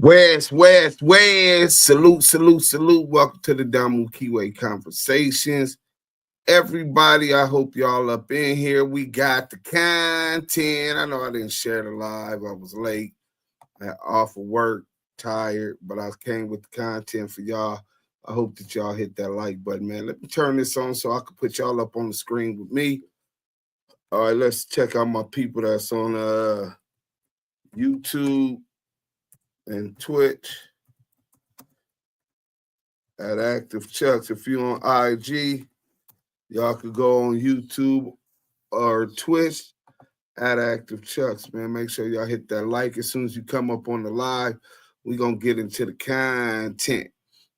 West. Salute. Welcome to the Damu Kiwe Conversations. Everybody, I hope y'all up in here. We got the content. I know I didn't share the live. I was late. I had off of work, tired, but I came with the content for y'all. I hope that y'all hit that like button, man. Let me turn this on so I can put y'all up on the screen with me. All right, let's check out my people that's on YouTube and Twitch at Active Chucks. If you're on IG, y'all could go on YouTube or Twitch at Active Chucks, man. Make sure y'all hit that like. As soon as you come up on the live, we're going to get into the content.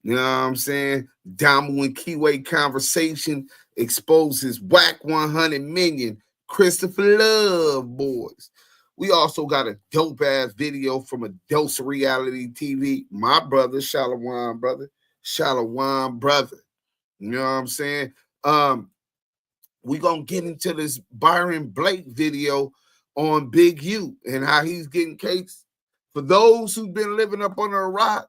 You know what I'm saying? Damu Kiwe Conversation exposes WACK100 Minion, Christopher Lovesboyz. We also got a dope-ass video from a Dose Reality TV. My brother, Shalom brother. You know what I'm saying? We're going to get into this Byron Blake video on Big U and how he's getting cakes. For those who've been living up under a rock,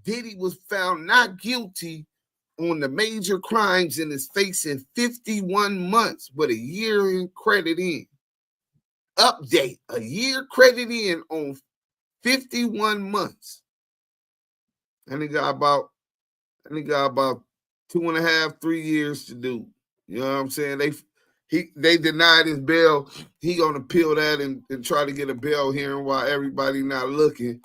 Diddy was found not guilty on the major crimes and is facing 51 months with a year in credit in. Update, a year credit in on 51 months. And he got about 2.5, 3 years to do. You know what I'm saying? They denied his bail. He gonna appeal that and try to get a bail hearing while everybody not looking.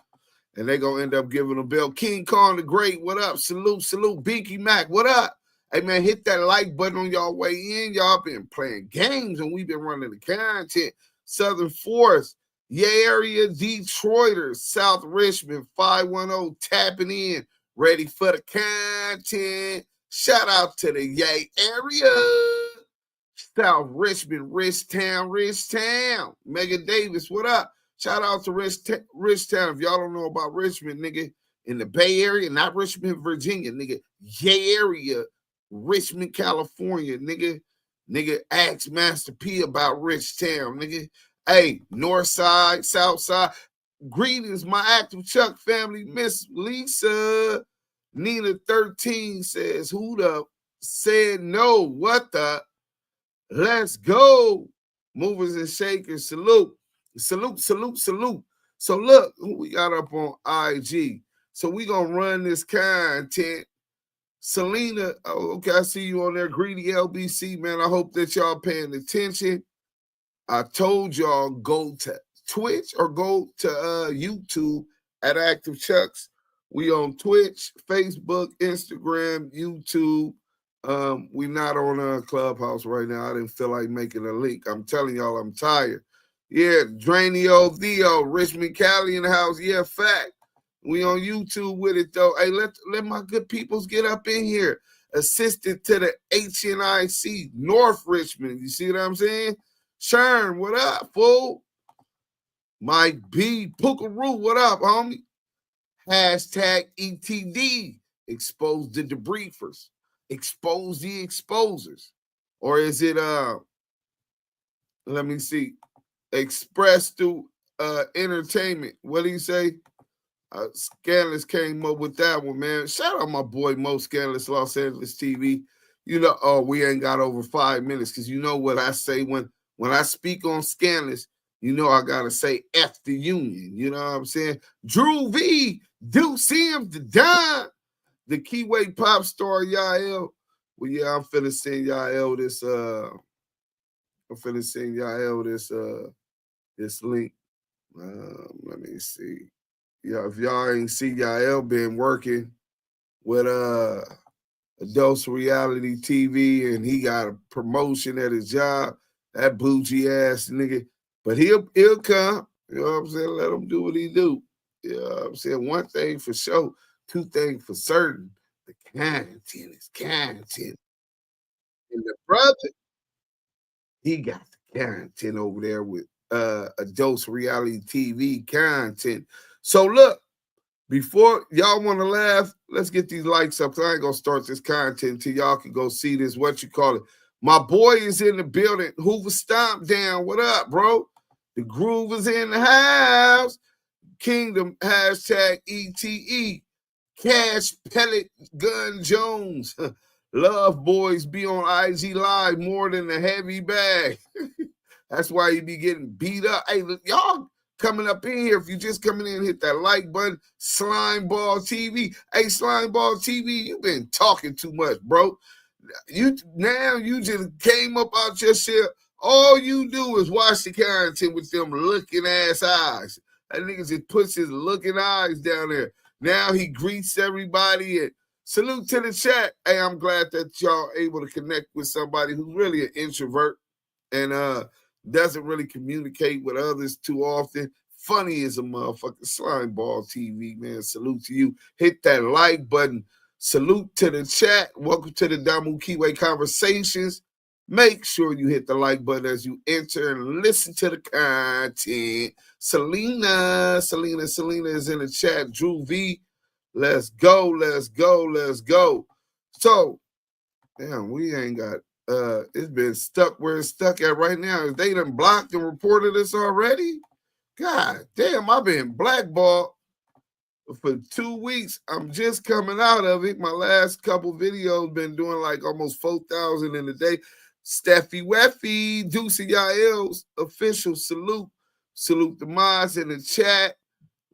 And they gonna end up giving him bail. King Kong the Great, what up? Salute. Binky Mac, what up? Hey man, hit that like button on y'all way in. Y'all been playing games and we've been running the content. Southern Forest, Yay Area, Detroiters, South Richmond, 510 tapping in, ready for the content. Shout out to the Yay Area, South Richmond, Richtown. Mega Davis, what up? Shout out to Richtown. If y'all don't know about Richmond, nigga, in the Bay Area, not Richmond, Virginia, nigga, Yay Area, Richmond, California, nigga. Nigga, ask Master P about Richtown, nigga. Hey, North Side, South Side. Greetings, my Active Chuck family. Miss Lisa. Nina 13 says, who the said no? What the? Let's go. Movers and shakers. Salute. So look who we got up on IG. So we gonna run this content. Selena, oh, okay, I see you on there. Greedy LBC, man. I hope that y'all paying attention. I told y'all go to Twitch or go to YouTube at Active Chucks. We on Twitch, Facebook, Instagram, YouTube. We not on Clubhouse right now. I didn't feel like making a link. I'm telling y'all I'm tired. Yeah, Drainio Theo, Richmond Cali in the house. Yeah, fact. We on YouTube with it, though. Hey, let my good peoples get up in here. Assistant to the HNIC, North Richmond. You see what I'm saying? Shern, what up, fool? Mike B. Pookaroo, what up, homie? Hashtag ETD. Expose the debriefers. Expose the exposers. Or is it, let me see, express through entertainment. What do you say? Scandalous came up with that one, man. Shout out my boy Mo Scandalous, Los Angeles TV. You know, we ain't got over 5 minutes because you know what I say when I speak on Scandalous, you know I gotta say F the union. You know what I'm saying? Drew V, do see him to die. The Kiwe pop star Yael. Well, yeah, I'm finna send Yael this. I'm finna send Yael this link. Let me see. Yeah, if y'all ain't see Yael been working with Dose Reality TV and he got a promotion at his job, that bougie ass nigga. But he'll come. You know what I'm saying? Let him do what he do. You know what I'm saying? One thing for sure, two things for certain. The content is content. And the brother, he got the content over there with a Dose Reality TV content. So look, before y'all want to laugh, let's get these likes up. I ain't gonna start this content until y'all can go see this. What you call it? My boy is in the building. Hoover Stomp down. What up, bro? The groove is in the house. Kingdom, hashtag ETE. Cash Pellet Gun Jones. Lovesboyz be on IG Live more than a heavy bag. That's why you be getting beat up. Hey, look, y'all coming up in here. If you just coming in, hit that like button. Slimeball TV. Hey, Slimeball TV, you been talking too much, bro. You just came up out your shit. All you do is watch the content with them looking ass eyes. That nigga just puts his looking eyes down there. Now he greets everybody and salute to the chat. Hey, I'm glad that y'all able to connect with somebody who's really an introvert and doesn't really communicate with others too often. Funny as a motherfucker. Slimeball TV, man. Salute to you. Hit that like button. Salute to the chat. Welcome to the Damu Kiwe Conversations. Make sure you hit the like button as you enter and listen to the content. Selena is in the chat. Drew V, let's go. So, damn, we ain't got, it's been stuck where it's stuck at right now. Is they done blocked and reported us already? God damn, I've been blackballed for 2 weeks. I'm just coming out of it. My last couple videos been doing like almost 4,000 in a day. Steffi Weffy, Deucey Yael's official salute. Salute the mods in the chat.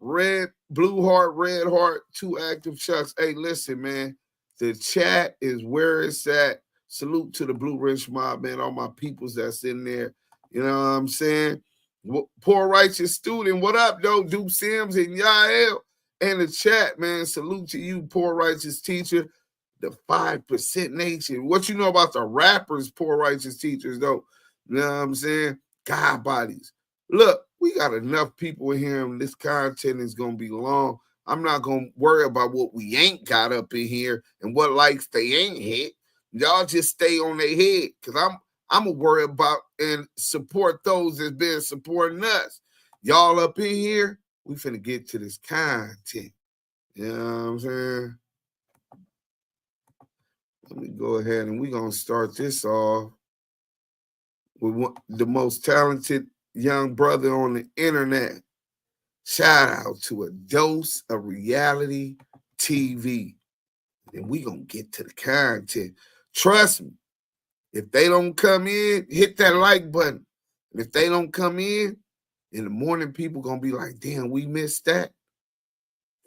Blue heart, red heart, 2 active chucks. Hey, listen, man. The chat is where it's at. Salute to the Blue Ridge mob, man. All my peoples that's in there. You know what I'm saying? Poor righteous student. What up, though? Duke Sims and Yael in the chat, man. Salute to you, poor righteous teacher. The 5% nation. What you know about the rappers, poor righteous teachers, though? You know what I'm saying? God bodies. Look, we got enough people in here, and this content is going to be long. I'm not going to worry about what we ain't got up in here and what likes they ain't hit. Y'all just stay on their head, because I'm going to worry about and support those that's been supporting us. Y'all up in here, we finna get to this content. You know what I'm saying? Let me go ahead and we're going to start this off with the most talented young brother on the internet. Shout out to A Dose of Reality TV. And we're going to get to the content. Trust me, if they don't come in, hit that like button. And if they don't come in the morning, people going to be like, damn, we missed that.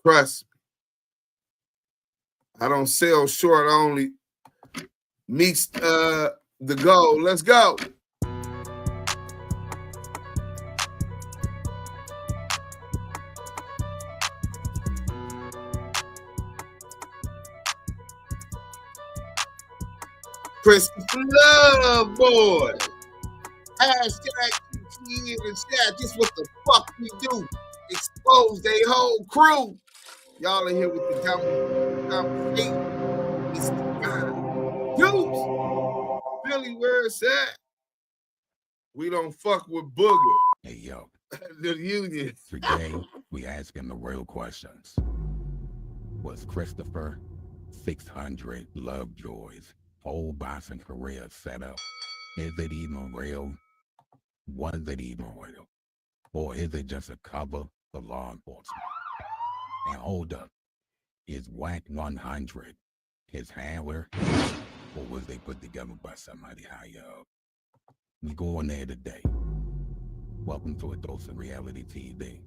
Trust me. I don't sell short, I only meets the goal. Let's go. Christopher Lovesboyz. Hashtag in the chat. This what the fuck we do. Expose they whole crew. Y'all in here with the conversation. It's Deuce. Billy, where it's at? We don't fuck with Booger. Hey, yo. The union. Today, we asking the real questions. Was Christopher 600 Lovesboyz whole boxing career set up? Is it even real? Was it even real? Or is it just a cover for law enforcement? And hold up, is WACK100 his handler? Or was they put together by somebody higher up? We going there today. Welcome to A Dose of Reality TV.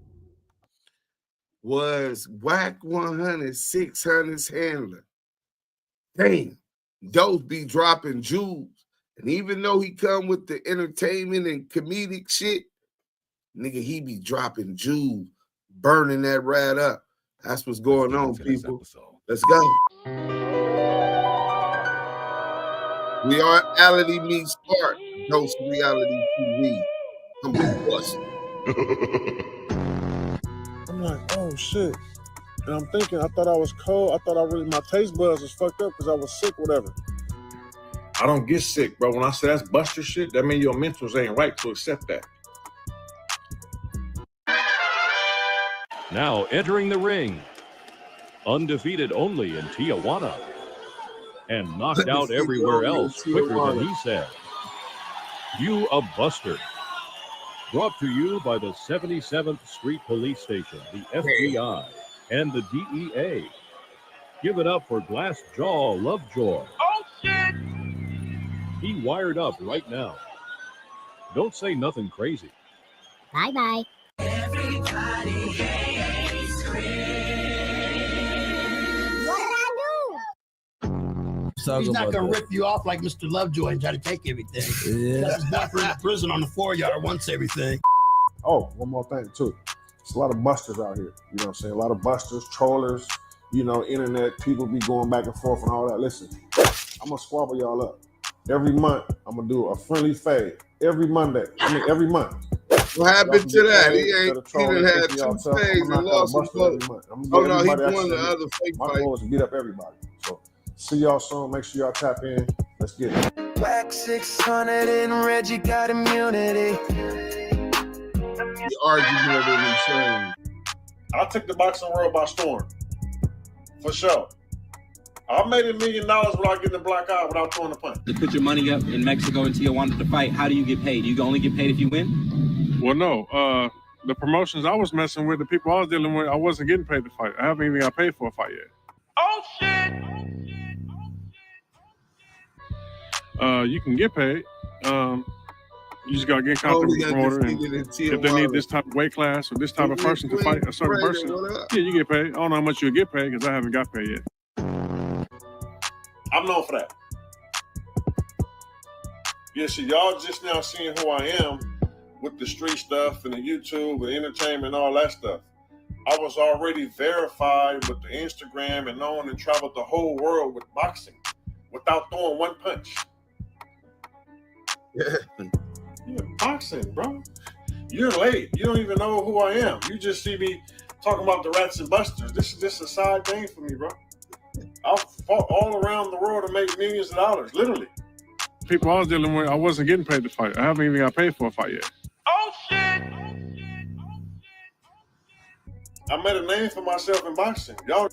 Was WACK100 600's handler? Damn, Dose be dropping jewels. And even though he come with the entertainment and comedic shit, nigga, he be dropping jewels, burning that rat up. That's what's going on, people. Let's go. Reality meets art. Dose of Reality TV. I'm like, oh shit. And I'm thinking, I thought I was cold. I thought my taste buds was fucked up because I was sick, whatever. I don't get sick, bro. When I say that's Buster shit, that means your mentals ain't right to accept that. Now entering the ring, undefeated only in Tijuana, and knocked out everywhere else quicker than he said. You a Buster. Brought to you by the 77th Street Police Station, the FBI, and the DEA. Give it up for Glass Jaw Lovejoy. Oh, shit! He wired up right now. Don't say nothing crazy. Bye-bye. Everybody hates Chris. What did I do? He's not going to rip you off like Mr. Lovejoy and try to take everything. Yeah. His boyfriend in prison on the 4-yard wants everything. Oh, one more thing too. There's a lot of busters out here. You know what I'm saying? A lot of busters, trollers, you know, internet, people be going back and forth and all that. Listen, I'm going to squabble y'all up. Every month, I'm going to do a friendly fade. Every Monday. Every month. What happened to that? He done had 2 spades and lost some votes. Oh, no, he won the other fake fight. My fight. goal is to beat up everybody. So, see y'all soon. Make sure y'all tap in. Let's get it. WACK100 and Reggie got immunity. The argument that he's saying. I took the boxing world by storm. For sure. I made $1 million without getting a black eye, without throwing a punch. To put your money up in Mexico and Tijuana to fight, how do you get paid? You can only get paid if you win? Well, no. The promotions I was messing with, the people I was dealing with, I wasn't getting paid to fight. I haven't even got paid for a fight yet. Oh, shit! You can get paid. You just got to get in contact with the promoter. And if they need this type of weight class or this type of person to fight a certain person, yeah, you get paid. I don't know how much you'll get paid because I haven't got paid yet. I'm known for that. Yeah, see, y'all just now seeing who I am with the street stuff and the YouTube and entertainment and all that stuff. I was already verified with the Instagram and known and traveled the whole world with boxing without throwing one punch. Yeah, boxing, bro. You're late. You don't even know who I am. You just see me talking about the rats and busters. This is just a side thing for me, bro. I fought all around the world to make millions of dollars, literally. People I was dealing with, I wasn't getting paid to fight. I haven't even got paid for a fight yet. Oh, shit! I made a name for myself in boxing. Y'all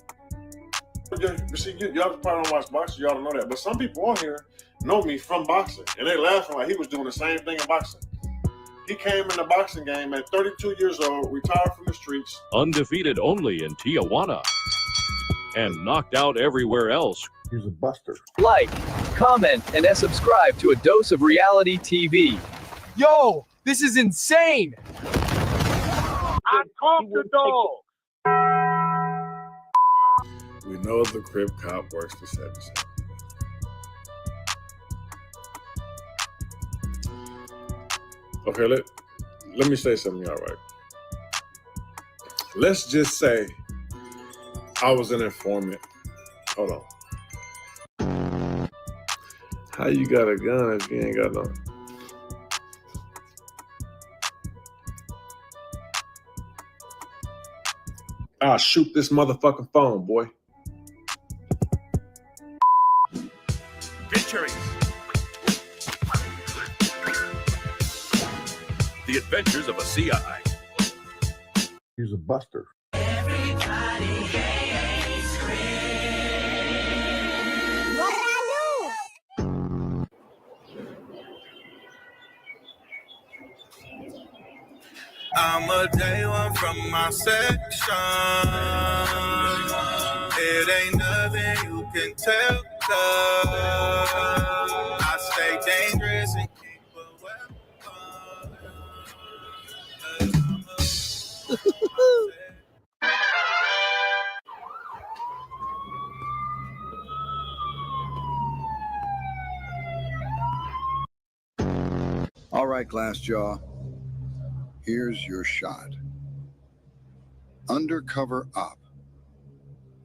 see, y'all probably don't watch boxing. Y'all don't know that. But some people on here know me from boxing. And they laughing like he was doing the same thing in boxing. He came in the boxing game at 32 years old, retired from the streets. Undefeated only in Tijuana. And knocked out everywhere else. He's a buster. Like, comment, and subscribe to A Dose of Reality TV. Yo, this is insane! I caught the dog! We know the crib cop works the 7. Okay, let me say something, y'all, right? Let's just say I was an informant. Hold on. How you got a gun if you ain't got no? I'll shoot this motherfucking phone, boy. Featuring The Adventures of a CI. He's a buster. Everybody hates Chris. What did I do? I'm a day one from my section. It ain't nothing you can tell, 'cause I stay dangerous and keep a weapon. All right, Glassjaw. Here's your shot. Undercover op.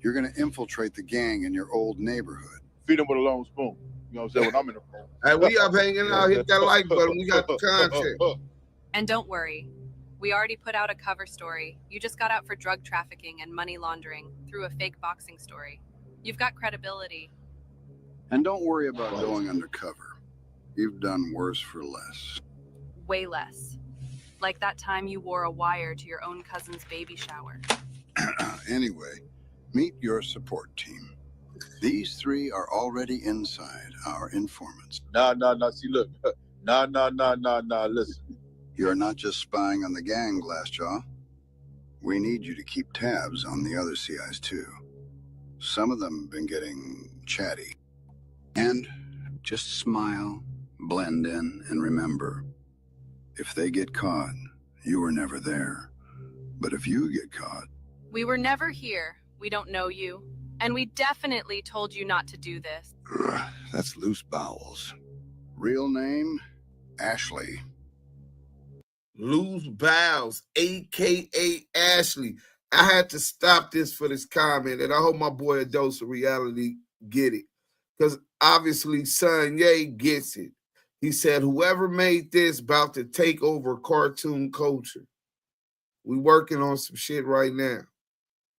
You're going to infiltrate the gang in your old neighborhood. Feed them with a long spoon. You know what I'm saying? When I'm in the phone. Hey, we up hanging out. Hit that like button. We got the content. And don't worry. We already put out a cover story. You just got out for drug trafficking and money laundering through a fake boxing story. You've got credibility. And don't worry about going undercover. You've done worse for less. Way less. Like that time you wore a wire to your own cousin's baby shower. Anyway, meet your support team. These 3 are already inside our informants. Nah. See, look. Nah. Listen. You're not just spying on the gang, Glassjaw. We need you to keep tabs on the other CIs too. Some of them have been getting chatty. And just smile, blend in, and remember, if they get caught, you were never there. But if you get caught... We were never here. We don't know you. And we definitely told you not to do this. That's loose bowels. Real name, Ashley. Loose Bowels, a.k.a. Ashley. I had to stop this for this comment, and I hope my boy A Dose of Reality get it. Because obviously Son Ye gets it. He said, whoever made this about to take over cartoon culture. We working on some shit right now.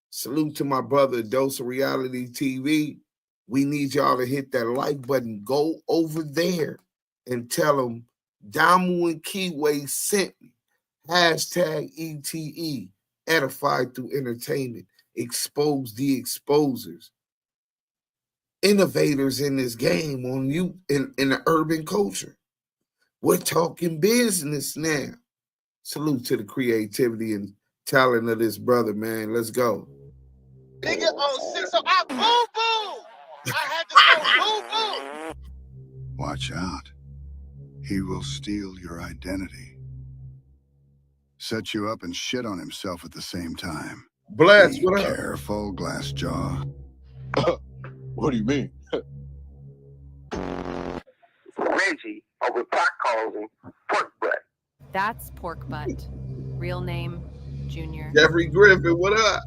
Salute to my brother, A Dose of Reality TV. We need y'all to hit that like button. Go over there and tell them Damu Kiwe sent me. Hashtag ETE. Edified through entertainment. Expose the exposers. Innovators in this game on you in the urban culture. We're talking business now. Salute to the creativity and talent of this brother, man. Let's go. Nigga on 6, so I boo-boo. I had to say boo-boo. Watch out. He will steal your identity. Set you up and shit on himself at the same time. Bless, Be what up? careful, Glassjaw. What do you mean? Reggie, over pot calls him pork butt. That's Pork Butt. Real name, Junior. Jeffrey Griffin, what up?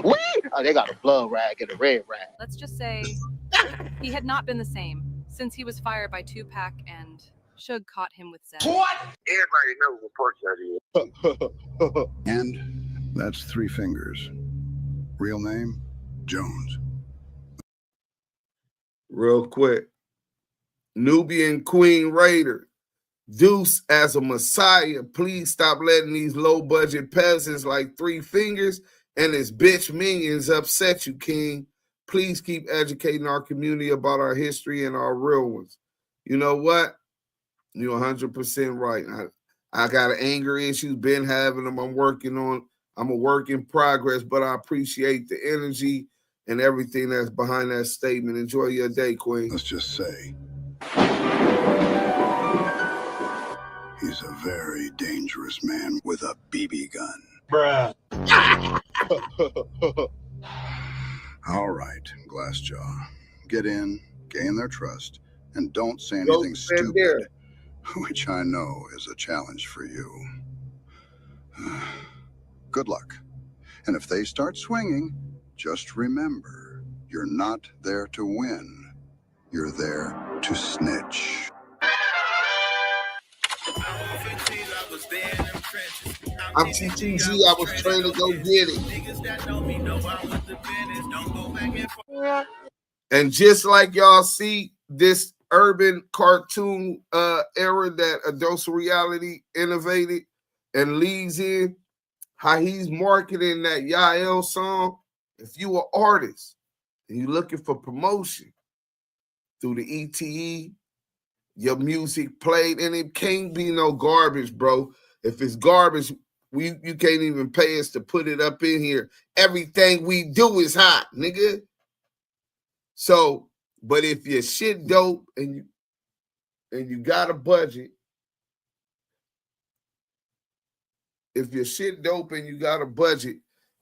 Wee! Oh, they got a blood rag and a red rag. Let's just say he had not been the same since he was fired by Tupac and Suge caught him with Zed. What? Everybody knows what pork butt is. And that's 3 fingers. Real name, Jones. Real quick. Nubian Queen Raider. Deuce as a messiah. Please stop letting these low-budget peasants like 3 fingers and his bitch minions upset you, King. Please keep educating our community about our history and our real ones. You know what? You're 100% right. I got anger issues, been having them. I'm working on. I'm a work in progress, but I appreciate the energy and everything that's behind that statement. Enjoy your day, Queen. Let's just say he's a very dangerous man with a BB gun. Bruh. All right, Glassjaw. Get in, gain their trust, and don't say anything stupid, which I know is a challenge for you. Good luck. And if they start swinging, just remember, you're not there to win. You're there to snitch. I'm TTG. I was trying to go get it. And just like y'all see this urban cartoon era that A Dose of Reality innovated and leads in, how he's marketing that Yael song. If you an artist and you're looking for promotion through the ETE, your music played, and it can't be no garbage, bro. If it's garbage, you can't even pay us to put it up in here. Everything we do is hot, nigga. So, but if your shit dope and you got a budget, if your shit dope and you got a budget,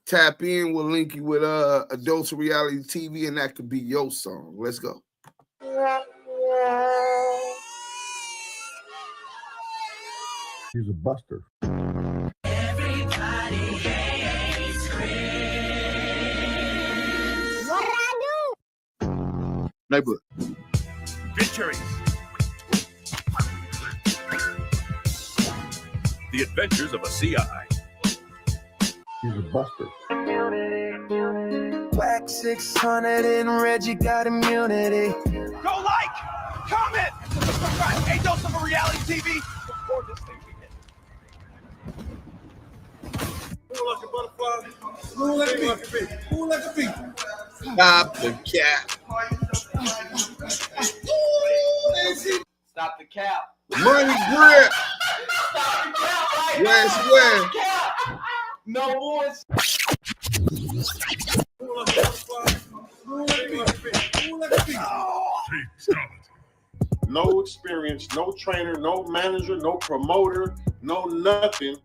tap in. We'll link you with A Dose of Reality TV, and that could be your song. Let's go. He's a buster. Everybody hates Chris. What did I do? Neighborhood. Featuring The Adventures of a CI. He's a buster. WACK100 and Reggie got immunity. Go like, comment, subscribe. A Dose of Reality TV. Support this thing we get. Move like a butterfly. Move like a bee. Move like a bee. Stop the cat. Stop the cap. Money grip. West. No boys. No experience, no trainer, no manager, no promoter, no nothing.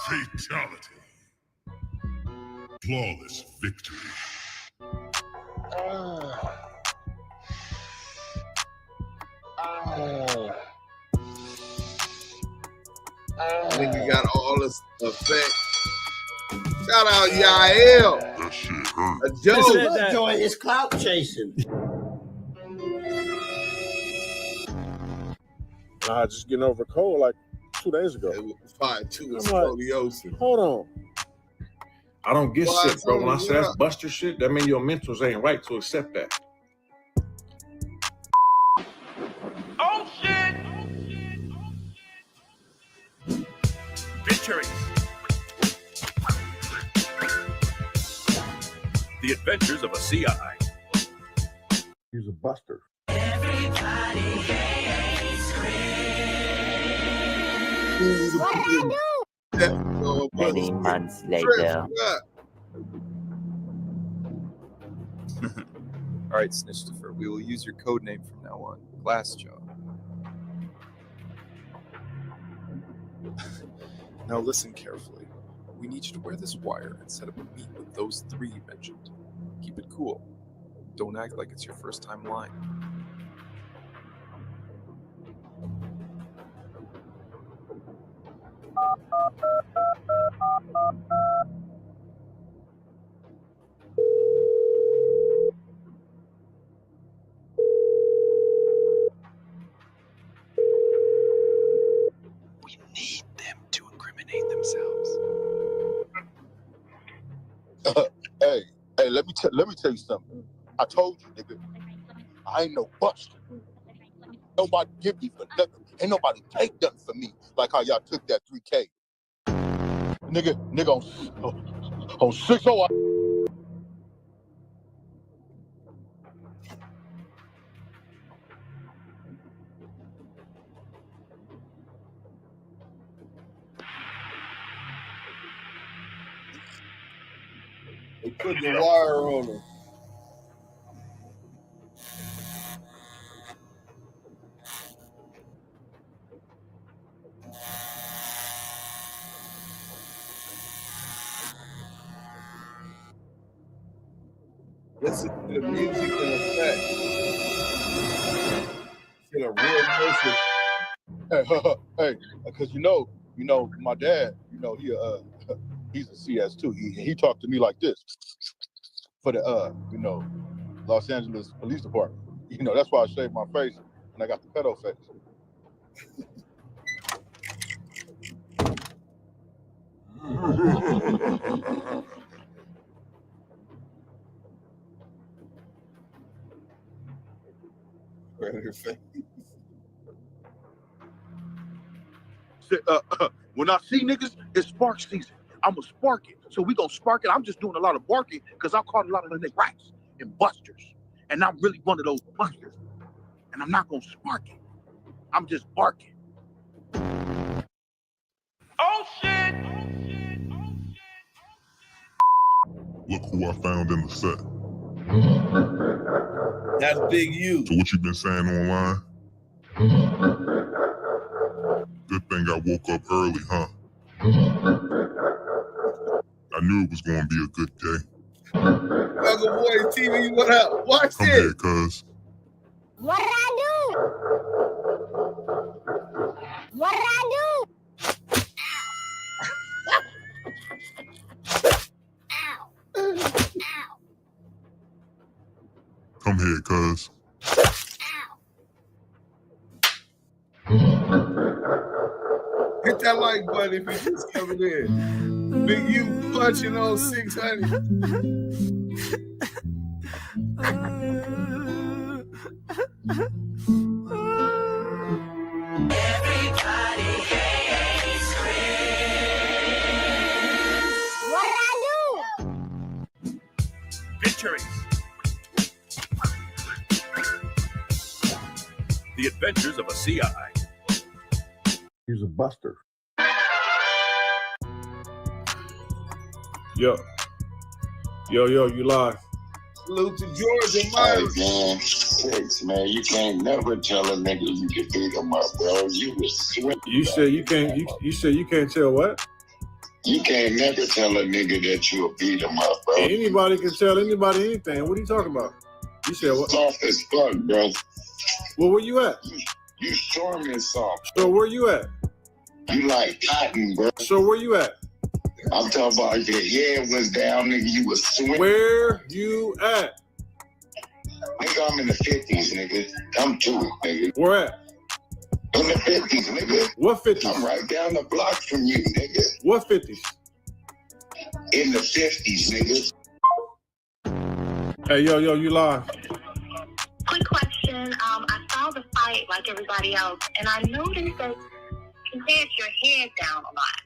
Fatality. Flawless victory. Nigga got all this effect. Shout out Yael. That shit hurt. A joke. Lovejoy is clout chasing. I was just getting over a cold like 2 days ago. It was 5-2 with I'm like, scoliosis. hold on. I don't get Why, shit, bro. When I say Tony, that's Buster shit, that means your mentals ain't right to accept that. Oh shit! Featuring The Adventures of a CI. He's a buster. Many months later. All right, Snitchtifer, we will use your code name from now on. Glassjaw. Now listen carefully. We need you to wear this wire and set up a meet with those three you mentioned. Keep it cool. Don't act like it's your first time lying. We need them to incriminate themselves. Hey, let me tell you something. I told you, nigga, I ain't no buster. Nobody give me for nothing. Ain't nobody take nothing for me like how y'all took that 3K. Nigga on 6-0. They put the wire on him. Listen to the music and effect. Feel a real person. Hey, because you know, my dad, he's a CS too. He talked to me like this for the Los Angeles Police Department. That's why I shaved my face and I got the pedo face. When I see niggas, it's spark season. I'ma spark it. So we gonna spark it. I'm just doing a lot of barking because I caught a lot of the rats and busters. And I'm really one of those busters. And I'm not gonna spark it. I'm just barking. Oh shit! Look who I found in the set. That's Big U. So what you been saying online? Good thing I woke up early, huh? I knew it was gonna be a good day. Uncle Boy TV, what up? Watch Come this. here, cuz. What did I do? What did I do? Come here, cuz. Hit that like button if you just coming in. Big U punching on 600. Everybody hates Chris. The Adventures of a CI. He's a buster. Yo, you live. Salute to George and Myron. Hey, man, Six, man, you can't never tell a nigga you can beat him up, bro. You was sweet. You said you can't. You said you can't tell what? You can't never tell a nigga that you'll beat him up, bro. Anybody can tell anybody anything. What are you talking about? You said what? Soft as fuck, bro. Well, where you at? You storming soft. So where you at? You like cotton, bro. So where you at? I'm talking about your head was down, nigga. You was swimming. Where you at? Nigga, I'm in the 50s, nigga. I'm to it, nigga. Where at? In the 50s, nigga. What 50s? I'm right down the block from you, nigga. What 50s? In the 50s, nigga. Hey, yo, you live. Quick question. I saw the fight like everybody else, and I noticed that you had your head down a lot.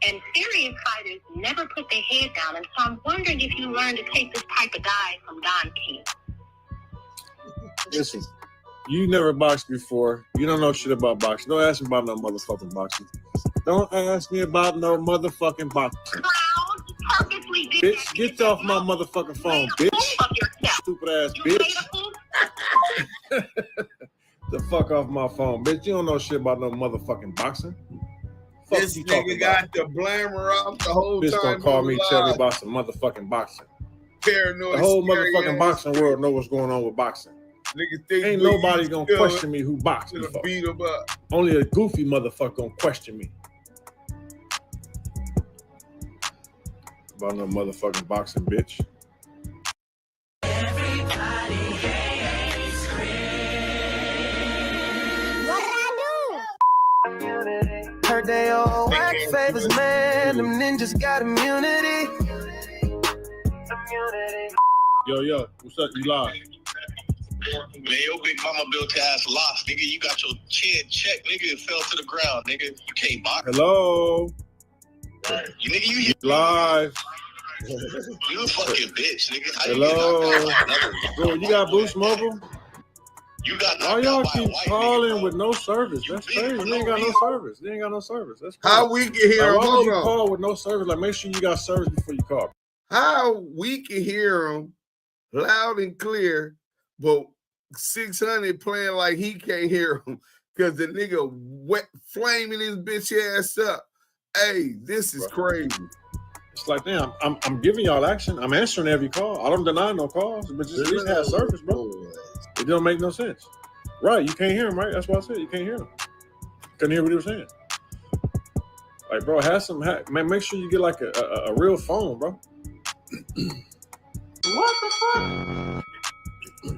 And serious fighters never put their head down. And so I'm wondering if you learned to take this type of guy from Don King. Listen, you never boxed before. You don't know shit about boxing. Don't ask me about no motherfucking boxing. Don't ask me about no motherfucking boxing. Purposely did Bitch, get off my motherfucking phone, bitch. Stupid ass bitch. The fuck off my phone, bitch. You don't know shit about no motherfucking boxing. Fuck This you nigga got the blammer off the whole bitch time. gonna call me, tell me about some motherfucking boxing. Paranoid. The whole scary motherfucking ass. boxing world know what's going on with boxing. Niggas think Ain't nobody gonna question me who boxed Gonna before. beat him up. Only a goofy motherfucker gonna question me about no motherfucking boxing, bitch. Heard they all whack favors, man. Them ninjas got immunity. Yo, what's up? You live? Man, your big mama built ass lost, nigga. You got your chin checked, nigga. It fell to the ground, nigga. You can't box. Hello? You Live. You a fucking bitch, nigga. How Hello? you get knocked out by another? Bro, you got Boost Mobile? You got Why y'all keep calling with no service? That's crazy. You ain't got no service. You ain't got no service. That's crazy. How we can hear him? Why would Hold you on. call with no service? Like, make sure you got service before you call. How we can hear him loud and clear, but 600 playing like he can't hear him because the nigga wet flaming his bitch ass up. Hey, this is crazy. It's like, damn, I'm giving y'all action. I'm answering every call. I don't deny no calls, but just at least have service, bro. It don't make no sense. Right, you can't hear him, right? That's why I said you can't hear him. Couldn't hear what he was saying. Like, bro, man, make sure you get like a real phone, bro. What the fuck?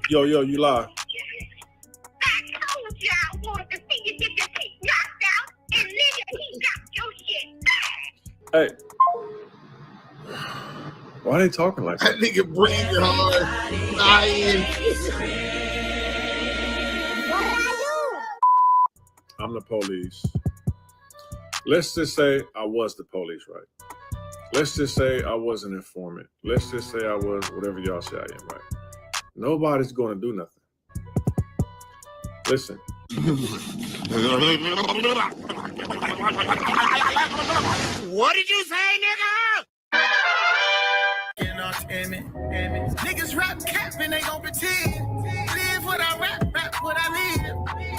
Yo, you live. I told you I wanted to see you get your teeth knocked out, and nigga, he got your shit back. Hey. Why are they talking like that? That nigga breathing hard, dying. I'm the police. Let's just say I was the police, right? Let's just say I was an informant. Let's just say I was whatever y'all say I am, right? Nobody's going to do nothing. Listen. What did you say, nigga? Niggas rap cap and they gon' pretend. Live what I rap what I live.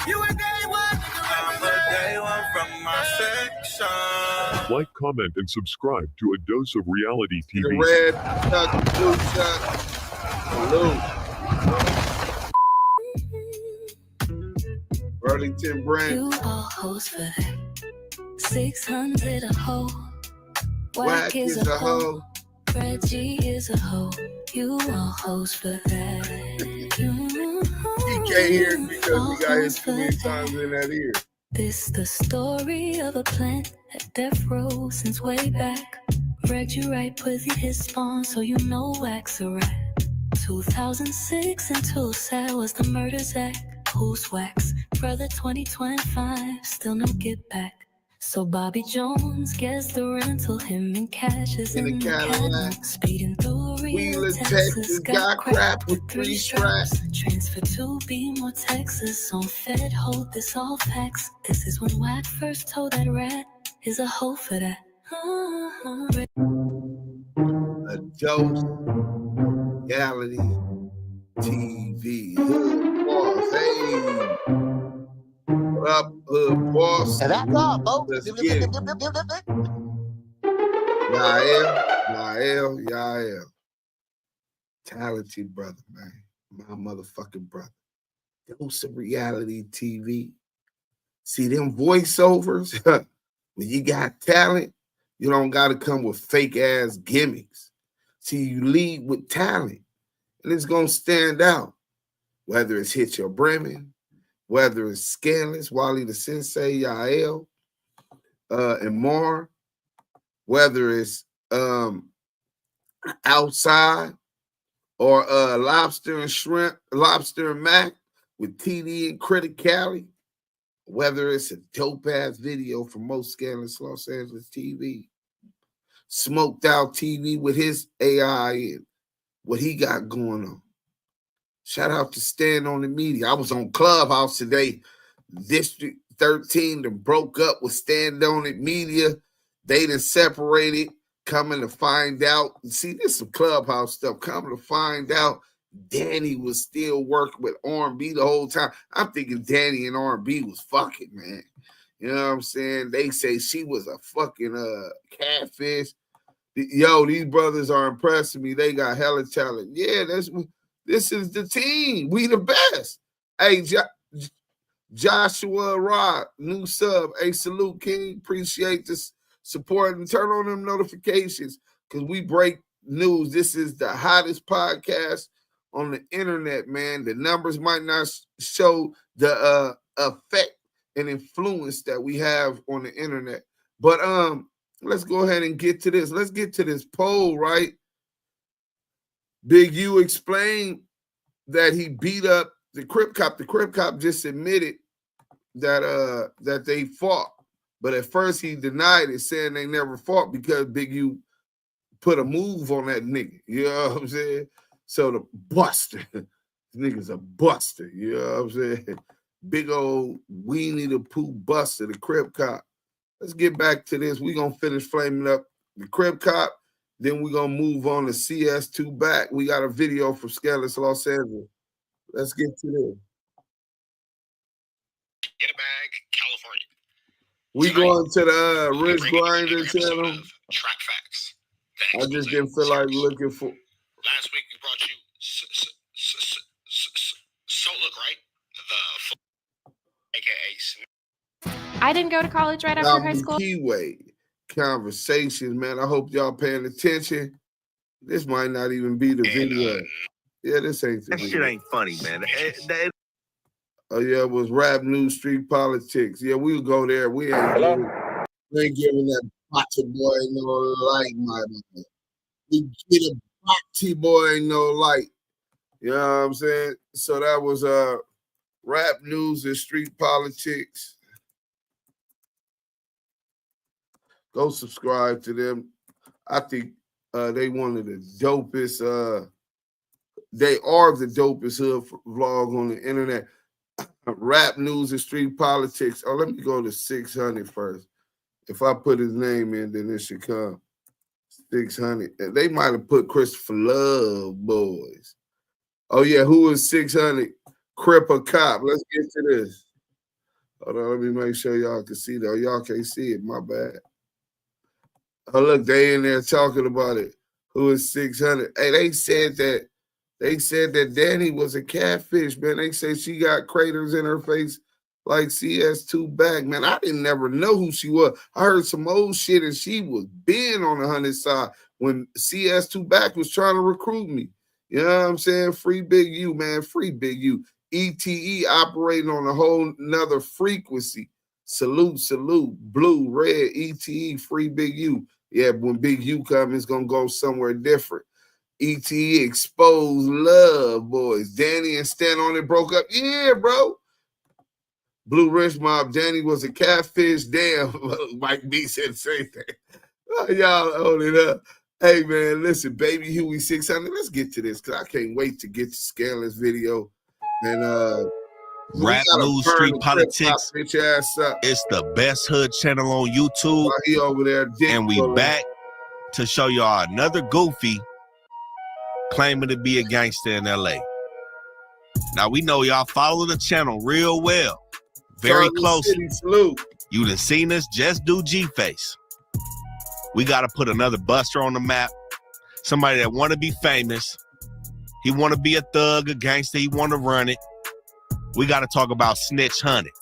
You a day one, I'm a day one from my section. Like, comment, and subscribe to A Dose of Reality TV. The red shot, the blue shot, blue. Burlington brand. You all hoes for that. 600 a hoe. Whack is a hoe. Reggie is a hoe. You all hoes for that. He can't hear it because he got his too many times in that ear. This the story of a plan at death row since way back. Read you right, put his spawn so you know wax a rat. 2006 until sad was the murders act. Who's wax? Brother 2025, still no get back. So Bobby Jones gets the rental, him and Cash is in the Cadillac. Speeding through Wheeler, Texas got crap with 3 straps. Transfer to be more Texas on Fed. Hold this all facts. This is when WACK first told that rat is a hoe for that. A dose reality TV. Hood boss. Hey. What up, hood boss? And that's all, folks. Let's get it. Yael. Talented brother, man. My motherfucking brother. Dose of reality TV. See them voiceovers? When you got talent, you don't got to come with fake ass gimmicks. See, you lead with talent, and it's going to stand out. Whether it's Hit Your Bremen, whether it's Scandalous, Wally the Sensei, Yael, and more, whether it's Outside or Lobster and Shrimp, Lobster and Mac with TD and Criticality, whether it's a dope-ass video from Most Scandalous Los Angeles TV, Smoked Out TV with his AI and what he got going on. Shout out to Stand on the Media. I was on Clubhouse today. District 13 that broke up with Stand on It Media. They done separated. Coming to find out. See, this is some Clubhouse stuff. Coming to find out Danny was still working with R&B the whole time. I'm thinking Danny and R&B was fucking, man. You know what I'm saying? They say she was a fucking catfish. Yo, these brothers are impressing me. They got hella talent. Yeah, this is the team. We the best. Hey, Joshua Rod, new sub. Hey, salute, King. Appreciate this support and turn on them notifications because we break news. This is the hottest podcast on the internet, man. The numbers might not show the effect and influence that we have on the internet. But let's go ahead and get to this. Let's get to this poll, right? Big U explained that he beat up the Crip Cop. The Crip Cop just admitted that they fought. But at first he denied it, saying they never fought because Big U put a move on that nigga. You know what I'm saying? So the buster, this nigga's a buster. You know what I'm saying? Big old Weenie the Pooh buster, the Crip Cop. Let's get back to this. We're going to finish flaming up the Crip Cop. Then we're going to move on to CS2 back. We got a video from Scandalous Los Angeles. Let's get to this. Get a bag, California. We going to the Rich Grinder channel. Track facts. I just didn't feel like looking for. Last week we brought you So Look Right, the AKA. I didn't go to college right after high Damu school. Kiwe conversations, man. I hope y'all paying attention. This might not even be the video. Yeah, this ain't the That video. shit ain't funny, man. Oh yeah, it was Rap News Street Politics. Yeah, we'll go there. We ain't giving that Bocce boy no light, my man. We get a Bocce boy no light. You know what I'm saying? So that was Rap News and Street Politics. Go subscribe to them. I think they one of the dopest. They are the dopest hood vlog on the internet. Rap News and Street Politics. Oh, let me go to 600 first. If I put his name in, then it should come. 600. They might have put Christopher Lovesboyz. Oh, yeah. Who is 600? Crip or Cop. Let's get to this. Hold on. Let me make sure y'all can see that. Y'all can't see it. My bad. Oh, look. They in there talking about it. Who is 600? Hey, they said that Danny was a catfish, man. They say she got craters in her face like CS2 back, man. I didn't never know who she was. I heard some old shit, and she was being on the 100 side when CS2 back was trying to recruit me. You know what I'm saying? Free Big U, man. Free Big U. ETE operating on a whole nother frequency. Salute. Blue, red, ETE, free Big U. Yeah, when Big U comes, it's going to go somewhere different. ETE exposed Lovesboyz. Danny and Stand on It broke up. Yeah, bro. Blue Rich Mob. Danny was a catfish. Damn. Mike B said the same thing. Oh, y'all hold it up. Hey man, listen, baby Huey 600. Let's get to this because I can't wait to get to scale this video. And Rap News Street Politics. Bitch ass up. It's the best hood channel on YouTube. While he over there, and we back to show y'all another goofy claiming to be a gangster in LA. Now we know y'all follow the channel real well, very closely. You done seen us just do G-Face. We got to put another buster on the map. Somebody that want to be famous. He want to be a thug, a gangster. He want to run it. We got to talk about Snitch Hunted.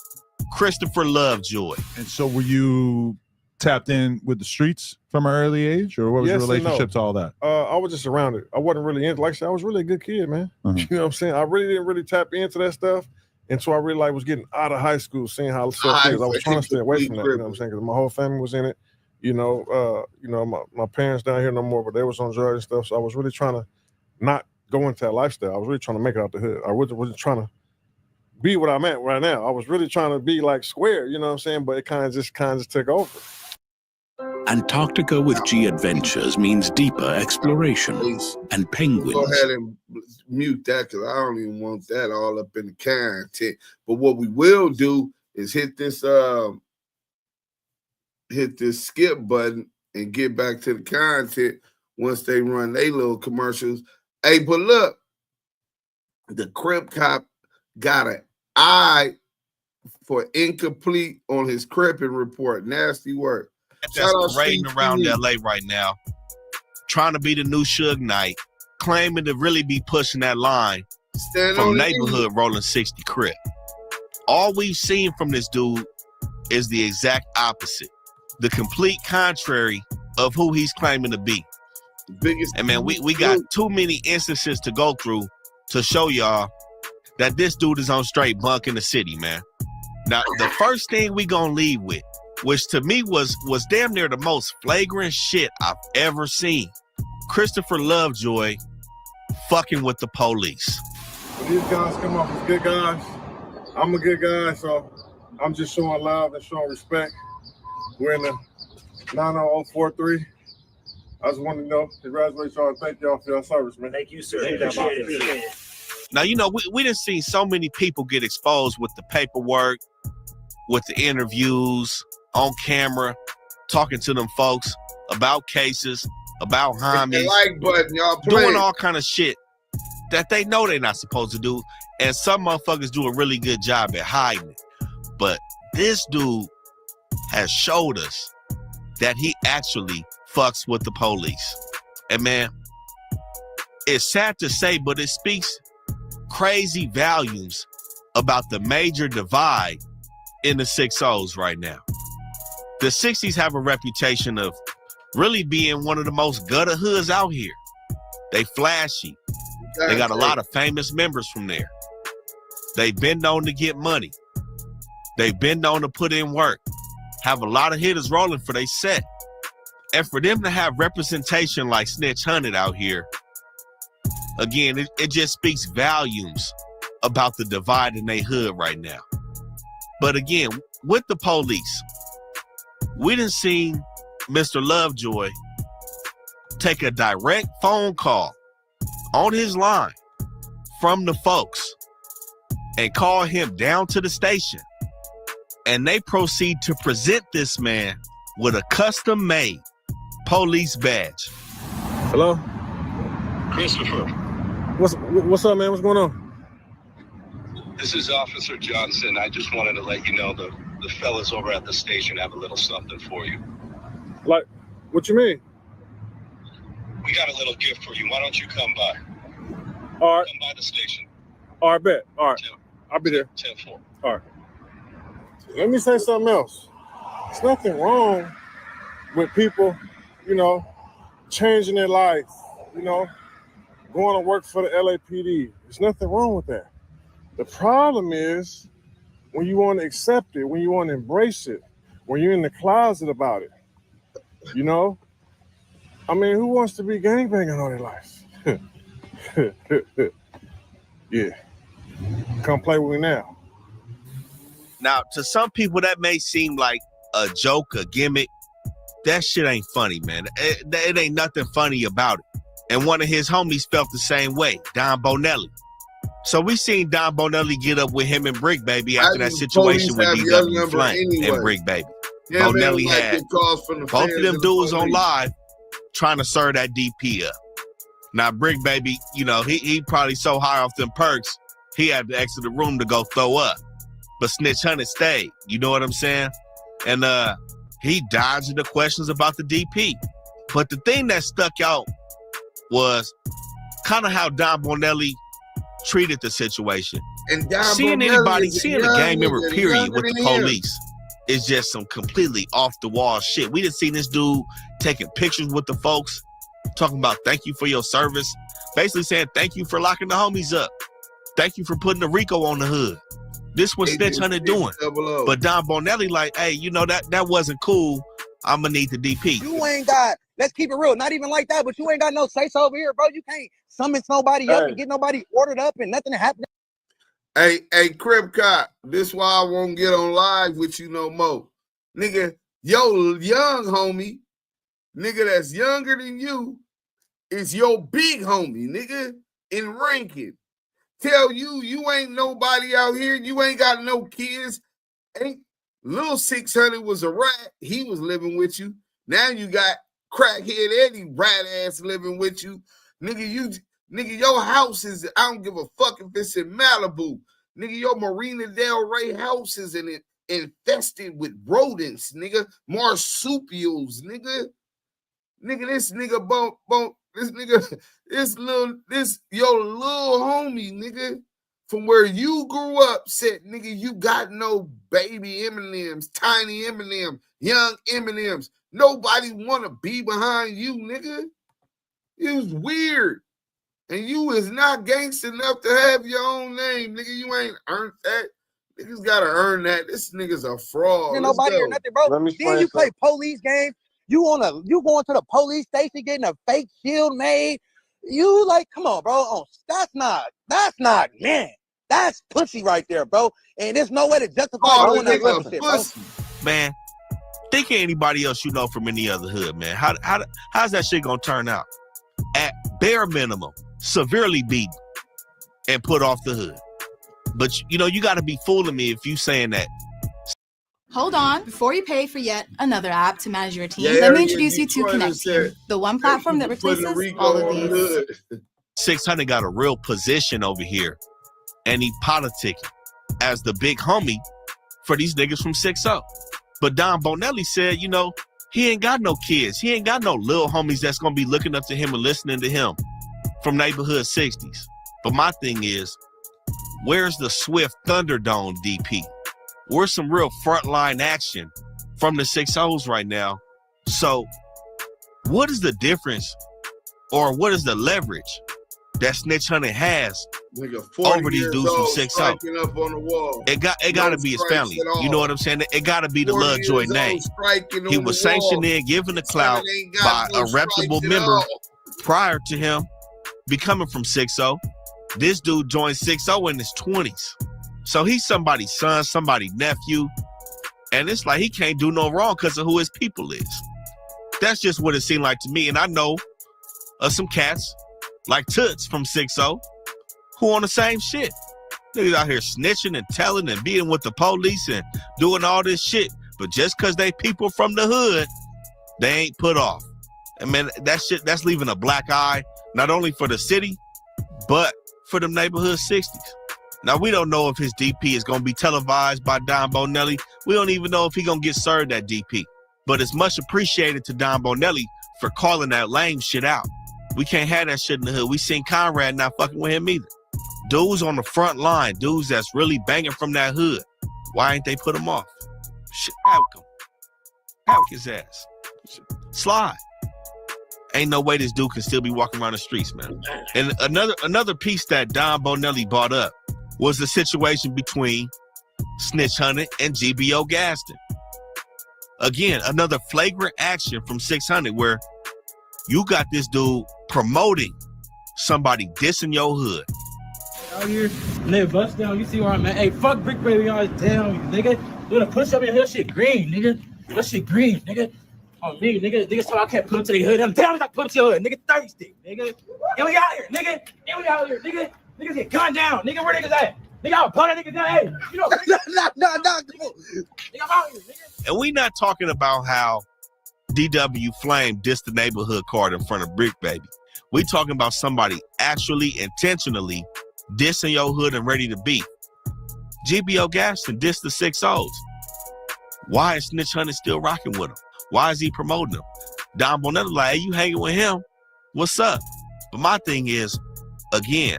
Christopher Lovejoy. And so were you tapped in with the streets from an early age, or what was your relationship to all that? I was just around it. I wasn't really into, like I said, I was really a good kid, man. You know what I'm saying? I really didn't really tap into that stuff until I really was getting out of high school, seeing how stuff is. I was trying to stay away from that, you know what I'm saying? Because my whole family was in it. My parents down here no more, but they was on drugs and stuff. So I was really trying to not go into that lifestyle. I was really trying to make it out the hood. I wasn't trying to be what I'm at right now. I was really trying to be like square, you know what I'm saying? But it kind of just took over. Antarctica with G Adventures means deeper exploration and penguins. Go ahead and mute that because I don't even want that all up in the content. But what we will do is hit this skip button and get back to the content once they run their little commercials. Hey, but look, the Crip Cop got an eye for incomplete on his Crippin' report. Nasty work. That's parading around LA right now, trying to be the new Suge Knight, claiming to really be pushing that line from neighborhood rolling 60 Crip. All we've seen from this dude is the exact opposite, the complete contrary of who he's claiming to be. And man, we got too many instances to go through to show y'all that this dude is on straight bunk in the city, man. Now, the first thing we gonna leave with, which to me was damn near the most flagrant shit I've ever seen. Christopher Lovejoy fucking with the police. These guys come off as good guys. I'm a good guy, so I'm just showing love and showing respect. We're in the 90043. I just want to know, congratulations y'all, thank y'all for your service, man. Thank you, sir. Now, you know, we done seen so many people get exposed with the paperwork, with the interviews, on camera, talking to them folks about cases, about homies, like button, y'all doing all kind of shit that they know they're not supposed to do. And some motherfuckers do a really good job at hiding it. But this dude has showed us that he actually fucks with the police. And man, it's sad to say, but it speaks crazy volumes about the major divide in the 6-0s right now. The 60s have a reputation of really being one of the most gutter hoods out here. They flashy. They got a lot of famous members from there. They've been known to get money. They've been known to put in work. Have a lot of hitters rolling for their set. And for them to have representation like Snitch Hunted out here, again, it just speaks volumes about the divide in their hood right now. But again, with the police, we done seen Mr. Lovejoy take a direct phone call on his line from the folks and call him down to the station. And they proceed to present this man with a custom-made police badge. Hello? Christopher, What's up, man? What's going on? this is Officer Johnson. I just wanted to let you know the fellas over at the station have a little something for you. Like, what you mean? We got a little gift for you. Why don't you come by? All right. Come by the station. All right, bet. All right. I'll be there. 10-4. All right. Let me say something else. There's nothing wrong with people, changing their life, going to work for the LAPD. There's nothing wrong with that. The problem is when you want to accept it, when you want to embrace it, when you're in the closet about it. I mean, who wants to be gangbanging all their life? Yeah. Come play with me now. Now, to some people, that may seem like a joke, a gimmick, that shit ain't funny, man. It ain't nothing funny about it. And one of his homies felt the same way, Don Bonelli. So we seen Don Bonelli get up with him and Brick Baby after that situation with DW Flame and Brick Baby. Yeah, Bonelli man, had both of them dudes on live trying to serve that DP up. Now, Brick Baby, you know, he probably so high off them perks, he had to exit the room to go throw up. But Snitch Hunter stayed. You know what I'm saying? And he dodged the questions about the DP. But the thing that stuck out was kind of how Don Bonelli treated the situation. And Don seeing Bonelli a gang member, period, with the police is just some completely off the wall shit. We done seen this dude taking pictures with the folks, talking about thank you for your service, basically saying thank you for locking the homies up. Thank you for putting the RICO on the hood. This was Snitch Hunter doing. But Don Bonelli like, hey, you know, that wasn't cool. I'm gonna need the DP. You ain't got, let's keep it real, not even like that, but you ain't got no say-so over here, bro. You can't summon nobody up and get nobody ordered up and nothing happening. Hey, Crib Cop, this why I won't get on live with you no more. Nigga, yo young homie, nigga that's younger than you, is your big homie, nigga, in ranking. Tell you ain't nobody out here, you ain't got no kids. Ain't Lil 600 was a rat, he was living with you. Now you got crackhead Eddie rat ass living with you. Nigga, your house is, I don't give a fuck if it's in Malibu. Nigga, your Marina Del Rey house is infested with rodents, nigga. Marsupials, nigga. Nigga, this nigga your little homie, nigga, from where you grew up said, nigga, you got no baby M&Ms, tiny M&M, young M&Ms. Nobody want to be behind you, nigga. It was weird. And you is not gangster enough to have your own name, nigga. You ain't earned that. Niggas gotta earn that. This nigga's a fraud. Ain't nobody or nothing, bro. Then you play police games. You going to the police station getting a fake shield made. You like, come on, bro. Oh, that's not man. That's pussy right there, bro. And there's no way to justify doing that other shit, bro. Man, think of anybody else you know from any other hood, man. How's that shit gonna turn out? At bare minimum, severely beaten and put off the hood. But you know, you gotta be fooling me if you saying that. Hold on, before you pay for yet another app to manage your team, let me introduce you to Connect Team, the one platform that replaces all of these. 600 got a real position over here, and he politicking as the big homie for these niggas from 6-0. But Don Bonelli said, you know, he ain't got no kids. He ain't got no little homies that's gonna be looking up to him and listening to him from neighborhood 60s. But my thing is, where's the Swift Thunderdome DP? Where's some real frontline action from the 6-0s right now? So what is the difference, or what is the leverage that Snitch Hunter has over these dudes from 6-0? It got to be his family. You know what I'm saying? It got to be the Lovejoy name. He was sanctioned in, given the clout by a reputable member prior to him becoming from 6-0. This dude joined 6-0 in his 20s. So he's somebody's son, somebody's nephew. And it's like he can't do no wrong because of who his people is. That's just what it seemed like to me. And I know of some cats like Toots from 6-0 who on the same shit. Niggas out here snitching and telling and being with the police and doing all this shit. But just because they people from the hood, they ain't put off. I mean, that shit, that's leaving a black eye, not only for the city, but for them neighborhood 60s. Now, we don't know if his DP is going to be televised by Don Bonelli. We don't even know if he's going to get served that DP. But it's much appreciated to Don Bonelli for calling that lame shit out. We can't have that shit in the hood. We seen Conrad not fucking with him either. Dudes on the front line, dudes that's really banging from that hood. Why ain't they put him off? Shit, out him. Out his ass. Slide. Ain't no way this dude can still be walking around the streets, man. And another piece that Don Bonelli brought up was the situation between Snitch Hunter and GBO Gaston. Again, another flagrant action from 600 where you got this dude promoting somebody dissing your hood. Out here, and they bust down, you see where I'm at. Hey, fuck Brick Baby on down, you nigga. Doing a push up in here, shit green, nigga. That shit green, nigga. On me, nigga. Niggas told I can't put him to the hood. I'm telling you, I put him to the hood. Nigga thirsty, nigga. And we out here, nigga. And we out here, nigga. Niggas get gunned down. Nigga, where niggas at? Nigga, I'll put that nigga down. Hey, you know, nigga, nigga, I'm out here, nigga. And we not talking about how DW Flame dissed the neighborhood card in front of Brick Baby. We talking about somebody actually intentionally dissing your hood and ready to beat. GBO Gaston dissed the 6-0s. Why is Snitch Hunter still rocking with him? Why is he promoting him? Don Bonetta like, hey, you hanging with him? What's up? But my thing is, again,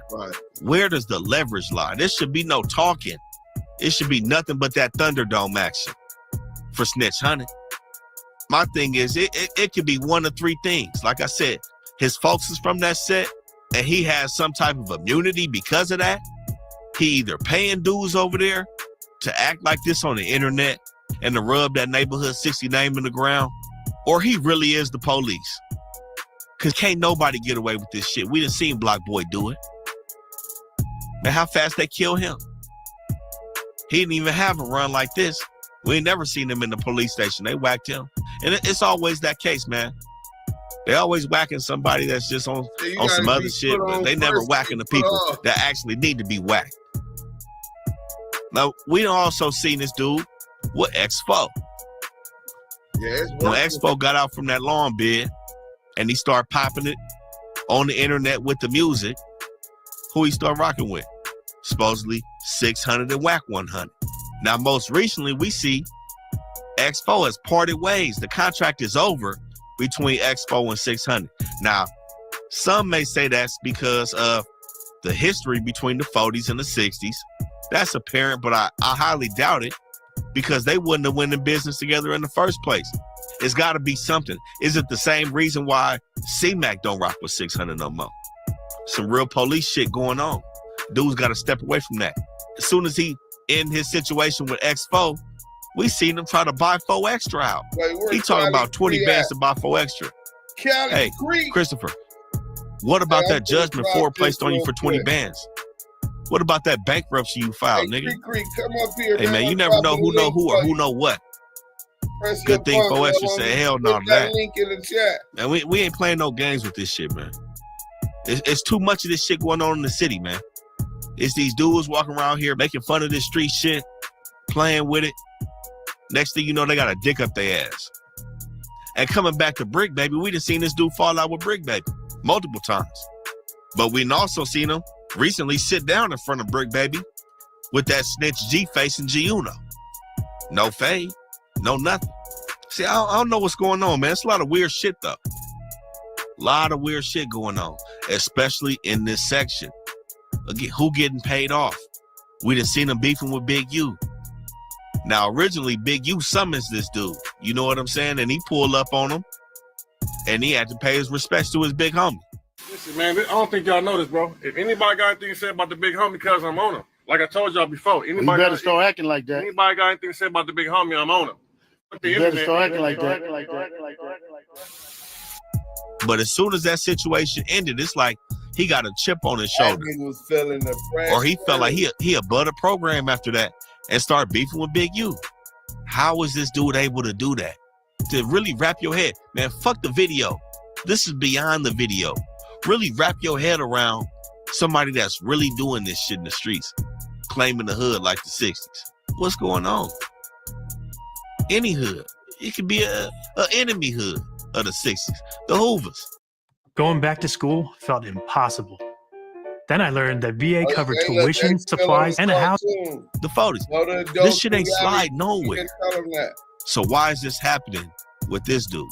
where does the leverage lie? There should be no talking. It should be nothing but that Thunderdome action for Snitch Hunter. My thing is, it could be one of three things. Like I said, his folks is from that set, and he has some type of immunity because of that. He either paying dues over there to act like this on the internet and to rub that neighborhood 60 name in the ground, or he really is the police. Because can't nobody get away with this shit. We done seen Block Boy do it. Man, how fast they kill him. He didn't even have a run like this. We ain't never seen him in the police station. They whacked him. And it's always that case, man. They always whacking somebody that's just on some other shit, but they never whacking the people that actually need to be whacked. Now, we also seen this dude with X4. Yeah, when X4 got out from that lawn bed and he started popping it on the internet with the music, who he started rocking with? Supposedly 600 and WACK100. Now, most recently, we see X4 has parted ways. The contract is over between X4 and 600. Now, some may say that's because of the history between the 40s and the 60s. That's apparent, but I highly doubt it because they wouldn't have went in business together in the first place. It's got to be something. Is it the same reason why C-Mac don't rock with 600 no more? Some real police shit going on. Dude's got to step away from that. As soon as he in his situation with X4, we seen him try to buy 4 extra out. He talking about 20 bands to buy 4 extra. Hey, Christopher, what about that judgment Ford placed on you for 20 bands? What about that bankruptcy you filed, nigga? Come up here, hey, man, you never know who know who or who know what. Good thing 4 extra said hell no to that. Link in the chat. Man, we ain't playing no games with this shit, man. It's too much of this shit going on in the city, man. It's these dudes walking around here making fun of this street shit, playing with it. Next thing you know, they got a dick up their ass. And coming back to Brick Baby, we done seen this dude fall out with Brick Baby multiple times. But we done also seen him recently sit down in front of Brick Baby with that snitch G-Face and G-Uno. No fade, no nothing. See, I don't know what's going on, man. It's a lot of weird shit, though. A lot of weird shit going on, especially in this section. Again, who getting paid off? We done seen him beefing with Big U. Now, originally, Big U summons this dude. You know what I'm saying? And he pulled up on him, and he had to pay his respects to his big homie. Listen, man, I don't think y'all know this, bro. If anybody got anything to say about the big homie, because I'm on him. Like I told y'all before. Anybody you better start acting like that. Anybody got anything to say about the big homie, I'm on him. You better start acting like that. But as soon as that situation ended, it's like he got a chip on his shoulder. Was feeling the or he felt like he above the program after that and start beefing with Big U. How is this dude able to do that? To really wrap your head. Man, fuck the video. This is beyond the video. Really wrap your head around somebody that's really doing this shit in the streets, claiming the hood like the 60s. What's going on? Any hood. It could be a enemy hood of the 60s. The Hoovers. Going back to school felt impossible. Then I learned that VA covered tuition, supplies, and a house. The 40s. This shit ain't sliding nowhere. So why is this happening with this dude?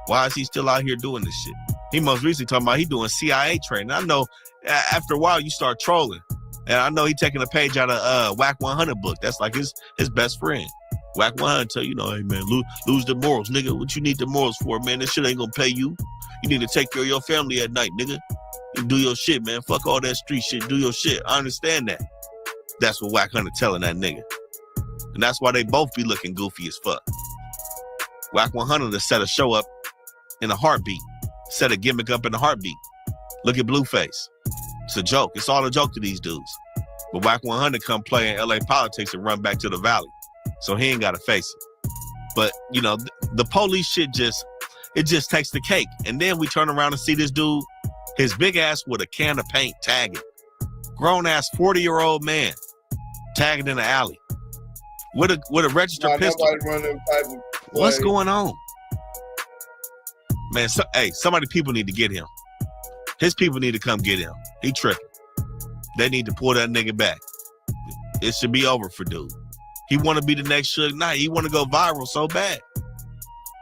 Why is he still out here doing this shit? He most recently talking about he doing CIA training. I know after a while you start trolling. And I know he taking a page out of WACK100 book. That's like his best friend. WACK100 tell you, hey man, lose the morals, nigga. What you need the morals for, man? This shit ain't gonna pay you. You need to take care of your family at night, nigga. You do your shit, man. Fuck all that street shit. Do your shit. I understand that. That's what WACK100 telling that nigga. And that's why they both be looking goofy as fuck. WACK100 to set a show up in a heartbeat. Set a gimmick up in a heartbeat. Look at Blueface. It's a joke. It's all a joke to these dudes. But WACK100 come play in LA politics and run back to the valley. So he ain't got to face it. But, you know, the police shit just It just takes the cake. And then we turn around and see this dude, his big ass with a can of paint tagging. Grown ass 40-year-old man tagging in the alley with a registered pistol. What's going on? Man, somebody people need to get him. His people need to come get him. He tripping. They need to pull that nigga back. It should be over for dude. He want to be the next Suge Knight. He want to go viral so bad.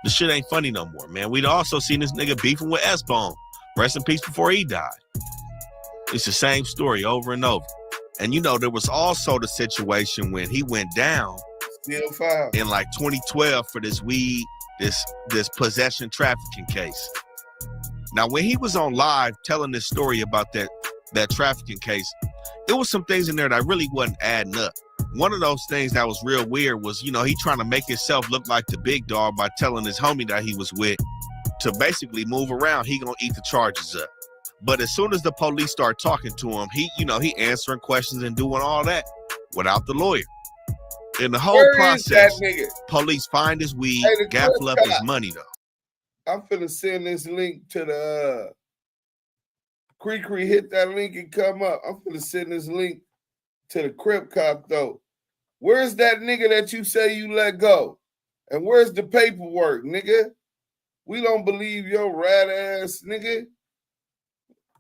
The shit ain't funny no more, man. We'd also seen this nigga beefing with S-Bone. Rest in peace before he died. It's the same story over and over. And you know, there was also the situation when he went down in like 2012 for this weed, this possession trafficking case. Now, when he was on live telling this story about that trafficking case, there was some things in there that really wasn't adding up. One of those things that was real weird was, you know, he trying to make himself look like the big dog by telling his homie that he was with to basically move around. He gonna eat the charges up. But as soon as the police start talking to him, he answering questions and doing all that without the lawyer. In the whole process, police find his weed, gaffle up his money though. I'm finna send this link to the Cree. Hit that link and come up. I'm finna send this link to the Crip Cop though. Where's that nigga that you say you let go? And where's the paperwork, nigga? We don't believe your rat ass, nigga.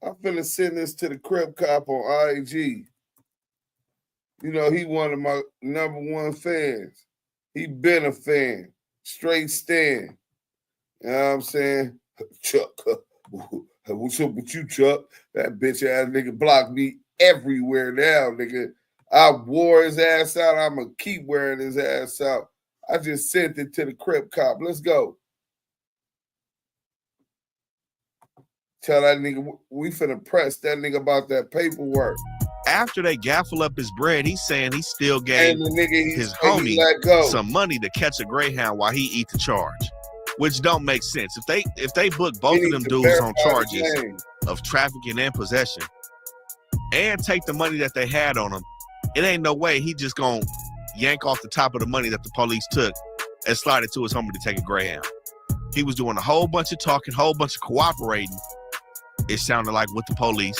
I'm finna send this to the Crip Cop on IG. You know, he one of my #1 fans. He been a fan. Straight stand. You know what I'm saying? Chuck, what's up with you, Chuck? That bitch ass nigga blocked me everywhere now, nigga. I wore his ass out. I'm going to keep wearing his ass out. I just sent it to the Crip Cop. Let's go. Tell that nigga we finna press that nigga about that paperwork. After they gaffle up his bread, he's saying he still gave his homie some money to catch a Greyhound while he eat the charge, which don't make sense. If they book both of them dudes on charges of trafficking and possession and take the money that they had on them, it ain't no way he just gonna yank off the top of the money that the police took and slide it to his homie to take a Greyhound. He was doing a whole bunch of talking, whole bunch of cooperating, it sounded like, with the police.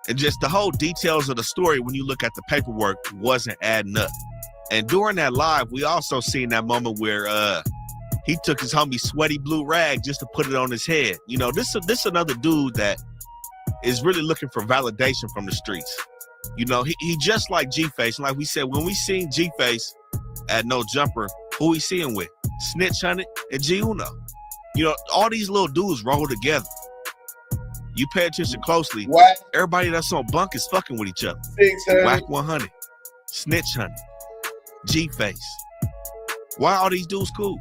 And just the whole details of the story, when you look at the paperwork, wasn't adding up. And during that live, we also seen that moment where he took his homie's sweaty blue rag just to put it on his head. You know, this another dude that is really looking for validation from the streets. You know, he just like G-Face. Like we said, when we seen G-Face at No Jumper, who we seeing with? Snitch Hunted and G Uno. You know, all these little dudes roll together. You pay attention closely. Everybody that's on bunk is fucking with each other. WACK100, Snitch Hunted, G-Face. Why are all these dudes cool?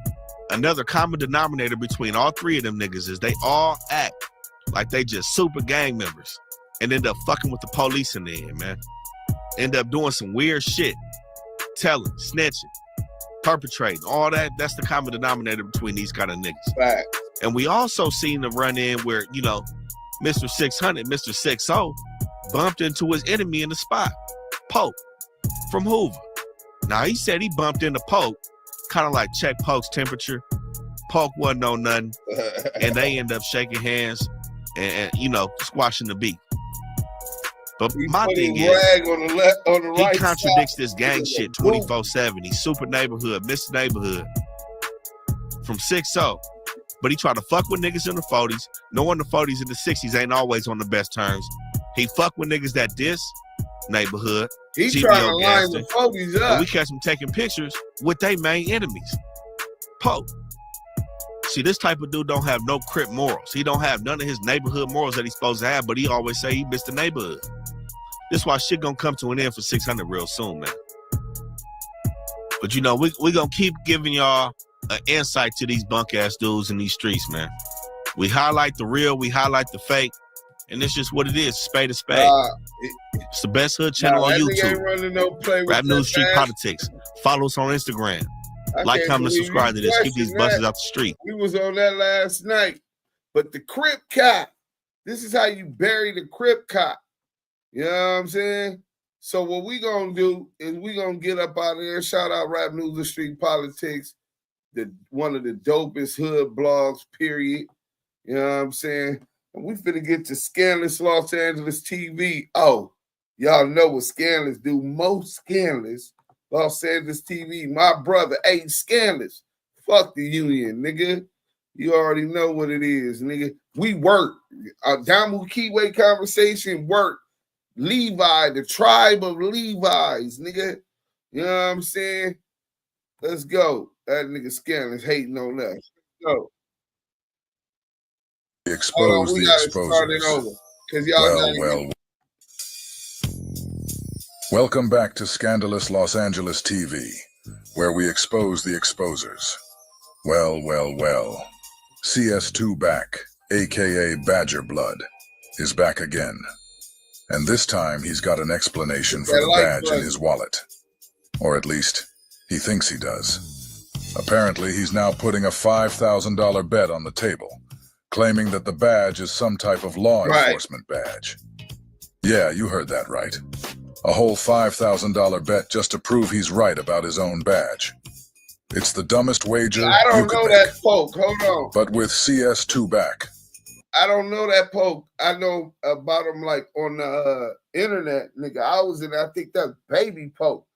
Another common denominator between all three of them niggas is they all act like they just super gang members and end up fucking with the police in the end, man. End up doing some weird shit. Telling, snitching, perpetrating, all that. That's the common denominator between these kind of niggas. And we also seen the run in where, you know, Mr. 600, Mr. 60 bumped into his enemy in the spot, Poke from Hoover. Now, he said he bumped into Poke, kind of like check Poke's temperature. Poke wasn't know nothing, and they end up shaking hands and you know, squashing the beef. But my thing is, he contradicts this gang shit 24/7. He's super neighborhood, Mr. Neighborhood from 60. But he tried to fuck with niggas in the 40s, knowing the 40s and the 60s ain't always on the best terms. He fuck with niggas that diss neighborhood. He trying to line the 40s up. And we catch him taking pictures with their main enemies. Pope. See, this type of dude don't have no Crip morals. He don't have none of his neighborhood morals that he's supposed to have, but he always say he missed the neighborhood. This why shit gonna come to an end for 600 real soon, man. But you know, we gonna keep giving y'all an insight to these bunk ass dudes in these streets, man. We highlight the real, we highlight the fake, and it's just what it is, spade to spade. It's the best hood channel on YouTube. Rap News Street Politics. Follow us on Instagram. Like, comment, and subscribe to this. Keep these buses out the street. We was on that last night. But the Crip Cop, this is how you bury the Crip Cop. You know what I'm saying? So what we gonna do is we gonna get up out of there. Shout out Rap News and Street Politics. one of the dopest hood blogs, period. You know what I'm saying? And we finna get to Scandalous Los Angeles TV. Oh, y'all know what Scandalous do. Most Scandalous Los Angeles TV. My brother, hey, Scandalous. Fuck the union, nigga. You already know what it is, nigga. We work. Damu Kiwe conversation work. Levi, the tribe of Levi's, nigga. You know what I'm saying? Let's go. That nigga Scandalous hating on us. Let's go. Expose the exposers. Welcome back to Scandalous Los Angeles TV, where we expose the exposers. Well. CS2 Back, aka Badger Blood, is back again. And this time he's got an explanation for the badge in his wallet. Or at least, he thinks he does. Apparently, he's now putting a $5,000 bet on the table, claiming that the badge is some type of law enforcement badge. Yeah, you heard that right. A whole $5,000 bet just to prove he's right about his own badge. It's the dumbest wager I don't you could know make. that poke. Hold on. But with CS2 Back. I don't know that poke. I know about him like on the internet, nigga. I was in, I think that baby poke.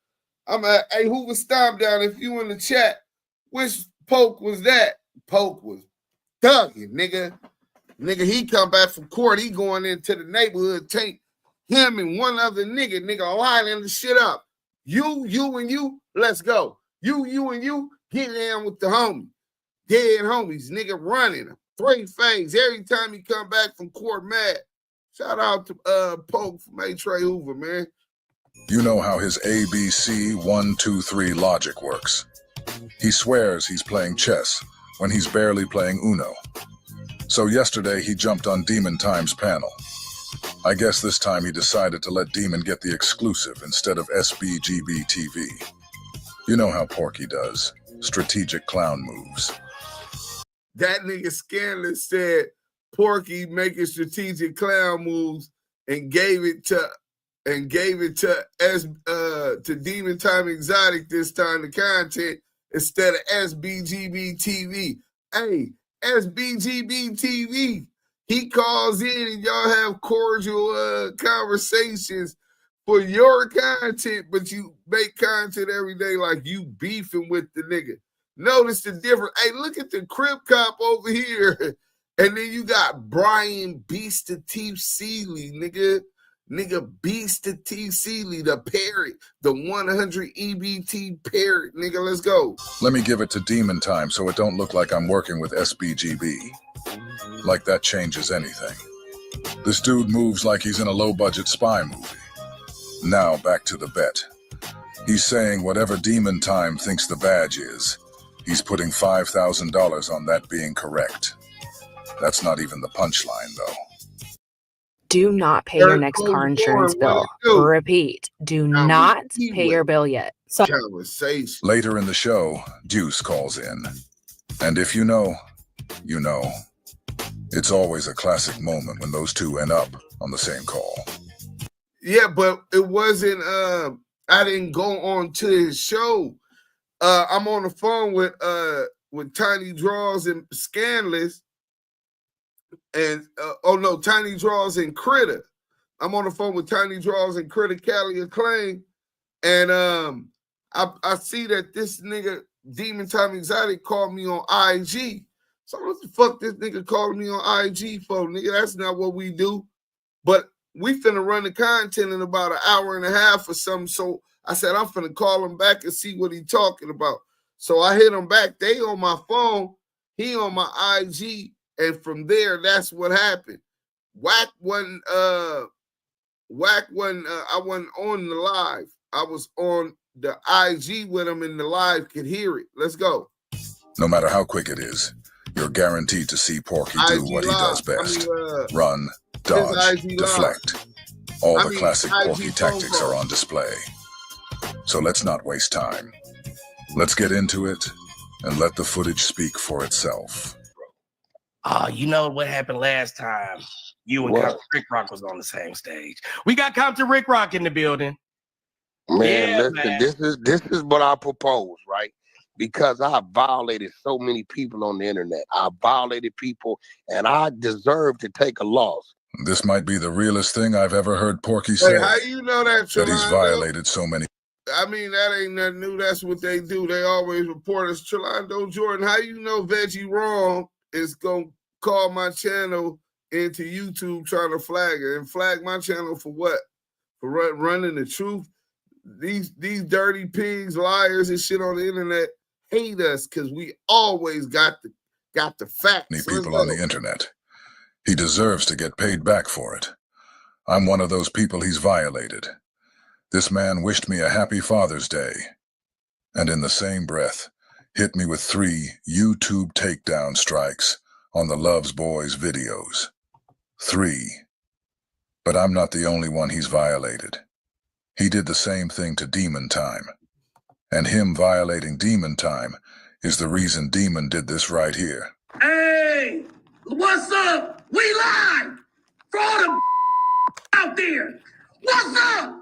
I'm at, hey, Hoover Stomp down if you in the chat. Which poke was that? Poke was thugging, nigga. Nigga, he come back from court. He going into the neighborhood, take him and one other nigga lining the shit up. You, and you, let's go. You, and you, get down with the homie. Dead homies, nigga running him. 3-phase. Every time he come back from court mad. Shout out to Poke from A. Trey Hoover, man. You know how his ABC 1, 2, 3 logic works. He swears he's playing chess when he's barely playing Uno. So yesterday he jumped on Demon Time's panel. I guess this time he decided to let Demon get the exclusive instead of SBGB TV. You know how Porky does. Strategic clown moves. That nigga Scandalous said Porky making strategic clown moves and gave it to Demon Time Exotic this time, the content, instead of SBGB TV. Hey, SBGB TV. He calls in and y'all have cordial conversations for your content, but you make content every day like you beefing with the nigga. Notice the difference. Hey, look at the Crip Cop over here. And then you got Brian Beast to Teeth Seeley, nigga. Nigga Beast to Teeth Seeley, the parrot, the 100 EBT parrot. Nigga, let's go. Let me give it to Demon Time so it don't look like I'm working with SBGB. Like that changes anything. This dude moves like he's in a low-budget spy movie. Now, back to the bet. He's saying whatever Demon Time thinks the badge is, he's putting $5,000 on that being correct. That's not even the punchline, though. Do not pay your next car insurance bill. Repeat, do not pay your bill yet. So Later in the show, Deuce calls in. And if you know, you know. It's always a classic moment when those two end up on the same call. Yeah, but it wasn't, I didn't go on to his show. I'm on the phone with Tiny Draws and Scandalous. And, Tiny Draws and Critter. I'm on the phone with Tiny Draws and Critter Cali Acclaim. And I see that this nigga, Demon Time Exotic, called me on IG. So what the fuck this nigga calling me on IG for, nigga? That's not what we do. But we finna run the content in about an hour and a half or something. So I said, I'm finna call him back and see what he talking about. So I hit him back. They on my phone. He on my IG. And from there, that's what happened. WACK wasn't, I wasn't on the live. I was on the IG with him and the live could hear it. Let's go. No matter how quick it is, you're guaranteed to see Porky do what he does best. Run, dodge, deflect. All the classic Porky tactics are on display. So let's not waste time. Let's get into it and let the footage speak for itself. You know what happened last time? You and Compton Rick Rock was on the same stage. We got Compton Rick Rock in the building. Man, listen, this is what I propose, right? because I violated so many people on the internet. I violated people, and I deserve to take a loss. This might be the realest thing I've ever heard Porky say. How you know that he's violated so many. I mean, that ain't nothing new. That's what they do. They always report us. Trelando Jordan, how you know Veggie Wrong is going to call my channel into YouTube trying to flag it? And flag my channel for what? For running the truth? These dirty pigs, liars and shit on the internet hate us because we always got the facts. People on the internet. He deserves to get paid back for it. I'm one of those people he's violated. This man wished me a happy Father's Day, and in the same breath, hit me with 3 YouTube takedown strikes on the Lovesboyz videos. 3. But I'm not the only one he's violated. He did the same thing to Demon Time. And him violating Demon Time is the reason Demon did this right here. Hey, what's up? We live for all the out there. What's up?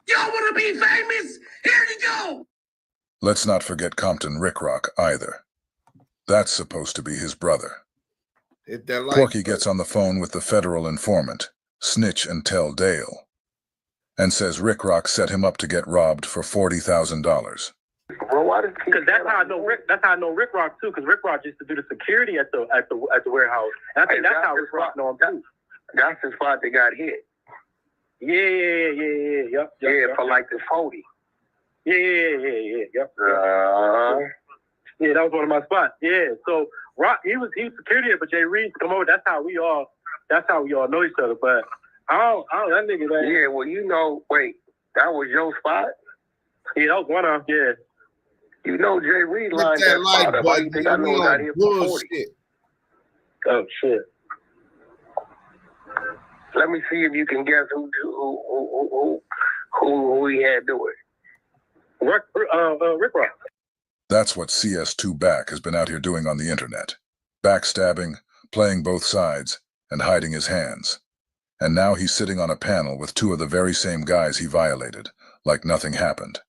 Y'all want to be famous? Here you go. Let's not forget Compton Rick Rock either. That's supposed to be his brother. Porky gets on the phone with the federal informant, Snitch and Tell Dale, and says Rick Rock set him up to get robbed for $40,000. Because that's how I know Rick. That's how I know Rick Rock too. Because Rick Rock used to do the security at the warehouse. And I think that's how Rick Rock know him too. That's the spot that got hit. Yep. For like the 40. Yep. Yeah, that was one of my spots. Yeah. So Rock, he was security, but Jay Reed come over. That's how we all know each other. But I don't that nigga, man. Yeah, well, wait, that was your spot? Yeah, that was one of them. Yeah. You know Jay Reed lined that spot up. Why you think I know got here for 40? Oh shit. Let me see if you can guess who he had do it. Rick Rock. That's what CS2 Back has been out here doing on the internet. Backstabbing, playing both sides, and hiding his hands. And now he's sitting on a panel with 2 of the very same guys he violated, like nothing happened.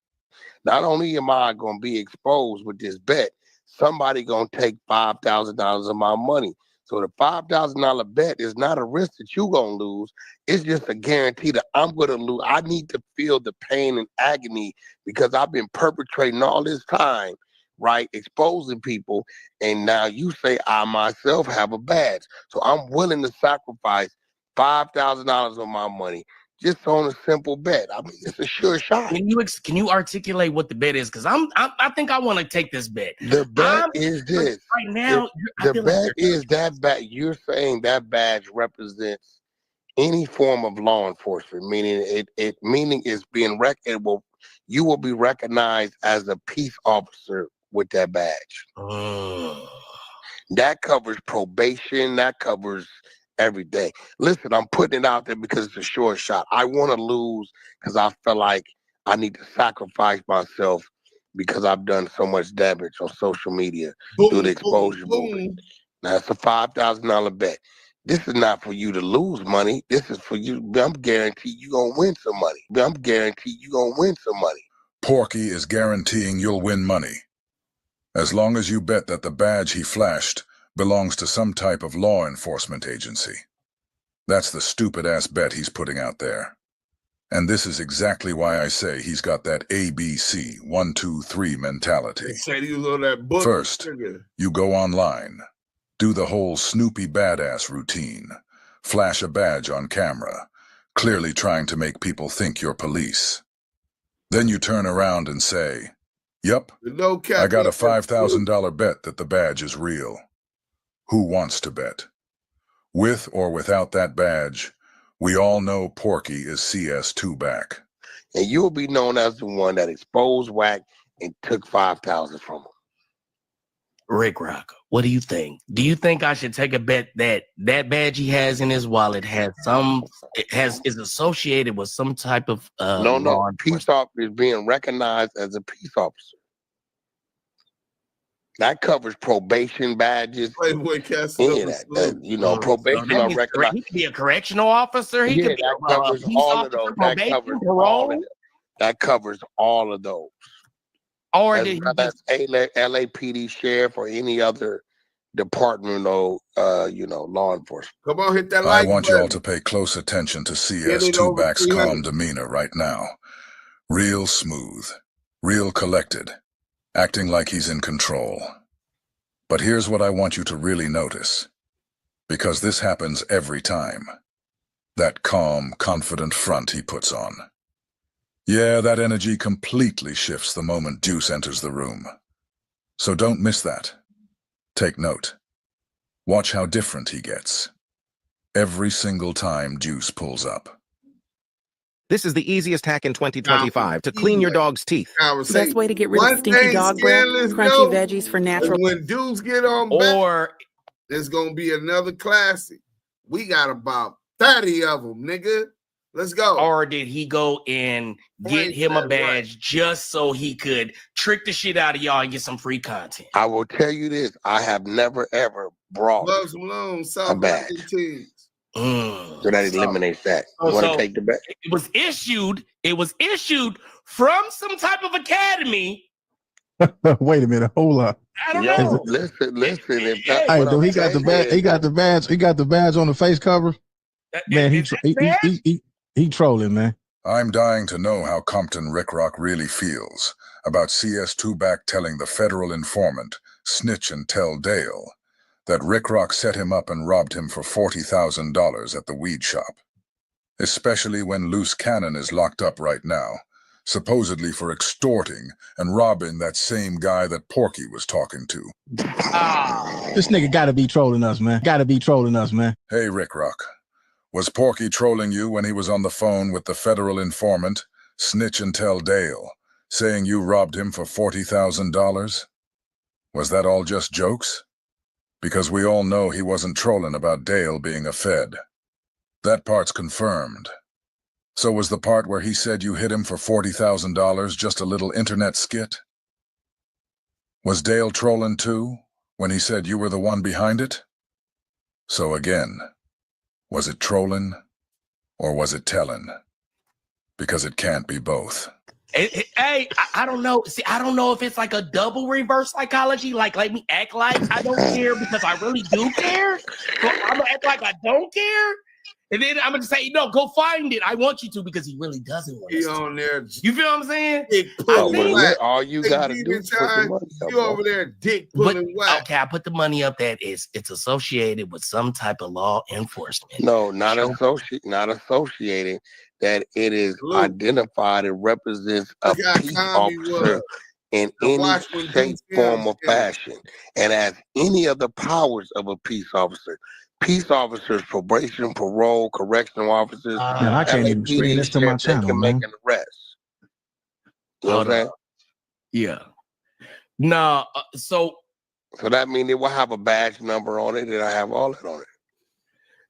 Not only am I going to be exposed with this bet, somebody going to take $5,000 of my money. So the $5,000 bet is not a risk that you're going to lose. It's just a guarantee that I'm going to lose. I need to feel the pain and agony because I've been perpetrating all this time, right? Exposing people. And now you say I myself have a badge. So I'm willing to sacrifice $5,000 of my money just on a simple bet. I mean, it's a sure shot. Can you articulate what the bet is? Because I think I want to take this bet. The bet is this. Right now, the bet is that badge. You're saying that badge represents any form of law enforcement, meaning meaning it's being you will be recognized as a peace officer with that badge. That covers probation. That covers everything. Listen, I'm putting it out there because it's a short shot. I want to lose because I feel like I need to sacrifice myself because I've done so much damage on social media through the exposure movement. Now, it's a $5,000 bet. This is not for you to lose money. This is for you. I'm guaranteed you're going to win some money. Porky is guaranteeing you'll win money. As long as you bet that the badge he flashed belongs to some type of law enforcement agency. That's the stupid-ass bet he's putting out there. And this is exactly why I say he's got that ABC 1, 2, 3 mentality. First, you go online, do the whole Snoopy badass routine, flash a badge on camera, clearly trying to make people think you're police. Then you turn around and say, "Yup, I got a $5,000 bet that the badge is real." Who wants to bet? With or without that badge, we all know Porky is CS2 Back. And you'll be known as the one that exposed WACK and took $5,000 from him. Rick Rock, what do you think? Do you think I should take a bet that that badge he has in his wallet is associated with some type of No, peace officer is being recognized as a peace officer. That covers probation badges. Probation are recognized. He could be a correctional officer. He could be covers all of those. That covers all of those. Or as did he well just as LAPD sheriff or any other departmental, law enforcement. Come on, hit that I like want you all button. to pay close attention to Get it over CS2Back's 300. calm demeanor right now. Real smooth, real collected, acting like he's in control. But here's what I want you to really notice, because this happens every time. That calm, confident front he puts on. Yeah, that energy completely shifts the moment Deuce enters the room. So don't miss that. Take note. Watch how different he gets. Every single time Deuce pulls up. This is the easiest hack in 2025 to clean your dog's teeth. Best way to get rid of stinky dog breath, crunchy veggies for natural. When dudes get on back, there's going to be another classic. We got about 30 of them, nigga. Let's go. Or did he go and get him a badge just so he could trick the shit out of y'all and get some free content? I will tell you this. I have never, ever brought a badge. So that eliminates that. You want to take the badge? It was issued from some type of academy. Wait a minute, hold up. I don't know. Listen. If Hey, do he got the badge? He got the badge. He got the badge on the face cover. Man, he trolling, man. I'm dying to know how Compton Rick Rock really feels about CS2Back telling the federal informant, Snitch and Tell Dale, that Rick Rock set him up and robbed him for $40,000 at the weed shop. Especially when Loose Cannon is locked up right now, supposedly for extorting and robbing that same guy that Porky was talking to. This nigga gotta be trolling us, man. Hey, Rick Rock. Was Porky trolling you when he was on the phone with the federal informant, Snitch and Tell Dale, saying you robbed him for $40,000? Was that all just jokes? Because we all know he wasn't trolling about Dale being a Fed. That part's confirmed. So was the part where he said you hit him for $40,000 just a little internet skit? Was Dale trolling too, when he said you were the one behind it? So again, was it trolling, or was it telling? Because it can't be both. Hey, I don't know. See, I don't know if it's like a double reverse psychology. Like, let me act like I don't care because I really do care. So I'm gonna act like I don't care, and then I'm gonna say, no, go find it. I want you to because he really doesn't want you on there. You feel what I'm saying? All you gotta do is put the money up. You over there, dick pulling whack. Okay, I put the money up. It's associated with some type of law enforcement. No, not associated. That it is identified and represents a peace officer in any shape, form, or fashion, and as any of the powers of a peace officer. Peace officers, probation, parole, correctional officers. Man, I can't even stream this to my channel, can man. make an arrest. You know what I'm saying? Yeah. No, so that means it will have a badge number on it, and I have all that on it.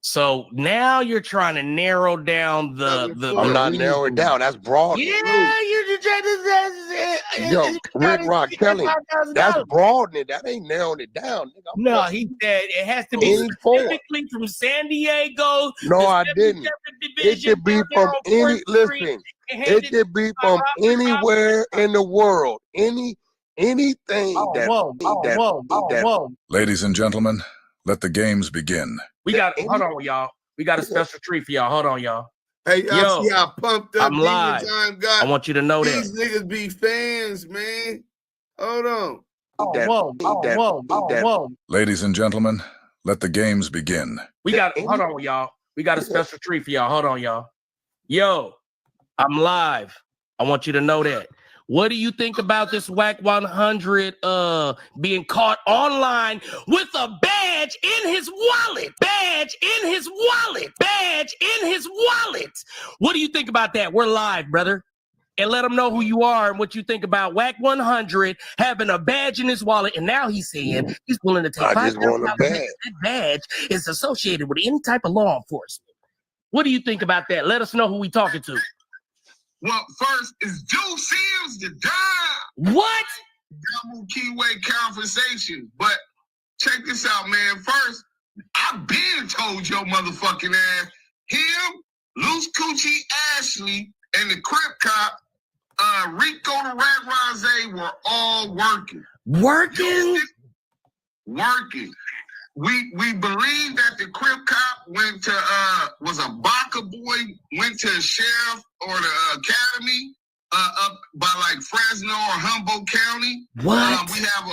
So now you're trying to narrow down the I'm not narrowing down. That's broad. Yeah, you're trying to. Yo, Rick Rock telling that's broadening. That ain't narrowing it down. Nigga. No, he said it has to be specifically from San Diego. No, I didn't. It could be from any. Listen, it could be from anywhere in the world. Anything that. Ladies and gentlemen, let the games begin. Hold on, y'all. We got a special treat for y'all. Hold on, y'all. Hey, y'all see how pumped up I'm live. Time got? I want you to know These that. niggas be fans, man. Hold on. Whoa. Ladies and gentlemen, let the games begin. Hold on, y'all. We got a special treat for y'all. Hold on, y'all. Yo, I'm live. I want you to know that. What do you think about this WACK100 being caught online with a badge in his wallet? What do you think about that? We're live, brother. And let them know who you are and what you think about WACK100 having a badge in his wallet. And now he's saying he's willing to take $5,000. That badge is associated with any type of law enforcement. What do you think about that? Let us know who we talking to. Well, first is Deuce Sims the dime. What? Damu Kiwe conversation. But check this out, man. First, I've been told your motherfucking ass, him, Loose Coochie Ashley, and the Crip Cop Rico to Red Rose were all working. Working? Working. We believe that the Crip cop went to was a Baca boy, went to the sheriff or the academy up by like Fresno or Humboldt County. What? We have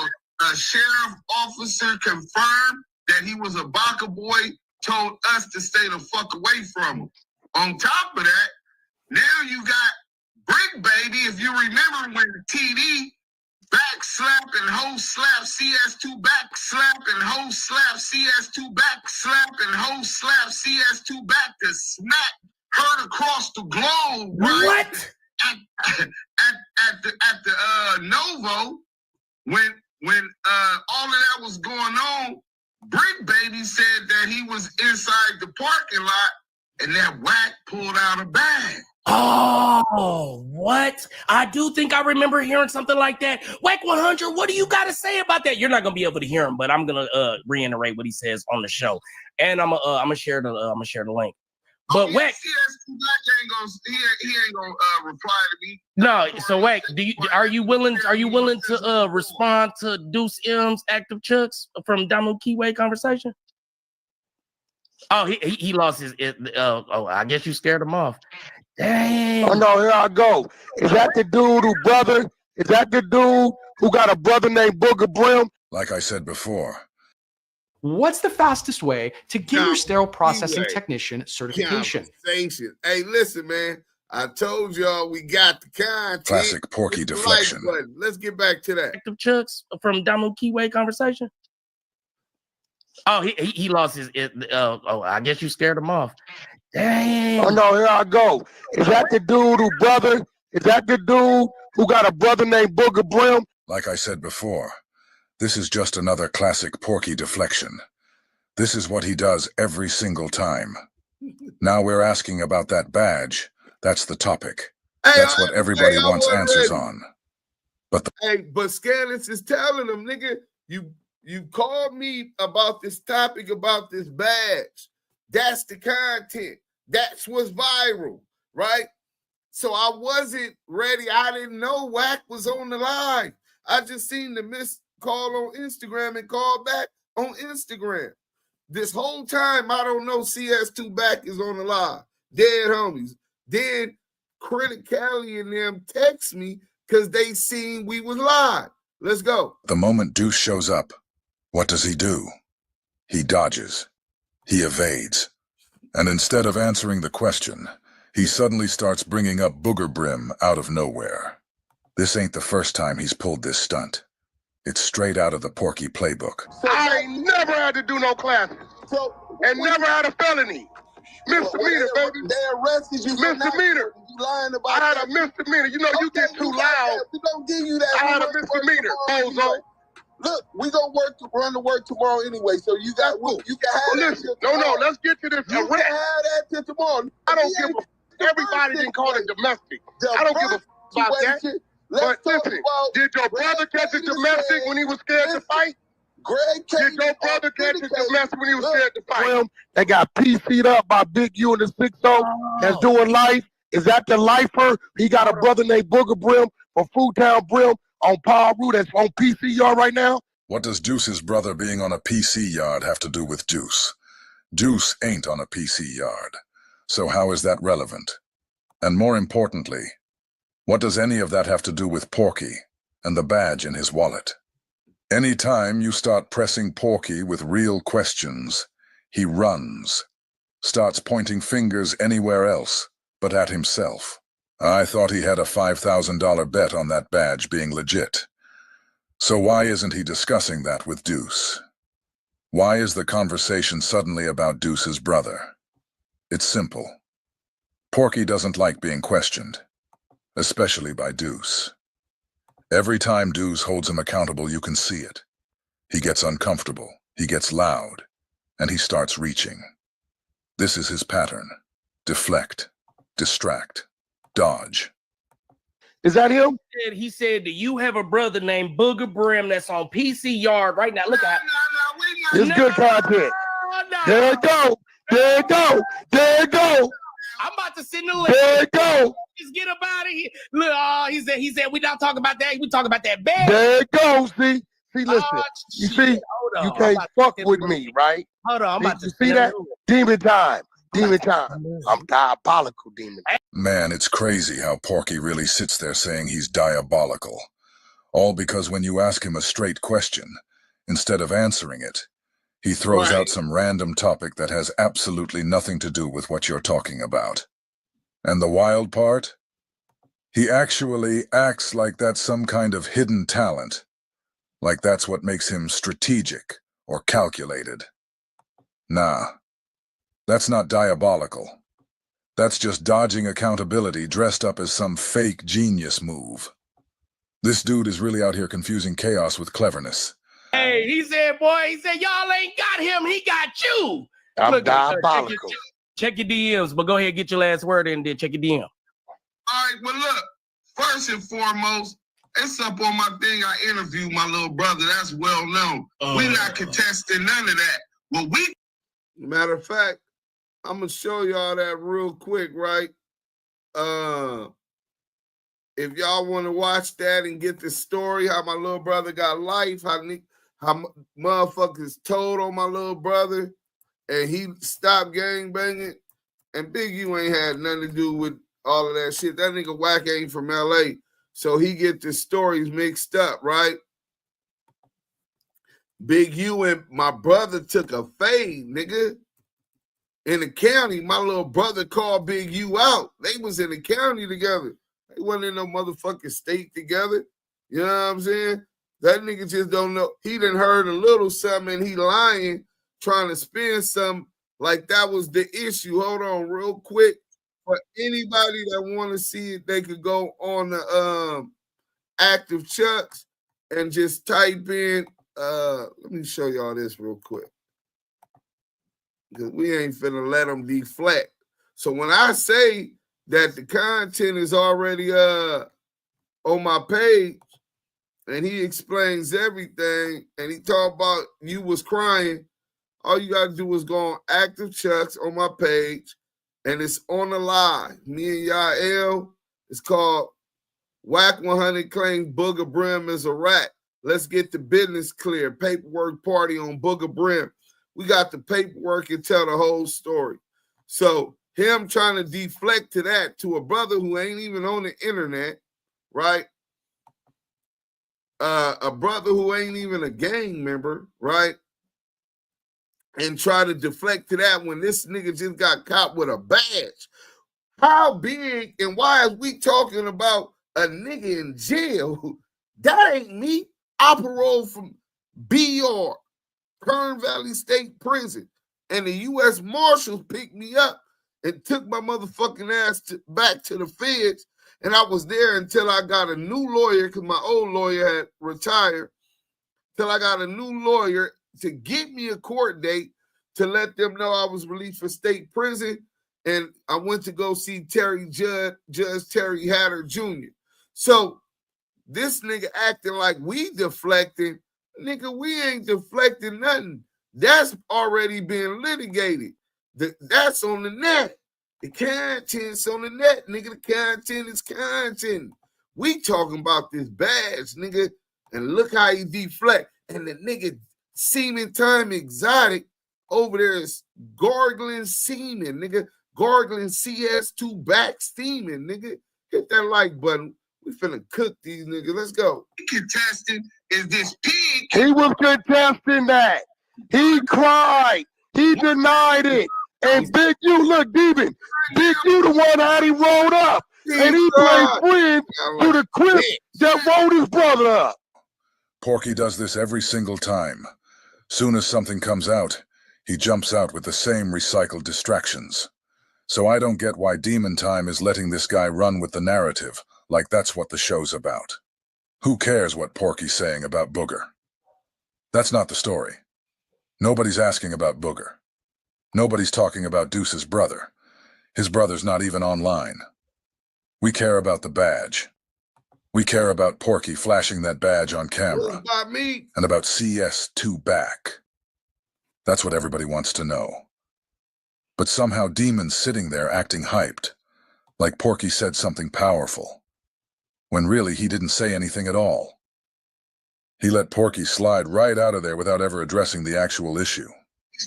a sheriff officer confirmed that he was a Baca boy, told us to stay the fuck away from him. On top of that, now you got Brick Baby, if you remember when TD back slap and hoe slap CS2 back slap and hoe slap CS2 back slap and hoe slap CS2 back to smack heard across the globe, right? What? At the Novo, when all of that was going on, Brick Baby said that he was inside the parking lot and that WACK pulled out a bag. Oh, what? I do think I remember hearing something like that. WACK100, what do you got to say about that? You're not gonna be able to hear him, but I'm gonna reiterate what he says on the show, and I'm gonna share the link. But WACK, he ain't gonna reply to me. No, so WACK, are you willing to respond to Deuce M's Active Chucks from Damu Kiwe conversation? Oh, he lost his. I guess you scared him off. Dang. Oh no, here I go. Is that the dude who brother? Is that the dude who got a brother named Booger Brim? Like I said before. What's the fastest way to get your sterile processing technician certification? Hey, listen, man. I told y'all we got the content. Classic Porky deflection. Let's get back to that. Active Chucks from Damu Kiwe conversation. Oh, he lost his. I guess you scared him off. Dang. Oh no, here I go. Is that the dude who brother? Is that the dude who got a brother named Booger Brim? Like I said before, this is just another classic Porky deflection. This is what he does every single time. Now we're asking about that badge. That's the topic. That's what everybody wants answers on. But but Scandalous is telling them, nigga, you called me about this topic, about this badge. That's the content. That's what's viral, right? So I wasn't ready. I didn't know WACK was on the line. I just seen the missed call on Instagram and called back on Instagram. This whole time, I don't know CS2 back is on the line. Dead homies. Then Critic Cali and them text me because they seen we was live. Let's go. The moment Deuce shows up, what does he do? He dodges. He evades. And instead of answering the question, he suddenly starts bringing up Booger Brim out of nowhere. This ain't the first time he's pulled this stunt. It's straight out of the Porky playbook. I ain't never had to do no classes. And never had a felony. Misdemeanor, baby. They arrested you. Misdemeanor. You lying about I had a misdemeanor. You know, you get too loud. We don't give you that. I had a misdemeanor. Bozo. Look, we gonna run to work tomorrow anyway. So you got you can have listen, no, let's get to this. You can have that till tomorrow. I don't give a everybody didn't call it domestic. I don't give a about that. But listen, did your brother catch a domestic when he was scared to fight? Did your brother catch a domestic when he was scared to fight? They got PC'd up by Big U and the 6-0 that's doing life. Is that the lifer? He got a brother named Booger Brim from Foodtown Brim on Paul Root that's on PC yard right now. What does Deuce's brother being on a PC yard have to do with Deuce? Deuce ain't on a PC yard. So how is that relevant? And more importantly, what does any of that have to do with Porky and the badge in his wallet? Anytime you start pressing Porky with real questions, he runs, starts pointing fingers anywhere else but at himself. I thought he had a $5,000 bet on that badge being legit. So why isn't he discussing that with Deuce? Why is the conversation suddenly about Deuce's brother? It's simple. Porky doesn't like being questioned, especially by Deuce. Every time Deuce holds him accountable, you can see it. He gets uncomfortable, he gets loud, and he starts reaching. This is his pattern. Deflect, distract, dodge. Is that him? He said, do you have a brother named Booger Brim that's on PC yard right now? Look at It's good content. There it go. There it go. There it go. I'm about to send the link. There it go. Just get up out of here. Look, he said we not talking about that. We talking about that bad. There it goes. See, listen. You see, you can't fuck with me, right? Hold on, I'm about to see that? Demon time. Demon time. I'm diabolical, demon. Man, it's crazy how Porky really sits there saying he's diabolical. All because when you ask him a straight question, instead of answering it, he throws out some random topic that has absolutely nothing to do with what you're talking about. And the wild part? He actually acts like that's some kind of hidden talent. Like that's what makes him strategic or calculated. Nah, that's not diabolical. That's just dodging accountability dressed up as some fake genius move. This dude is really out here confusing chaos with cleverness. Hey, he said, y'all ain't got him, he got you. I'm Look, diabolical. Check your DMs, but go ahead and get your last word in there. Check your DM. All right, well, look, first and foremost, it's up on my thing. I interviewed my little brother. That's well known. We're not contesting none of that. Well, matter of fact, I'm going to show y'all that real quick, right? If y'all want to watch that and get the story, how my little brother got life, how motherfuckers told on my little brother, and he stopped gang banging, and Big U ain't had nothing to do with all of that shit. That nigga Wack ain't from LA, so he get the stories mixed up, right? Big U and my brother took a fade, nigga. In the county, my little brother called Big U out. They was in the county together. They wasn't in no motherfucking state together. You know what I'm saying? That nigga just don't know. He done heard a little something and he lying, trying to spin something like that was the issue. Hold on real quick. For anybody that want to see it, they could go on the Active Chucks and just type in, let me show y'all this real quick. Because we ain't finna let them deflect. So when I say that the content is already on my page, and he explains everything, and he talk about you was crying, all you gotta do is go on Active Chucks on my page, and it's on the live. Me and Yael, it's called WACK100 claims Booger Brim is a rat. Let's get the business clear. Paperwork party on Booger Brim. We got the paperwork and tell the whole story. So him trying to deflect to that, to a brother who ain't even on the internet, right? A brother who ain't even a gang member, right? And try to deflect to that when this nigga just got caught with a badge. How big and why is we talking about a nigga in jail? That ain't me. I paroled from BR, Kern Valley State Prison, and the U.S. Marshals picked me up and took my motherfucking ass back to the feds, and I was there until I got a new lawyer because my old lawyer had retired, till I got a new lawyer to get me a court date to let them know I was released from state prison, and I went to go see Judge Terry Hatter Jr. So this nigga acting like we deflecting. Nigga, we ain't deflecting nothing. That's already been litigated. That's on the net. The content's on the net, nigga. The content is content. We talking about this badge, nigga. And look how he deflect. And the nigga Semen Time Exotic over there is gargling semen, nigga. Gargling CS2 back steaming, nigga. Hit that like button. We finna cook these niggas. Let's go. Contesting is this pig. He was contesting that. He cried. He denied it. And Big U, look, Demon. Big U the one how he rolled up. And he played friends to the Crip that rolled his brother up. Porky does this every single time. Soon as something comes out, he jumps out with the same recycled distractions. So I don't get why Demon Time is letting this guy run with the narrative like that's what the show's about. Who cares what Porky's saying about Booger? That's not the story. Nobody's asking about Booger. Nobody's talking about Deuce's brother. His brother's not even online. We care about the badge. We care about Porky flashing that badge on camera. About me. And about CS2 back. That's what everybody wants to know. But somehow Demon's sitting there acting hyped, like Porky said something powerful, when really he didn't say anything at all. He let Porky slide right out of there without ever addressing the actual issue.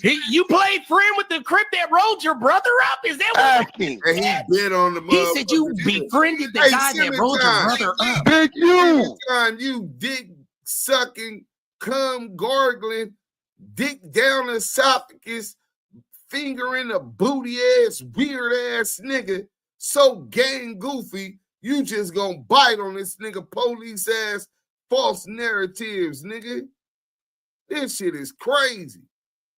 You played friend with the crip that rolled your brother up? Is that what he bit on the He said you befriended the guy that rolled your brother up. Big you! You dick sucking, cum gargling, dick down esophagus, finger in the booty ass, weird ass nigga, so gang goofy, you just gonna bite on this nigga police ass false narratives, nigga. This shit is crazy.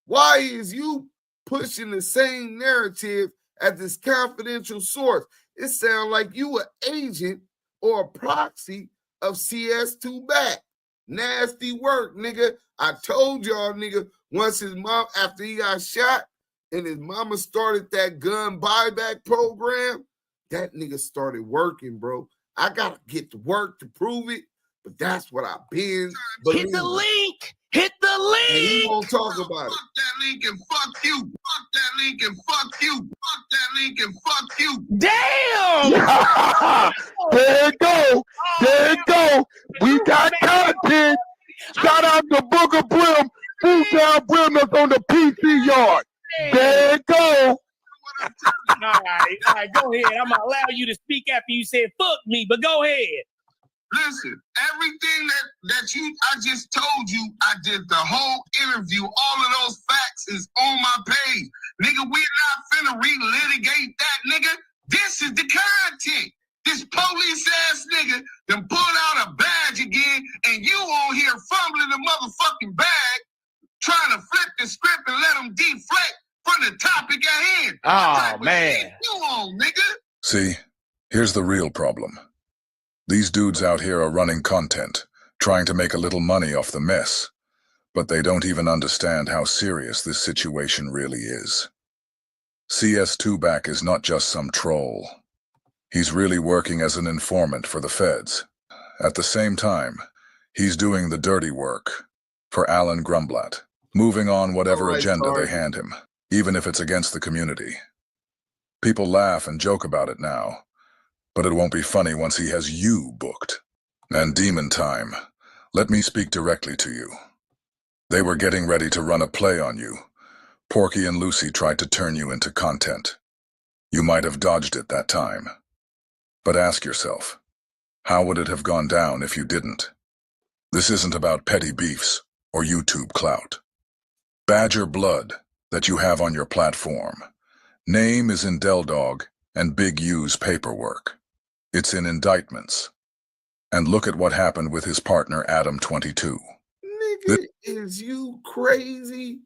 Why is you pushing the same narrative at this confidential source? It sounds like you an agent or a proxy of CS2 back. Nasty work, nigga. I told y'all, nigga, once his mom, after he got shot and his mama started that gun buyback program, that nigga started working, bro. I gotta get to work to prove it, but that's what I've been believing. Hit the link! Hit the link! And he won't talk about it. Fuck that link and fuck you. Fuck that link and fuck you. Fuck that link and fuck you. Damn! There it go. There it go. We got content. Shout out to Booger Brim, Food Down Brim that's on the PC yard. There it go. All right, go ahead. I'm gonna allow you to speak after you said fuck me, but go ahead. Listen, everything that I just told you, I did the whole interview. All of those facts is on my page. Nigga, we're not finna relitigate that, nigga. This is the content. This police ass nigga done pulled out a badge again, and you on here fumbling the motherfucking bag, trying to flip the script and let them deflect from the topic at hand. Oh, man. You on, nigga? See, here's the real problem. These dudes out here are running content, trying to make a little money off the mess, but they don't even understand how serious this situation really is. CS2 back is not just some troll. He's really working as an informant for the feds. At the same time, he's doing the dirty work for Alan Grumblatt, moving on whatever agenda they hand him, even if it's against the community. People laugh and joke about it now, but it won't be funny once he has you booked. And Demon Time, let me speak directly to you. They were getting ready to run a play on you. Porky and Lucy tried to turn you into content. You might have dodged it that time. But ask yourself, how would it have gone down if you didn't? This isn't about petty beefs or YouTube clout. Badger blood that you have on your platform. Name is in Del Dog and Big U's paperwork. It's in indictments. And look at what happened with his partner, Adam 22. Nigga, is you crazy?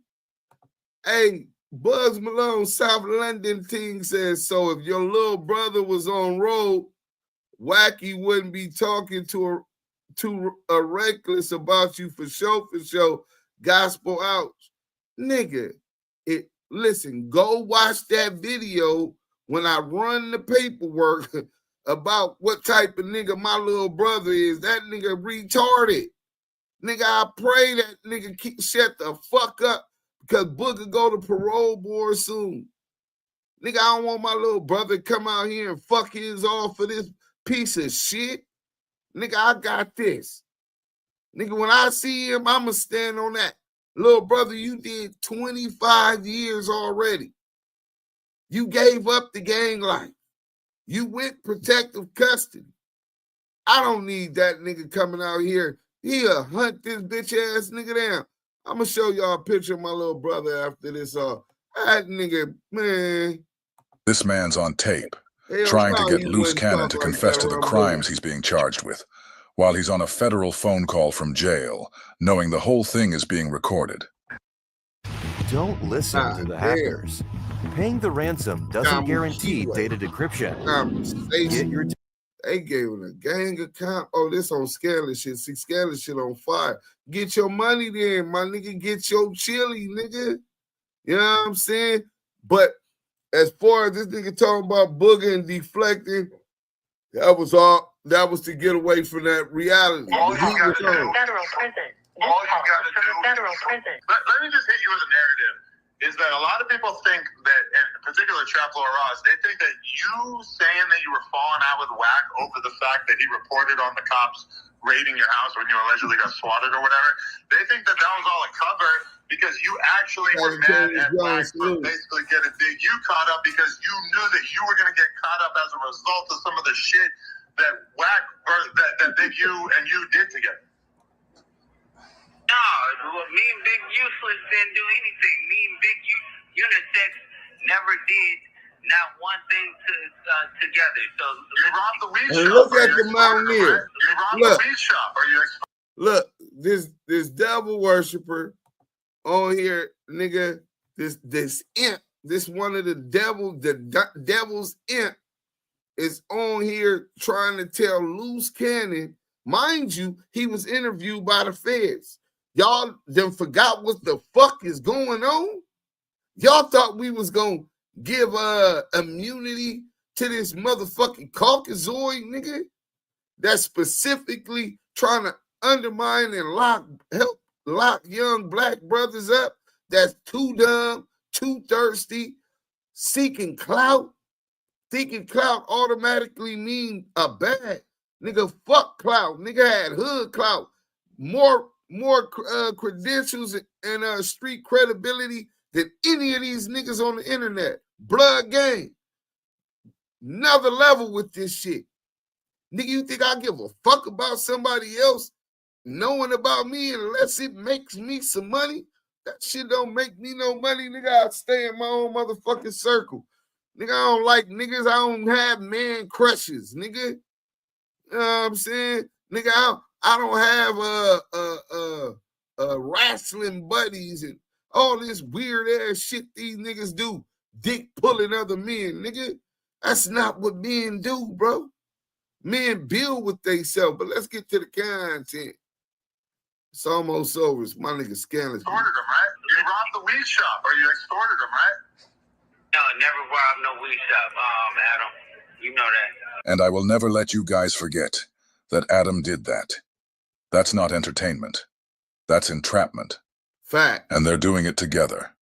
Hey, Buzz Malone, South London team says, so if your little brother was on road, Wacky wouldn't be talking to a reckless about you for show. Gospel out. Nigga, listen, go watch that video when I run the paperwork about what type of nigga my little brother is. That nigga retarded. Nigga, I pray that nigga shut the fuck up because Booger go to parole board soon. Nigga, I don't want my little brother to come out here and fuck his off for this piece of shit. Nigga, I got this. Nigga, when I see him, I'ma stand on that. Little brother, you did 25 years already. You gave up the gang life. You went protective custody. I don't need that nigga coming out here. He'll hunt this bitch ass nigga down. I'm gonna show y'all a picture of my little brother after this. That nigga, man. This man's on tape, trying to get loose cannon to confess to the crimes he's being charged with, while he's on a federal phone call from jail, knowing the whole thing is being recorded. Don't listen to the hackers. Paying the ransom doesn't guarantee data decryption. They gave him a gang account. Oh, this on Scandalous shit. See, Scandalous shit on fire. Get your money then, my nigga. Get your chili, nigga. You know what I'm saying? But as far as this nigga talking about Booger and deflecting, that was to get away from that reality. All you got to do, federal prison. All you got to do, federal prison. Let me just hit you with a narrative. is that a lot of people think that, in particular Trap Lord Ross, they think that you saying that you were falling out with WACK over the fact that he reported on the cops raiding your house when you allegedly got swatted or whatever, they think that that was all a cover because you actually were mad at WACK for basically getting you caught up because you knew that you were going to get caught up as a result of some of the shit that WACK or that Big U and you did together. No, me and Big Useless didn't do anything. Me and Big Unisex never did not one thing together. So you robbed the weed and shop. Look at the Mountaineer. You robbed the weed shop. Are you? Look, this devil worshiper on here, nigga. This imp, this one of the devil's imp is on here trying to tell loose cannon. Mind you, he was interviewed by the feds. Y'all then forgot what the fuck is going on. Y'all thought we was gonna give immunity to this motherfucking Caucasoid nigga that's specifically trying to undermine and help lock young black brothers up that's too dumb, too thirsty, seeking clout. Thinking clout automatically mean a bad. Nigga, fuck clout. Nigga had hood clout. More credentials and street credibility than any of these niggas on the internet. Blood gang. Another level with this shit. Nigga, you think I give a fuck about somebody else knowing about me unless it makes me some money? That shit don't make me no money, nigga. I stay in my own motherfucking circle. Nigga, I don't like niggas. I don't have man crushes, nigga. You know what I'm saying? Nigga, I don't have wrestling buddies and all this weird ass shit these niggas do. Dick pulling other men, nigga. That's not what men do, bro. Men build with themselves, but let's get to the content. It's almost over. It's my nigga Scandalous. You extorted him, right? You robbed the weed shop, or you extorted him, right? No, never robbed no weed shop, Adam. You know that. And I will never let you guys forget that Adam did that. That's not entertainment. That's entrapment. Fact. And they're doing it together.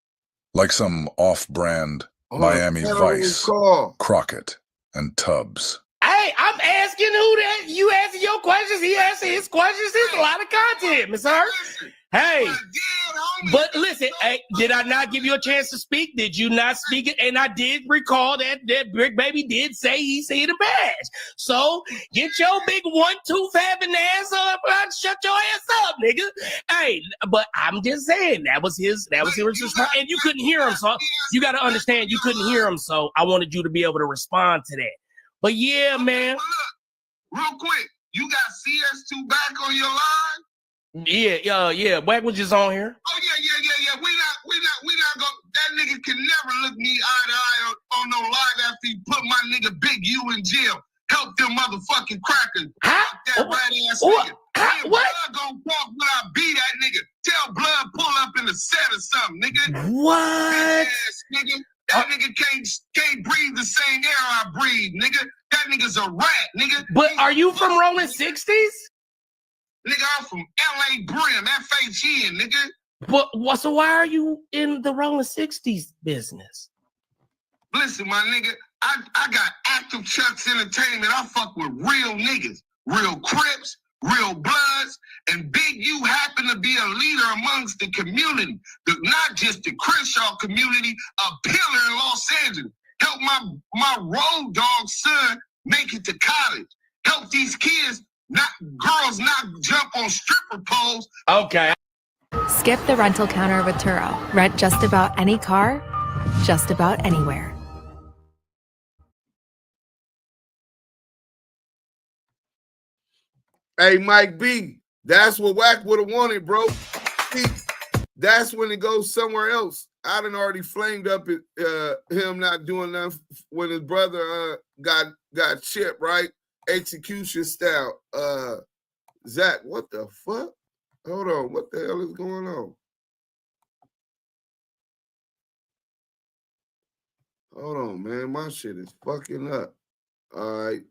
Like some off-brand Miami Vice, Crockett, and Tubbs. Hey, I'm asking who that. You asking your questions, he asking his questions. There's a lot of content, Miss Hart. Hey, but listen, hey, did I not give you a chance to speak? Did you not speak it? And I did recall that Brick Baby did say he see the badge. So get your big 1-tooth having ass up and shut your ass up, nigga. Hey, but I'm just saying that was his response, and you couldn't hear him. So you got to understand you couldn't hear him. So I wanted you to be able to respond to that. But yeah, man. Look, real quick, you got CS2 back on your line? Yeah. WACK was just on here. Oh yeah. We not gonna. That nigga can never look me eye to eye on no live after he put my nigga Big U in jail. Help them motherfucking crackers. Fuck that rat ass nigga. What? Blood gonna walk when I beat that nigga. Tell Blood pull up in the set or something, nigga. What? Ass nigga. That nigga can't breathe the same air I breathe, nigga. That nigga's a rat, nigga. But are you from Rolling 60s? Nigga, I'm from LA Brim, FHN, nigga. But so why are you in the Rolling 60s business? Listen, my nigga, I got Active Chucks Entertainment. I fuck with real niggas, real Crips, real Bloods, and Big U happen to be a leader amongst the community, not just the Crenshaw community, a pillar in Los Angeles. Help my road dog son make it to college. Help these kids, girls not jump on stripper poles. Okay. Skip the rental counter with Turo. Rent just about any car, just about anywhere. Hey, Mike B, that's what WACK would have wanted, bro. See, that's when it goes somewhere else. I done already flamed up him not doing nothing when his brother got chipped, right? Execution style. Zach, what the fuck? Hold on, what the hell is going on? Hold on, man. My shit is fucking up. All right.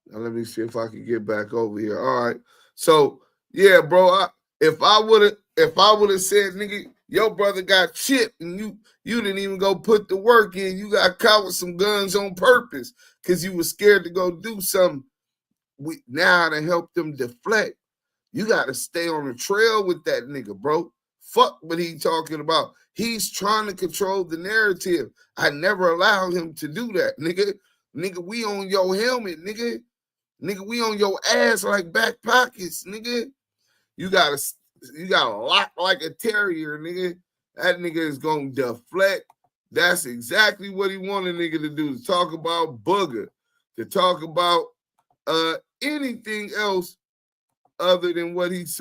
Now let me see if I can get back over here. All right. So yeah, bro. If I would have said, nigga, Your brother got chipped and you didn't even go put the work in. You got caught with some guns on purpose because you were scared to go do something. Now to help them deflect, you got to stay on the trail with that nigga, bro. Fuck what he talking about. He's trying to control the narrative. I never allowed him to do that, nigga. Nigga, we on your helmet, nigga. Nigga, we on your ass like back pockets, nigga. You gotta lock like a terrier, nigga. That nigga is gonna deflect. That's exactly what he wanted a nigga to do, to talk about booger, to talk about anything else other than what he's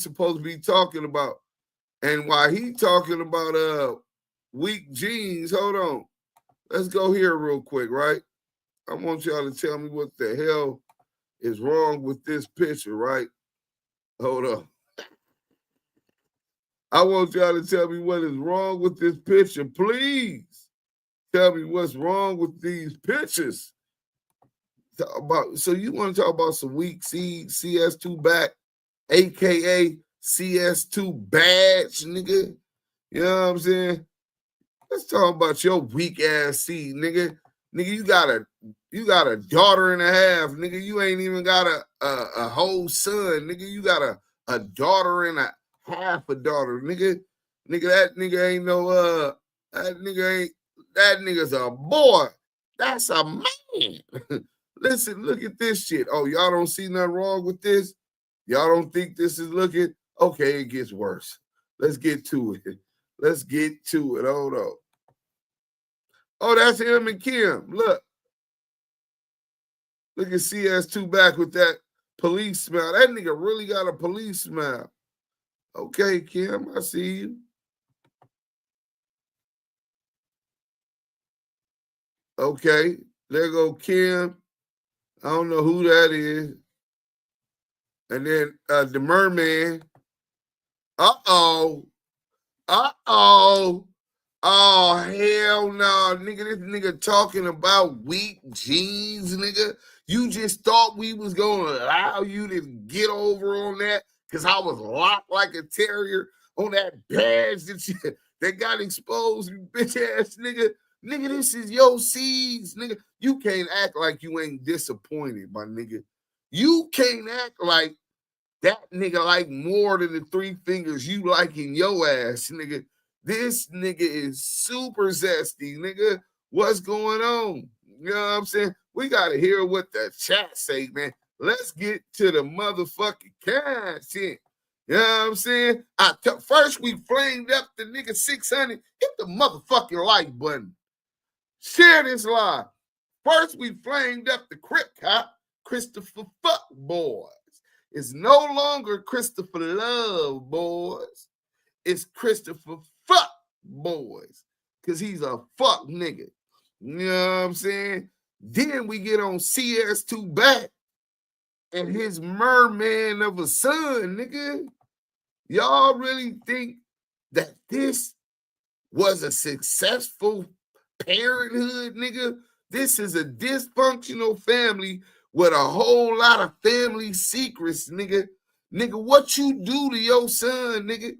supposed to be talking about. And while he talking about weak jeans, hold on. Let's go here real quick, right? I want y'all to tell me what the hell is wrong with this picture, right? Hold on. I want y'all to tell me what is wrong with this picture. Please tell me what's wrong with these pictures. So you want to talk about some weak CS2 back, a.k.a. CS2 badge, nigga? You know what I'm saying? Let's talk about your weak ass seed, nigga. Nigga, you got a daughter and a half, nigga. You ain't even got a whole son, nigga. You got a daughter and a half a daughter, nigga. Nigga, that nigga ain't no that nigga's a boy. That's a man. Listen, look at this shit. Oh, y'all don't see nothing wrong with this? Y'all don't think this is looking? Okay, it gets worse. Let's get to it. Let's get to it. Hold on. Oh, that's him and Kim. Look. Look at CS2 back with that police smile. That nigga really got a police smile. Okay, Kim, I see you. Okay, there go Kim. I don't know who that is. And then the merman. Uh-oh. Uh-oh. Oh, hell no, nigga. This nigga talking about weak jeans, nigga. You just thought we was going to allow you to get over on that because I was locked like a terrier on that badge that got exposed, you bitch-ass nigga. Nigga, this is your seeds, nigga. You can't act like you ain't disappointed, my nigga. You can't act like that nigga like more than the 3 fingers you like in your ass, nigga. This nigga is super zesty, nigga. What's going on? You know what I'm saying? We got to hear what the chat say, man. Let's get to the motherfucking content. You know what I'm saying? First, we flamed up the nigga 600. Hit the motherfucking like button. Share this live. First, we flamed up the Crip Cop, Christopher Fuck Boys. It's no longer Christopher Love Boys. It's Christopher Fuck Boys. Because he's a fuck nigga. You know what I'm saying? Then we get on CS2 back and his merman of a son, nigga. Y'all really think that this was a successful parenthood, nigga? This is a dysfunctional family with a whole lot of family secrets, nigga. Nigga, what you do to your son, nigga?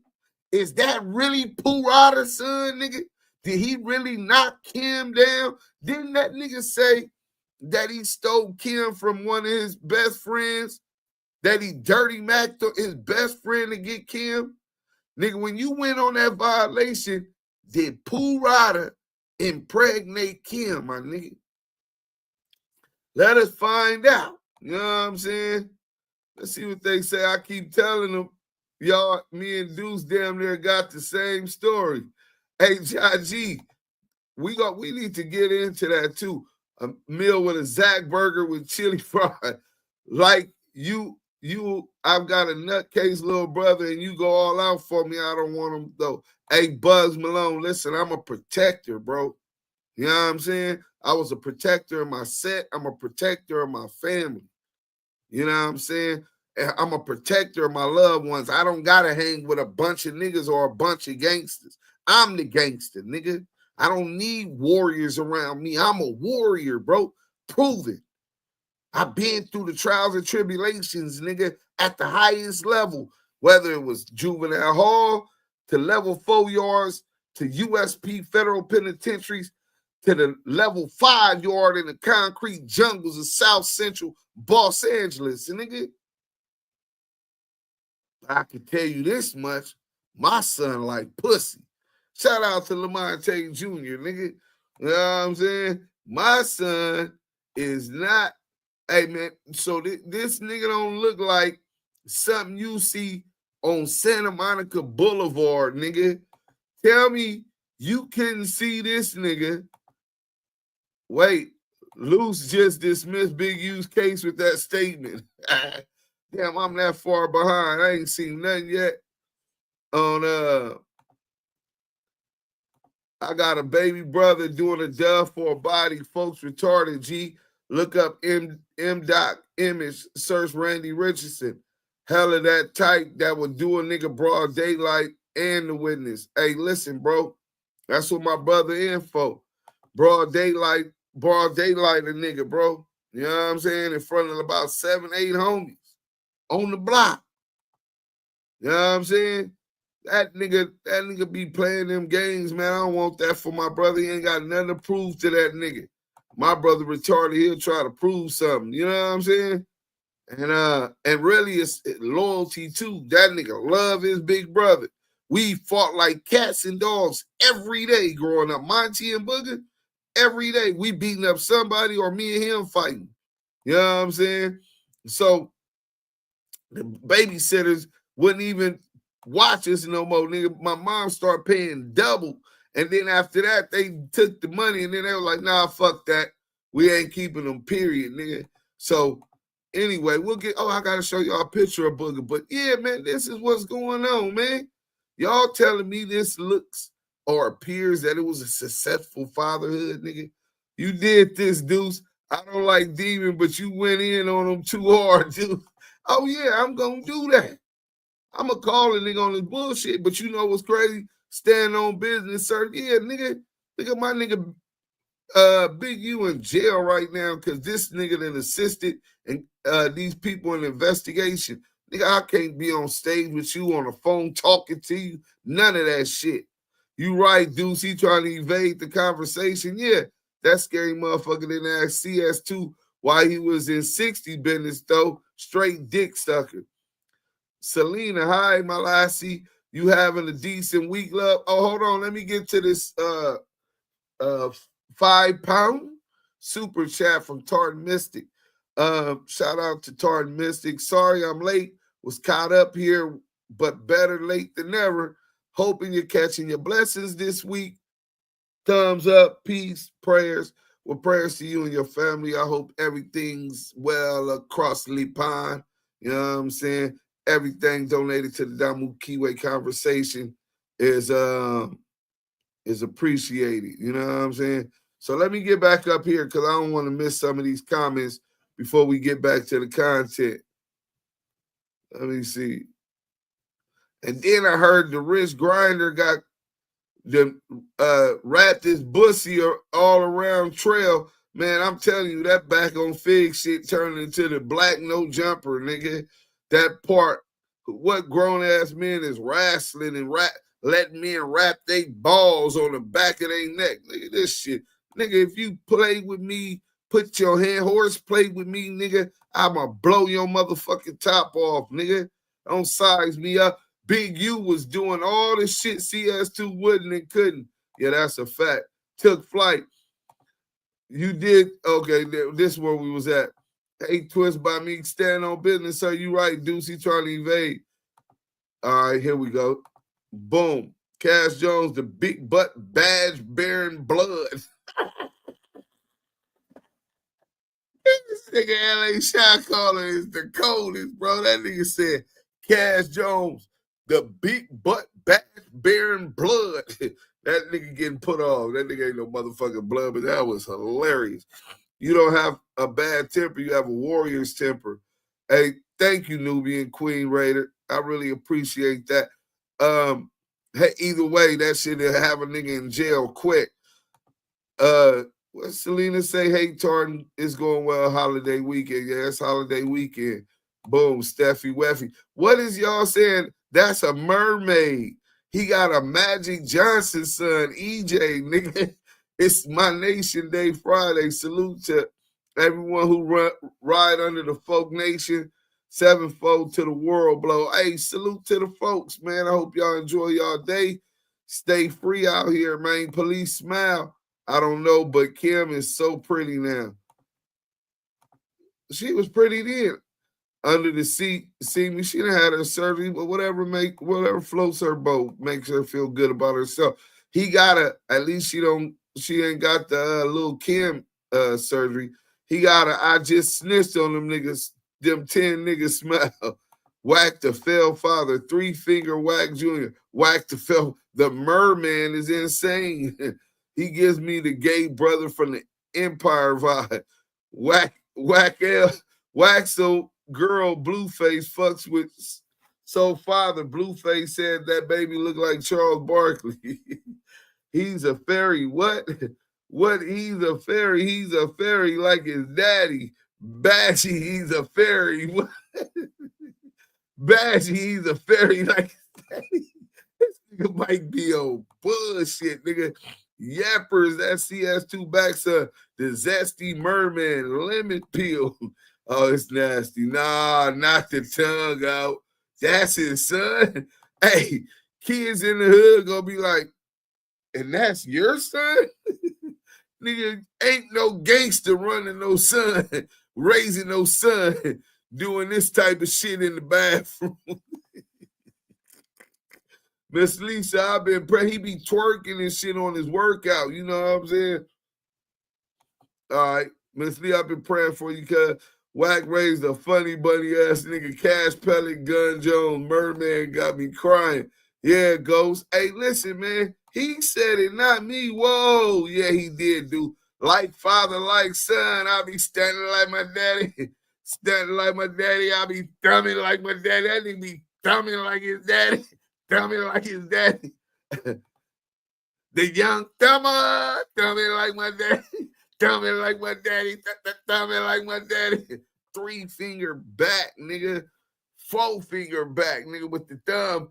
Is that really Purata's son, nigga? Did he really knock Kim down? Didn't that nigga say that he stole Kim from one of his best friends? That he dirty macked his best friend to get Kim? Nigga, when you went on that violation, did Purata impregnate Kim, my nigga? Let us find out. You know what I'm saying? Let's see what they say. I keep telling them, y'all, me and Deuce damn near got the same story. Hey, G, we need to get into that too. A meal with a Zach burger with chili fry. Like I've got a nutcase little brother and you go all out for me. I don't want him though. Hey, Buzz Malone, listen, I'm a protector, bro. You know what I'm saying? I was a protector of my set. I'm a protector of my family. You know what I'm saying? I'm a protector of my loved ones. I don't got to hang with a bunch of niggas or a bunch of gangsters. I'm the gangster, nigga. I don't need warriors around me. I'm a warrior, bro. Prove it. I've been through the trials and tribulations, nigga, at the highest level, whether it was juvenile hall, to level 4 yards to USP federal penitentiaries to the level 5 yard in the concrete jungles of South Central Los Angeles. And nigga, I can tell you this much, my son like pussy. Shout out to Lamonte Jr., nigga. You know what I'm saying? My son is not, hey man, so this nigga don't look like something you see on Santa Monica Boulevard, nigga. Tell me you couldn't see this nigga. Wait, Luce just dismissed Big U's case with that statement. Damn, I'm that far behind. I ain't seen nothing yet on I got a baby brother doing a dove for a body. Folks retarded, G. Look up M.Doc image, search Randy Richardson. Hell of that type that would do a nigga broad daylight and the witness. Hey, listen, bro. That's what my brother in for. Broad daylight a nigga, bro. You know what I'm saying? In front of about 7, 8 homies on the block. You know what I'm saying? That nigga be playing them games, man. I don't want that for my brother. He ain't got nothing to prove to that nigga. My brother retarded, he'll try to prove something. You know what I'm saying? And really it's loyalty too. That nigga love his big brother. We fought like cats and dogs every day growing up. Monty and Booger, every day we beating up somebody or me and him fighting. You know what I'm saying? So the babysitters wouldn't even watch us no more, nigga. My mom started paying double. And then after that, they took the money and then they were like, nah, fuck that. We ain't keeping them, period, nigga. So anyway, we'll get, I got to show y'all a picture of Booger. But yeah, man, this is what's going on, man. Y'all telling me this looks or appears that it was a successful fatherhood, nigga. You did this, Deuce. I don't like Demon, but you went in on him too hard, dude. Oh, yeah, I'm going to do that. I'm going to call a nigga on this bullshit, but you know what's crazy? Stand on business, sir. Yeah, nigga, look at my nigga Big U in jail right now because this nigga done assisted and these people in investigation. Nigga, I can't be on stage with you on the phone talking to you. None of that shit. You right, Deuce. He trying to evade the conversation. Yeah, that scary motherfucker didn't ask CS2 why he was in 60 business, though. Straight dick sucker. Selena, hi, my lassie. You having a decent week, love? Oh, hold on. Let me get to this 5-pound super chat from Tartan Mystic. Shout out to Tartan Mystic. Sorry I'm late. Was caught up here, but better late than never. Hoping you're catching your blessings this week. Thumbs up, peace, prayers. Well, prayers to you and your family. I hope everything's well across the pond. You know what I'm saying? Everything donated to the Damu Kiwe conversation is appreciated. You know what I'm saying? So let me get back up here because I don't want to miss some of these comments before we get back to the content. Let me see. And then I heard the wrist grinder got the wrapped his bussy all around trail. Man, I'm telling you, that back on Fig shit turned into the black no jumper, nigga. That part, what grown-ass men is wrestling and letting men wrap their balls on the back of their neck. Nigga, this shit. Nigga, if you play with me, put your hand, horseplay with me, nigga, I'ma blow your motherfucking top off, nigga. Don't size me up. Big U was doing all the shit CS2 wouldn't and couldn't. Yeah, that's a fact. Took flight. You did, okay, this is where we was at. Hey, twist by me, stand on business. So you right, Deuce, he trying to evade. All right, here we go. Boom. Cash Jones, the big butt badge bearing blood. This nigga LA shot caller is the coldest, bro. That nigga said Cash Jones, the big butt badge bearing blood. That nigga getting put off. That nigga ain't no motherfucking blood, but that was hilarious. You don't have a bad temper. You have a warrior's temper. Hey, thank you, Nubian Queen Raider. I really appreciate that. Hey, either way, that shit will have a nigga in jail quick. What Selena say? Hey, Tartan, it's going well. Holiday weekend. Yeah, it's holiday weekend. Boom, Steffi Weffy. What is y'all saying? That's a mermaid. He got a Magic Johnson son, EJ, nigga. It's My Nation Day Friday. Salute to everyone who ride under the folk nation. Sevenfold to the world, blow. Hey, salute to the folks, man. I hope y'all enjoy y'all day. Stay free out here, man. Police smile. I don't know, but Kim is so pretty now. She was pretty then. Under the seat, see me. She done had her surgery, but whatever floats her boat, makes her feel good about herself. He got at least she ain't got the little Kim surgery. He got I just snitched on them niggas. Them 10 niggas smile. Whack the fell father. 3-finger Whack Jr. Whack the fell. The merman is insane. He gives me the gay brother from the Empire vibe. Whack L. Whack so girl Blueface fucks with so father. Blueface said that baby look like Charles Barkley. He's a fairy. What? What? He's a fairy. He's a fairy like his daddy. Badgie, he's a fairy. What? Badgie, he's a fairy like his daddy. This nigga might be on bullshit, nigga. Yappers, that CS2 backs the zesty merman lemon peel. Oh, it's nasty. Nah, not the tongue out. That's his son. Hey, kids in the hood gonna be like, and that's your son? Nigga, ain't no gangster running no son, raising no son, doing this type of shit in the bathroom. Miss Lisa, I've been he be twerking and shit on his workout. You know what I'm saying? All right, Miss Lee, I've been praying for you because Whack raised a funny bunny ass nigga. Cash Pellet, Gun Jones, Merman got me crying. Yeah, Ghost. Hey, listen, man. He said it, not me. Whoa. Yeah, he did, dude. Like father, like son. I be standing like my daddy. Standing like my daddy. I be thumbing like my daddy. That nigga be thumbing like his daddy. Thumbing like his daddy. The young thumber. Thumbing like my daddy. Thumbing like my daddy. Thumbing like my daddy. 3-finger back, nigga. 4-finger back, nigga, with the thumb.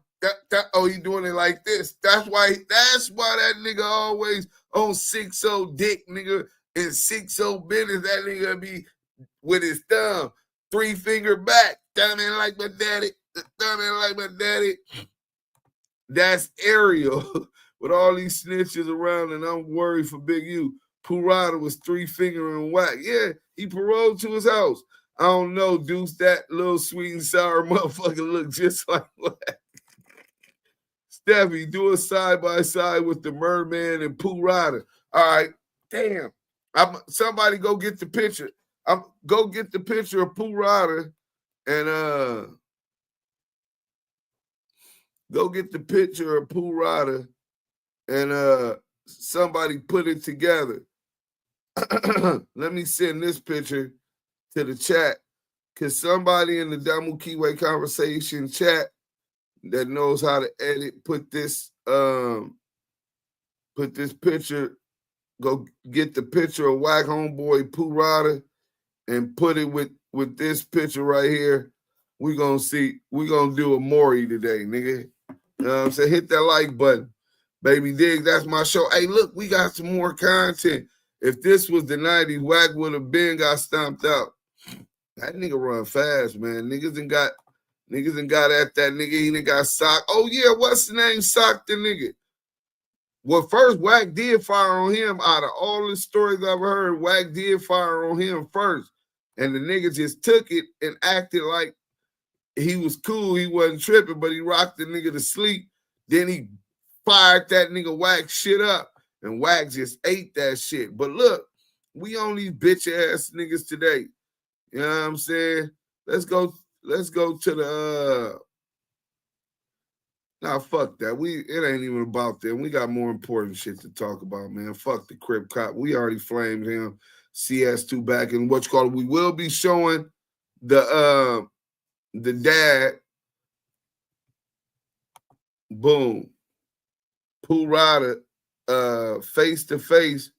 Oh, he doing it like this. That's why that nigga always on 6-0 dick, nigga, and 6-0 business. That nigga be with his thumb, 3-finger back, thumbing like my daddy, thumbing like my daddy. That's Ariel with all these snitches around, and I'm worried for Big U. Purata was 3-fingering Whack. Yeah, he paroled to his house. I don't know, Deuce, that little sweet and sour motherfucker look just like Whack. Steffi, do a side-by-side with the merman and Purata. All right, damn. Somebody go get the picture. Go get the picture of Purata and go get the picture of Purata and somebody put it together. Let me send this picture to the chat because somebody in the Damu Kiwe conversation chat that knows how to edit, put this picture, go get the picture of Whack homeboy Purata and put it with this picture right here. We're gonna do a Maury today, nigga. You know what I'm saying? Hit that like button. Baby dig, that's my show. Hey, look, we got some more content. If this was the 90s, Whack would have been got stomped out. That nigga run fast, man. Niggas done got at that nigga. He done got socked. Oh, yeah, what's the name? Socked the nigga. Well, first, Whack did fire on him. Out of all the stories I've heard, Whack did fire on him first. And the nigga just took it and acted like he was cool. He wasn't tripping, but he rocked the nigga to sleep. Then he fired that nigga Whack shit up. And Whack just ate that shit. But look, we on these bitch-ass niggas today. You know what I'm saying? Let's go to the nah, fuck that. It ain't even about that. We got more important shit to talk about, man. Fuck the Crip Cop. We already flamed him. CS2 back in what's called. We will be showing the dad. Boom. Purata face to face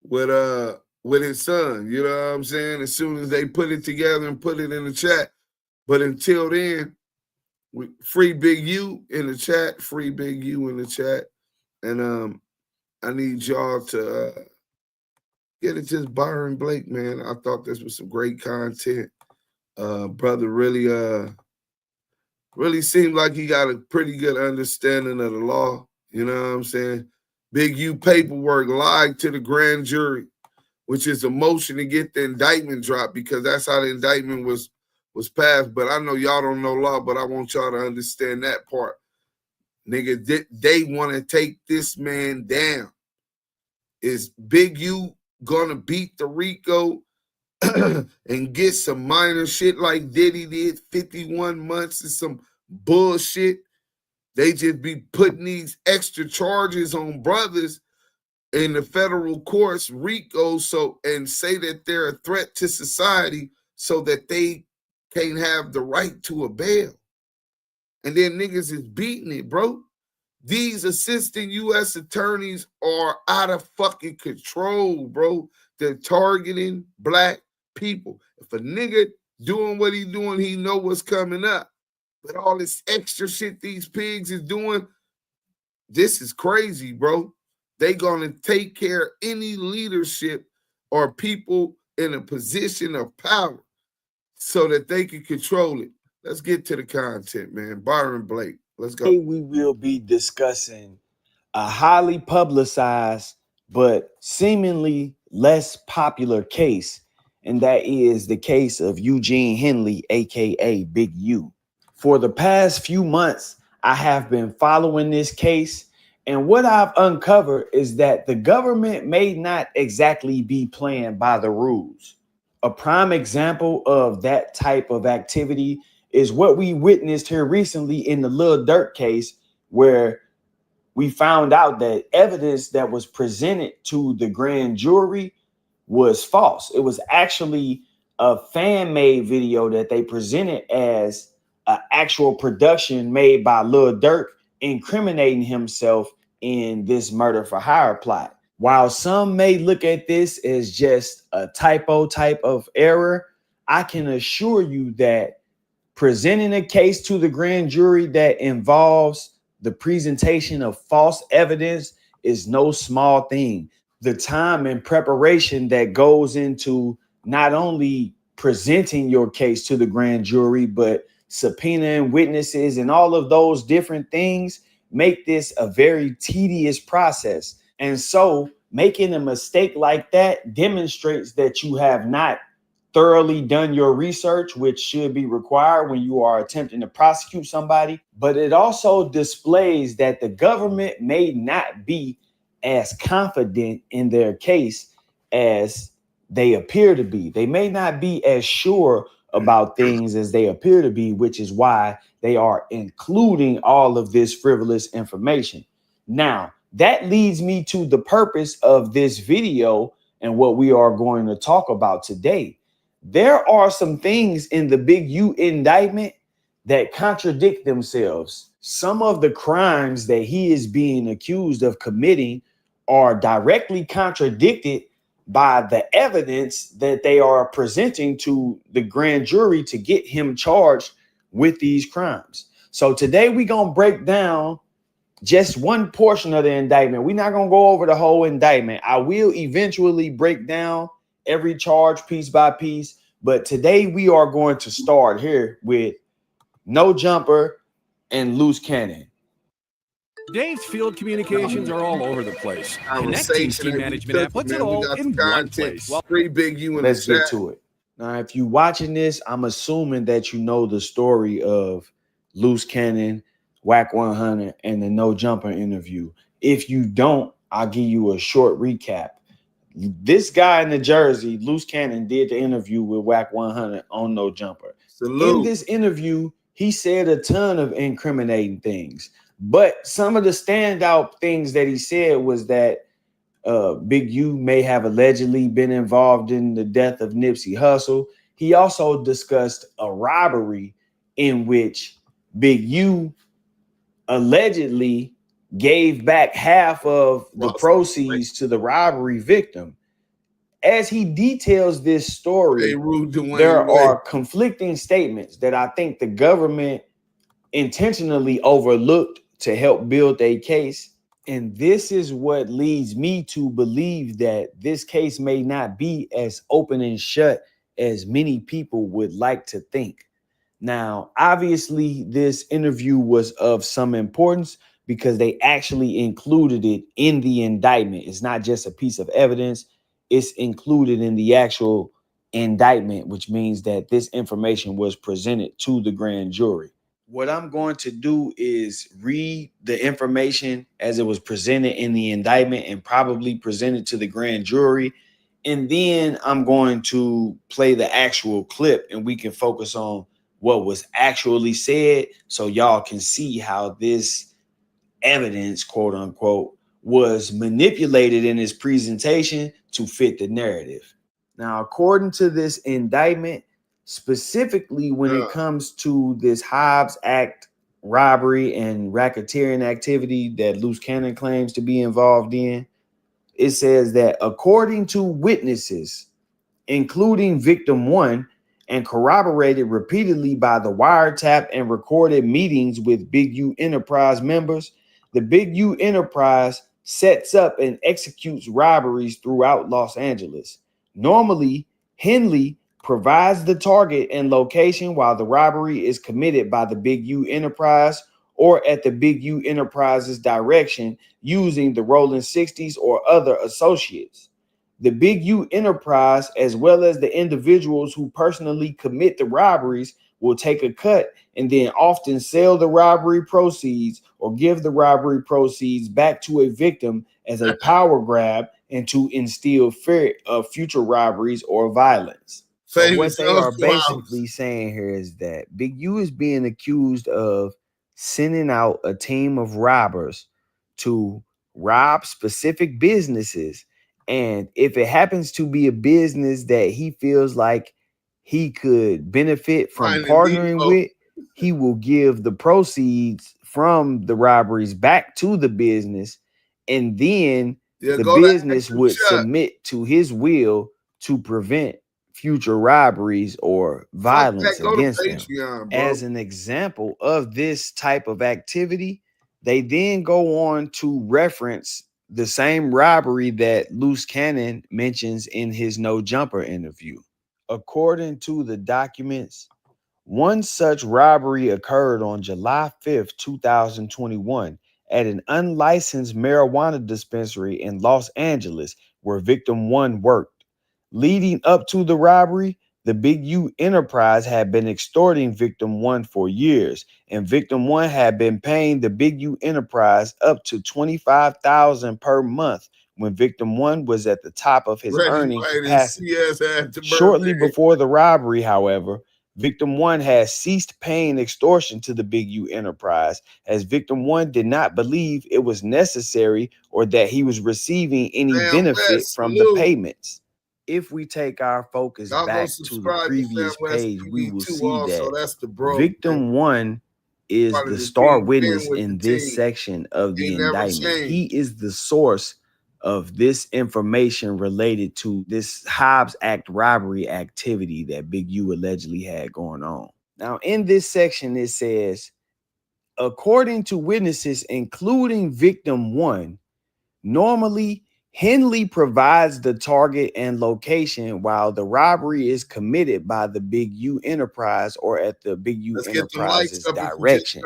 with his son. You know what I'm saying? As soon as they put it together and put it in the chat. But until then, Free Big U in the chat. Free Big U in the chat. And I need y'all to get it. Just Byron Blake, man. I thought this was some great content. Brother really seemed like he got a pretty good understanding of the law. You know what I'm saying? Big U paperwork lied to the grand jury, which is a motion to get the indictment dropped, because that's how the indictment was passed. But I know y'all don't know law, but I want y'all to understand that part. Nigga, they want to take this man down. Is Big U gonna beat the RICO and get some minor shit like Diddy did, 51 months and some bullshit? They just be putting these extra charges on brothers in the federal courts, RICO, and say that they're a threat to society so that they can't have the right to a bail. And then niggas is beating it, bro. These assistant U.S. attorneys are out of fucking control, bro. They're targeting black people. If a nigga doing what he doing, he know what's coming up. But all this extra shit these pigs is doing, this is crazy, bro. They gonna take care of any leadership or people in a position of power so that they can control it. Let's get to the content, man. Byron Blake, let's go. Today we will be discussing a highly publicized but seemingly less popular case, and that is the case of Eugene Henley, aka Big U. For the past few months, I have been following this case, and what I've uncovered is that the government may not exactly be playing by the rules. A prime example of that type of activity is what we witnessed here recently in the Lil Durk case, where we found out that evidence that was presented to the grand jury was false. It was actually a fan-made video that they presented as an actual production made by Lil Durk, incriminating himself in this murder for hire plot. While some may look at this as just a typo type of error, I can assure you that presenting a case to the grand jury that involves the presentation of false evidence is no small thing. The time and preparation that goes into not only presenting your case to the grand jury, but subpoenaing witnesses and all of those different things make this a very tedious process. And so making a mistake like that demonstrates that you have not thoroughly done your research, which should be required when you are attempting to prosecute somebody. But it also displays that the government may not be as confident in their case as they appear to be. They may not be as sure about things as they appear to be, which is why they are including all of this frivolous information. Now, that leads me to the purpose of this video and what we are going to talk about today. There are some things in the Big U indictment that contradict themselves. Some of the crimes that he is being accused of committing are directly contradicted by the evidence that they are presenting to the grand jury to get him charged with these crimes. So today we're going to break down just one portion of the indictment. We're not going to go over the whole indictment. I will eventually break down every charge piece by piece, but today we are going to start here with No Jumper and Loose Cannon. Dave's field communications are all over the place. Connect Team's team management app puts it all in one place. Free Big U in Let's the get chat. to it. Now, if you're watching this, I'm assuming that you know the story of Loose Cannon, WACK100, and the No Jumper interview. If you don't, I'll give you a short recap. This guy in the jersey, Loose Cannon, did the interview with WACK100 on No Jumper. Salute. In this interview, he said a ton of incriminating things. But some of the standout things that he said was that Big U may have allegedly been involved in the death of Nipsey Hussle. He also discussed a robbery in which Big U allegedly gave back half of the proceeds to the robbery victim. As he details this story, there are conflicting statements that I think the government intentionally overlooked to help build a case. And this is what leads me to believe that this case may not be as open and shut as many people would like to think. Now, obviously, this interview was of some importance because they actually included it in the indictment. It's not just a piece of evidence, it's included in the actual indictment, which means that this information was presented to the grand jury. What I'm going to do is read the information as it was presented in the indictment and probably presented to the grand jury. And then I'm going to play the actual clip and we can focus on what was actually said so y'all can see how this evidence, quote unquote, was manipulated in its presentation to fit the narrative. Now, according to this indictment, specifically when it comes to this Hobbs Act robbery and racketeering activity that Loose Cannon claims to be involved in, it says that according to witnesses, including victim 1, and corroborated repeatedly by the wiretap and recorded meetings with Big U Enterprise members, the Big U Enterprise sets up and executes robberies throughout Los Angeles. Normally, Henley provides the target and location while the robbery is committed by the Big U Enterprise or at the Big U Enterprise's direction using the Rolling 60s or other associates. The Big U Enterprise, as well as the individuals who personally commit the robberies, will take a cut and then often sell the robbery proceeds or give the robbery proceeds back to a victim as a power grab and to instill fear of future robberies or violence. So what they are basically saying here is that Big U is being accused of sending out a team of robbers to rob specific businesses. And if it happens to be a business that he feels like he could benefit from partnering with, he will give the proceeds from the robberies back to the business. And then the business would submit to his will to prevent future robberies or violence against them. As an example of this type of activity, they then go on to reference the same robbery that Loose Cannon mentions in his No Jumper interview. According to the documents, one such robbery occurred on July 5th, 2021 at an unlicensed marijuana dispensary in Los Angeles where victim 1 worked. Leading up to the robbery, the Big U Enterprise had been extorting victim 1 for years, and victim 1 had been paying the Big U Enterprise up to $25,000 per month when victim 1 was at the top of his earning capacity. Shortly before the robbery, however, victim 1 had ceased paying extortion to the Big U Enterprise as victim 1 did not believe it was necessary or that he was receiving any benefit from the payments. If we take our focus back to the previous page, we will see that victim 1 is the star witness in this section of the indictment. He is the source of this information related to this Hobbs Act robbery activity that Big U allegedly had going on. Now, in this section, it says, according to witnesses, including victim 1, normally Henley provides the target and location while the robbery is committed by the Big U Enterprise or at the Big U Enterprise's direction.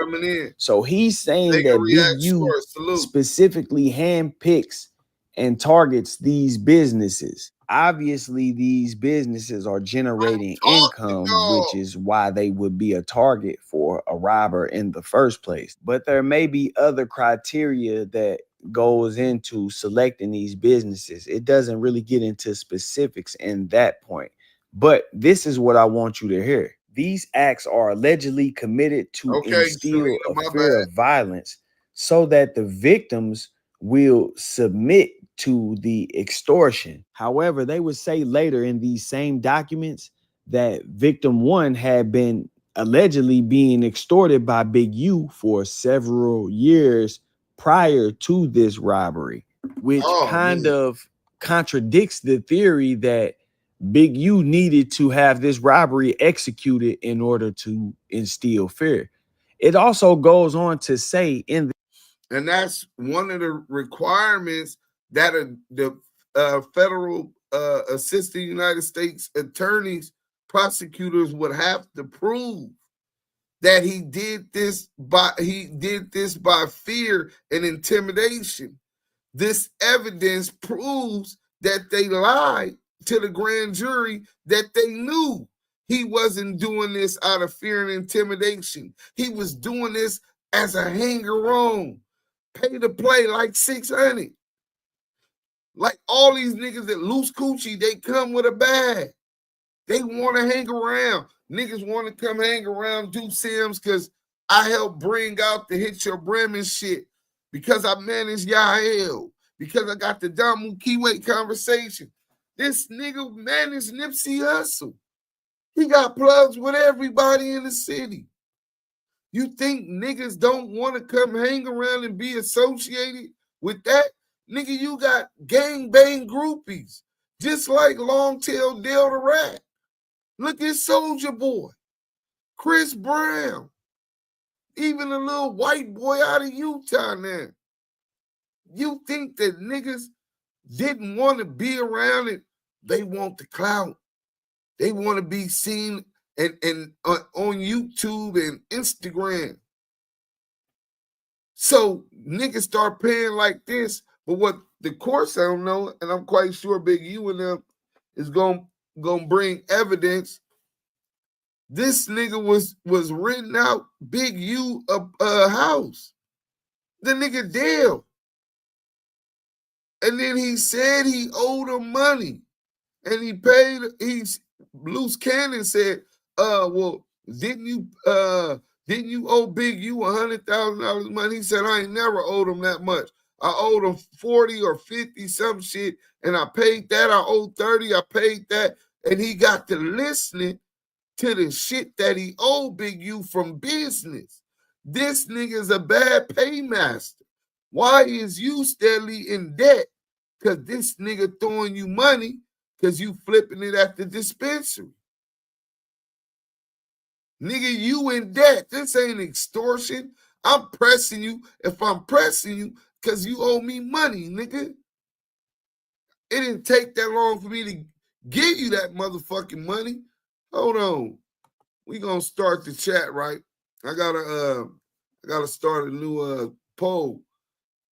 So he's saying that Big U specifically handpicks and targets these businesses. Obviously, these businesses are generating income, which is why they would be a target for a robber in the first place. But there may be other criteria that goes into selecting these businesses. It doesn't really get into specifics in that point. But this is what I want you to hear. These acts are allegedly committed to instill a fear of violence so that the victims will submit to the extortion. However, they would say later in these same documents that victim 1 had been allegedly being extorted by Big U for several years prior to this robbery, which kind of contradicts the theory that Big U needed to have this robbery executed in order to instill fear. it also goes on to say and that's one of the requirements that the federal assistant United States attorneys, prosecutors would have to prove that he did this by fear and intimidation. This evidence proves that they lied to the grand jury, that they knew he wasn't doing this out of fear and intimidation. He was doing this as a hanger-on, pay to play like 600. Like all these niggas that loose coochie, they come with a bag. They want to hang around. Niggas want to come hang around, do Sims, because I help bring out the Hit Your Bremen shit, because I manage Yael, because I got the Damu Kiwe conversation. This nigga managed Nipsey Hussle. He got plugs with everybody in the city. You think niggas don't want to come hang around and be associated with that? Nigga, you got gangbang groupies, just like Longtail Dale the Rat. Look at Soulja Boy, Chris Brown, even a little white boy out of Utah now. You think that niggas didn't want to be around it? They want the clout. They want to be seen and on YouTube and Instagram. So niggas start paying like this. But what the courts, I don't know, and I'm quite sure Big U and them is gonna bring evidence. This nigga was renting out Big U a house. The nigga Dale. And then he said he owed him money. And he paid, Loose Cannon said, well, didn't you owe Big U $100,000 money? He said, I ain't never owed him that much. I owed him 40 or 50 some shit, and I paid that. I owed 30, I paid that. And he got to listening to the shit that he owed Big U from business. This nigga's a bad paymaster. Why is you steadily in debt? Because this nigga throwing you money because you flipping it at the dispensary. Nigga, you in debt. This ain't extortion. I'm pressing you. If I'm pressing you, because you owe me money, nigga. It didn't take that long for me to give you that motherfucking money. Hold on. We gonna start the chat, right? I gotta start a new poll.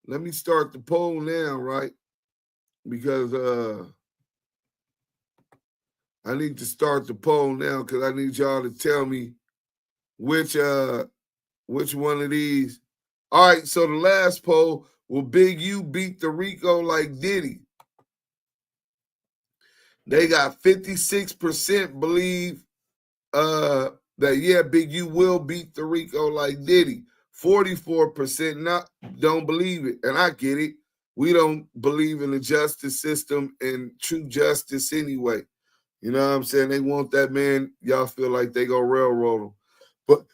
Let me start the poll now, right? Because I need to start the poll now because I need y'all to tell me which one of these. All right, so the last poll, will Big U beat the Rico like Diddy? They got 56% believe that yeah, Big U will beat the Rico like Diddy. 44% don't believe it, and I get it. We don't believe in the justice system and true justice anyway. You know what I'm saying? They want that man. Y'all feel like they go railroad him. But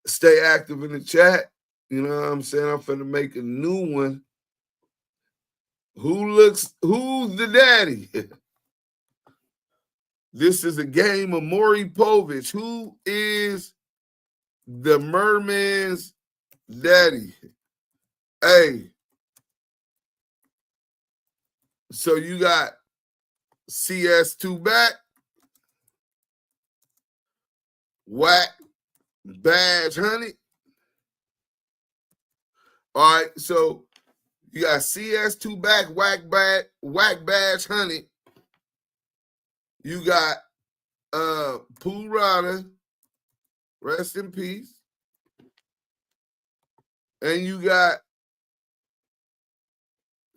stay active in the chat. You know what I'm saying? I'm finna make a new one. Who's the daddy? This is a game of Maury Povich. Who is the merman's daddy? Hey. So you got CS2 back, WACK BadgeGate. All right, so you got CS2 back, WACK BadgeGate. You got Pooh Rada, rest in peace. And you got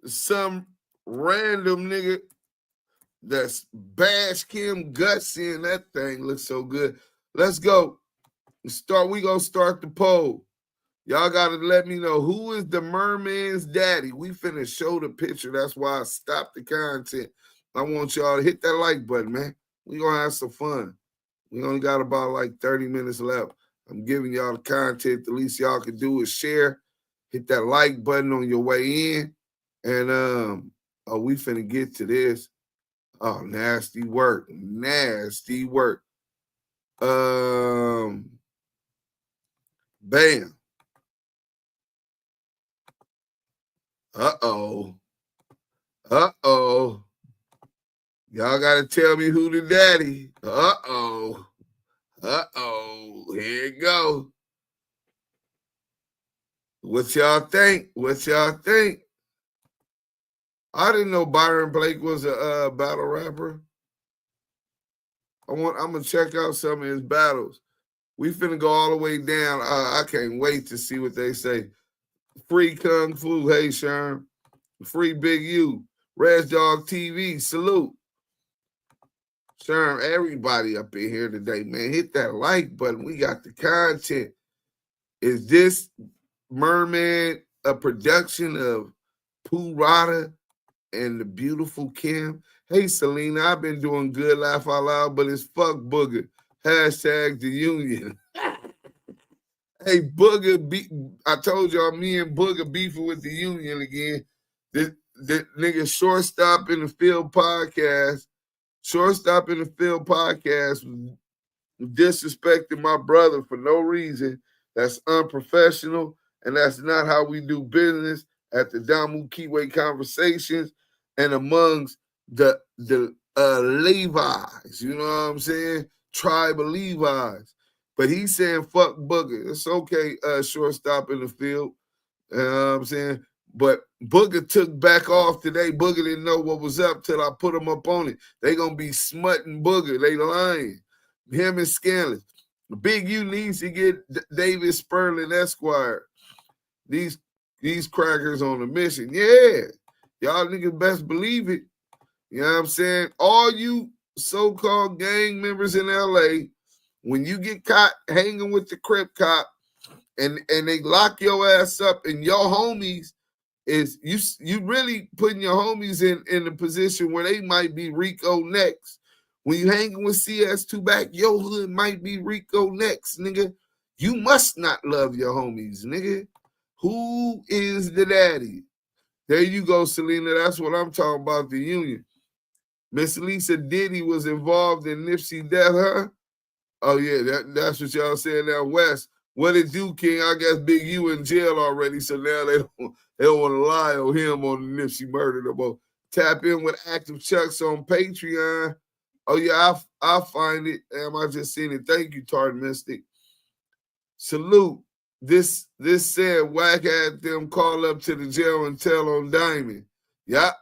some random nigga that's Bash Kim Gutsy, and that thing looks so good. Let's go. We gonna start the poll. Y'all gotta let me know who is the merman's daddy. We finna show the picture. That's why I stopped the content. I want y'all to hit that like button, man. We gonna have some fun. We only got about like 30 minutes left. I'm giving y'all the content. The least y'all can do is share. Hit that like button on your way in. And we finna get to this. Oh, nasty work. Nasty work. Bam. Uh-oh. Uh-oh. Y'all got to tell me who the daddy. Uh-oh. Uh-oh. Here it go. What y'all think? What y'all think? I didn't know Byron Blake was a battle rapper. I'm gonna check out some of his battles. We finna go all the way down. I can't wait to see what they say. Free Kung Fu. Hey, Sherm. Free Big U. Red Dog TV. Salute. Sherm, everybody up in here today, man. Hit that like button. We got the content. Is this Merman a production of Pooh Rada and the beautiful Kim? Hey, Selena, I've been doing good, laugh out loud, but it's fuck Booger. Hashtag the union. Hey, Booger, I told y'all me and Booger beefing with the union again. The nigga Shortstop in the Field podcast. Shortstop in the Field podcast was disrespecting my brother for no reason. That's unprofessional, and that's not how we do business at the Damu Kiwe conversations and amongst the Levi's, you know what I'm saying? Tribe of Levi's. But he's saying fuck Booger. It's okay, Shortstop in the Field. You know what I'm saying? But Booger took back off today. Booger didn't know what was up till I put him up on it. They gonna be smutting Booger. They lying. Him and Scanlon. Big U needs to get David Sperling Esquire. These crackers on a mission. Yeah. Y'all niggas best believe it. You know what I'm saying? All you so-called gang members in LA, when you get caught hanging with the Crip cop and they lock your ass up and your homies is you really putting your homies in a position where they might be Rico next. When you hanging with CS2 back, your hood might be Rico next, nigga. You must not love your homies, nigga. Who is the daddy? There you go, Selena. That's what I'm talking about, the union. Miss Lisa Diddy was involved in Nipsey death, huh? Oh, yeah, that's what y'all saying now, West. What it do, King? I guess Big U in jail already, so now they don't want to lie on him on the Nipsey murder no more. Tap in with Active Chucks on Patreon. Oh, yeah, I'll find it. Damn, I just seen it. Thank you, Tart Mystic. Salute. This said WACK had them call up to the jail and tell on Diamond. Yup.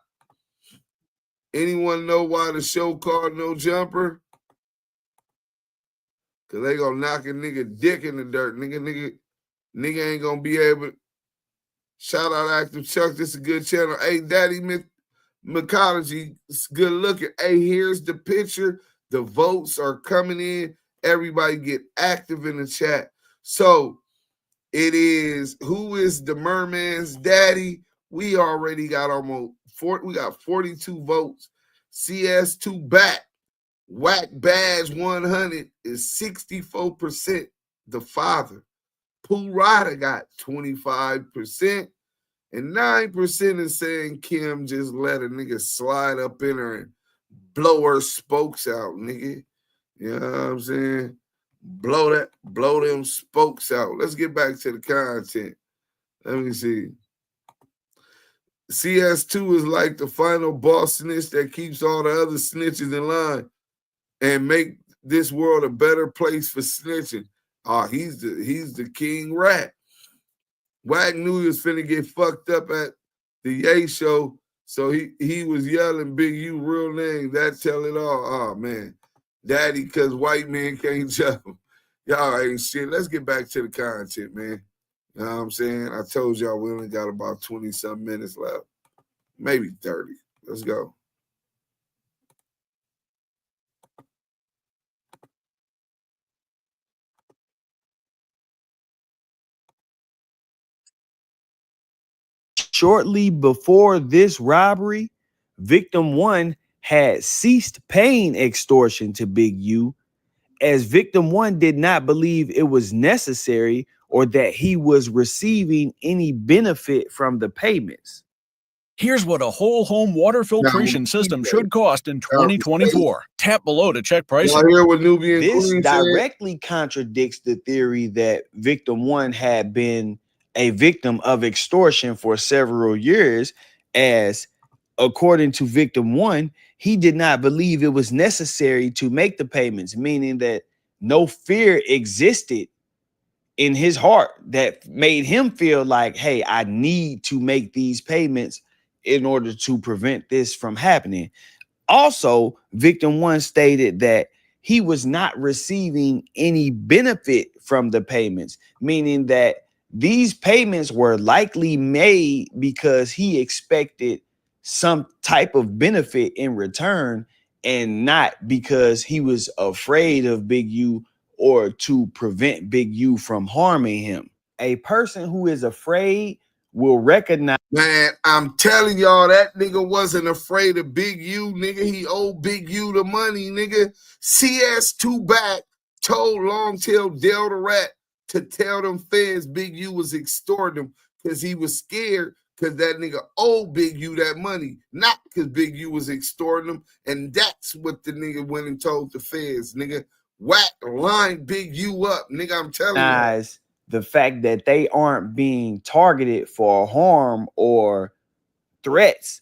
Anyone know why the show called No Jumper? Because they gonna knock a nigga dick in the dirt. Nigga ain't gonna be able to. Shout out Active Chuck. This is a good channel. Hey, Daddy Mycology, it's good looking. Hey, here's the picture. The votes are coming in. Everybody get active in the chat. So it is, who is the Merman's daddy? We already got almost 42 votes. CS2 back. WACK Badge 100 is 64% the father. Pooh Rada got 25%. And 9% is saying Kim just let a nigga slide up in her and blow her spokes out, nigga. You know what I'm saying? Blow them spokes out. Let's get back to the content. Let me see. CS2 is like the final boss snitch that keeps all the other snitches in line and make this world a better place for snitching. Oh, he's the king rat. WACK knew he was finna get fucked up at the Ye show, so he was yelling Big U real name. That tell it all. Oh, man. Daddy, because white men can't jump. Y'all ain't shit. Let's get back to the content, man. You know what I'm saying? I told y'all we only got about 20-something minutes left. Maybe 30. Let's go. Shortly before this robbery, victim 1 had ceased paying extortion to Big U, as victim 1 did not believe it was necessary or that he was receiving any benefit from the payments. Here's what a whole home water filtration system should cost in 2024. Tap below to check pricing. This directly contradicts the theory that victim 1 had been a victim of extortion for several years, as according to victim 1, he did not believe it was necessary to make the payments, meaning that no fear existed in his heart that made him feel like, hey, I need to make these payments in order to prevent this from happening. Also, victim 1 stated that he was not receiving any benefit from the payments, meaning that these payments were likely made because he expected some type of benefit in return and not because he was afraid of Big U or to prevent Big U from harming him. A person who is afraid will recognize. Man, I'm telling y'all, that nigga wasn't afraid of Big U, nigga. He owed Big U the money, nigga. CS2 back told Longtail Delta Rat to tell them feds Big U was extorting him because he was scared because that nigga owed Big U that money, not because Big U was extorting him. And that's what the nigga went and told the feds, nigga. WACK lined Big U up, nigga. I'm telling you. The fact that they aren't being targeted for harm or threats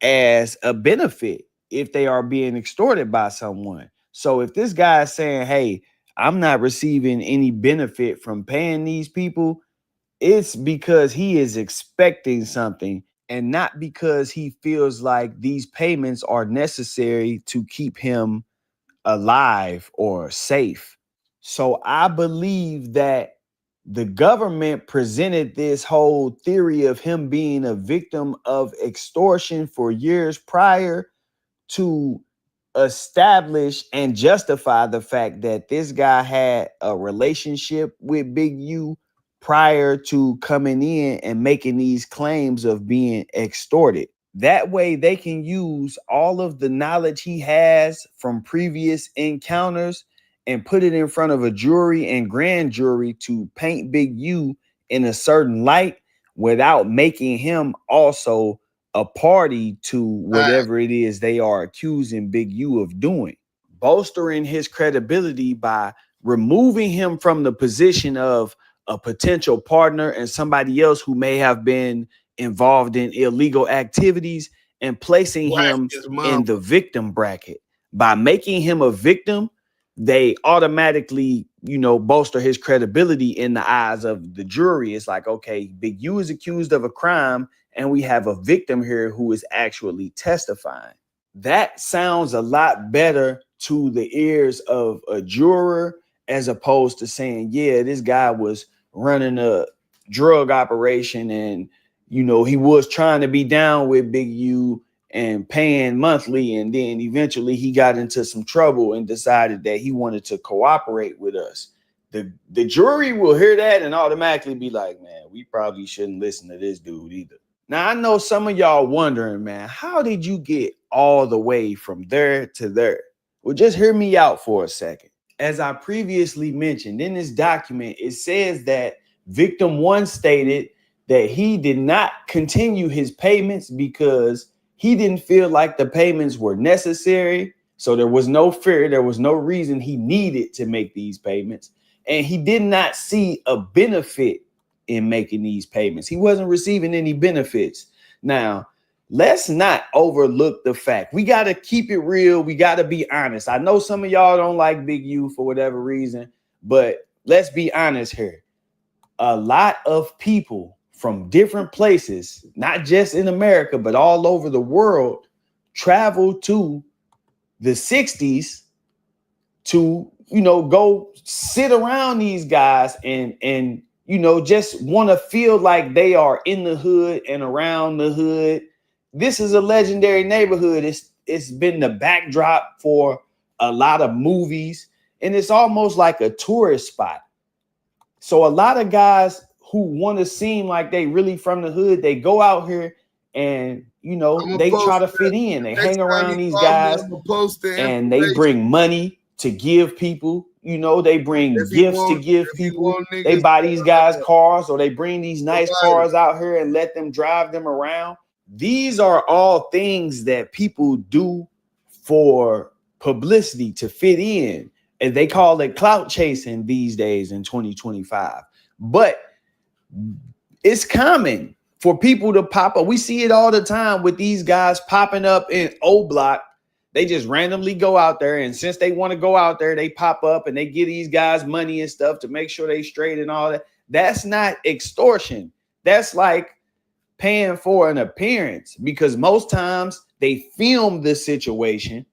as a benefit if they are being extorted by someone. So if this guy is saying, hey, I'm not receiving any benefit from paying these people, it's because he is expecting something and not because he feels like these payments are necessary to keep him alive or safe. So I believe that the government presented this whole theory of him being a victim of extortion for years prior to establish and justify the fact that this guy had a relationship with Big U prior to coming in and making these claims of being extorted. That way they can use all of the knowledge he has from previous encounters and put it in front of a jury and grand jury to paint Big U in a certain light without making him also a party to whatever it is they are accusing Big U of doing. Bolstering his credibility by removing him from the position of a potential partner and somebody else who may have been involved in illegal activities and placing him in the victim bracket. By making him a victim, they automatically, bolster his credibility in the eyes of the jury. It's like, okay, Big U is accused of a crime and we have a victim here who is actually testifying. That sounds a lot better to the ears of a juror as opposed to saying, yeah, this guy was running a drug operation and, he was trying to be down with Big U and paying monthly. And then eventually he got into some trouble and decided that he wanted to cooperate with us. The jury will hear that and automatically be like, man, we probably shouldn't listen to this dude either. Now, I know some of y'all wondering, man, how did you get all the way from there to there? Well, just hear me out for a second. As I previously mentioned in this document, it says that victim 1 stated that he did not continue his payments because he didn't feel like the payments were necessary. So there was no fear. There was no reason he needed to make these payments. And he did not see a benefit in making these payments. He wasn't receiving any benefits. Now, let's not overlook the fact. We got to keep it real. We got to be honest. I know some of y'all don't like Big U for whatever reason, but let's be honest here. A lot of people from different places, not just in America, but all over the world, travel to the 60s to, go sit around these guys and just want to feel like they are in the hood and around the hood. This is a legendary neighborhood. It's been the backdrop for a lot of movies, and it's almost like a tourist spot. So a lot of guys who want to seem like they really from the hood, they go out here and, they try to fit in. They hang around these guys and they bring money to give people. They bring gifts to give people. They buy these guys cars or they bring these nice cars out here and let them drive them around. these are all things that people do for publicity to fit in, and they call it clout chasing these days in 2025. But it's common for people to pop up. We see it all the time with these guys popping up in O Block. They just randomly go out there, and since they want to go out there, they pop up and they give these guys money and stuff to make sure they straight and all that. That's not extortion. That's like paying for an appearance, because most times they film the situation.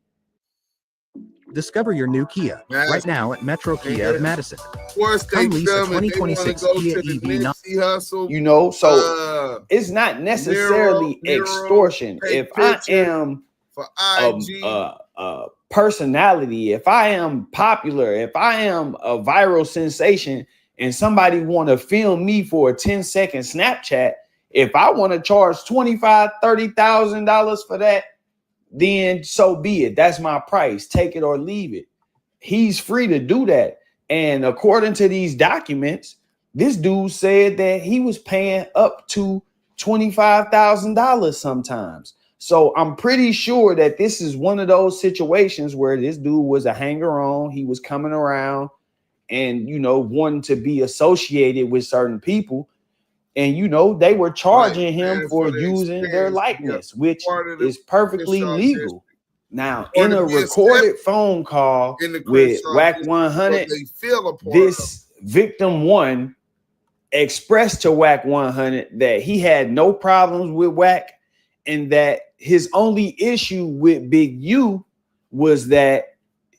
Discover your new Kia right now at Metro Kia of Madison. Once they Come lease a film it, they want to 2026 go Kia to the EV. Nipsey Hustle. You know, so it's not necessarily extortion. If I am for IG, a personality, if I am popular, if I am a viral sensation, and somebody want to film me for a 10-second Snapchat, if I want to charge $25,000, $30,000 for that, then so be it. That's my price. Take it or leave it. He's free to do that. And according to these documents, this dude said that he was paying up to $25,000 sometimes. So I'm pretty sure that this is one of those situations where this dude was a hanger-on. He was coming around and, you know, wanting to be associated with certain people. And, you know, they were charging him for using their likeness, which is perfectly legal. Now, in a recorded phone call with WACK100, this victim one expressed to WACK100 that he had no problems with WACK, and that his only issue with Big U was that,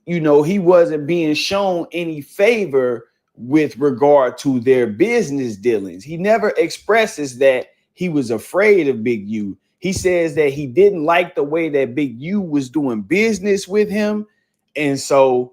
you know, he wasn't being shown any favor with regard to their business dealings. He never expresses that he was afraid of Big U. He says that he didn't like the way that Big U was doing business with him. And so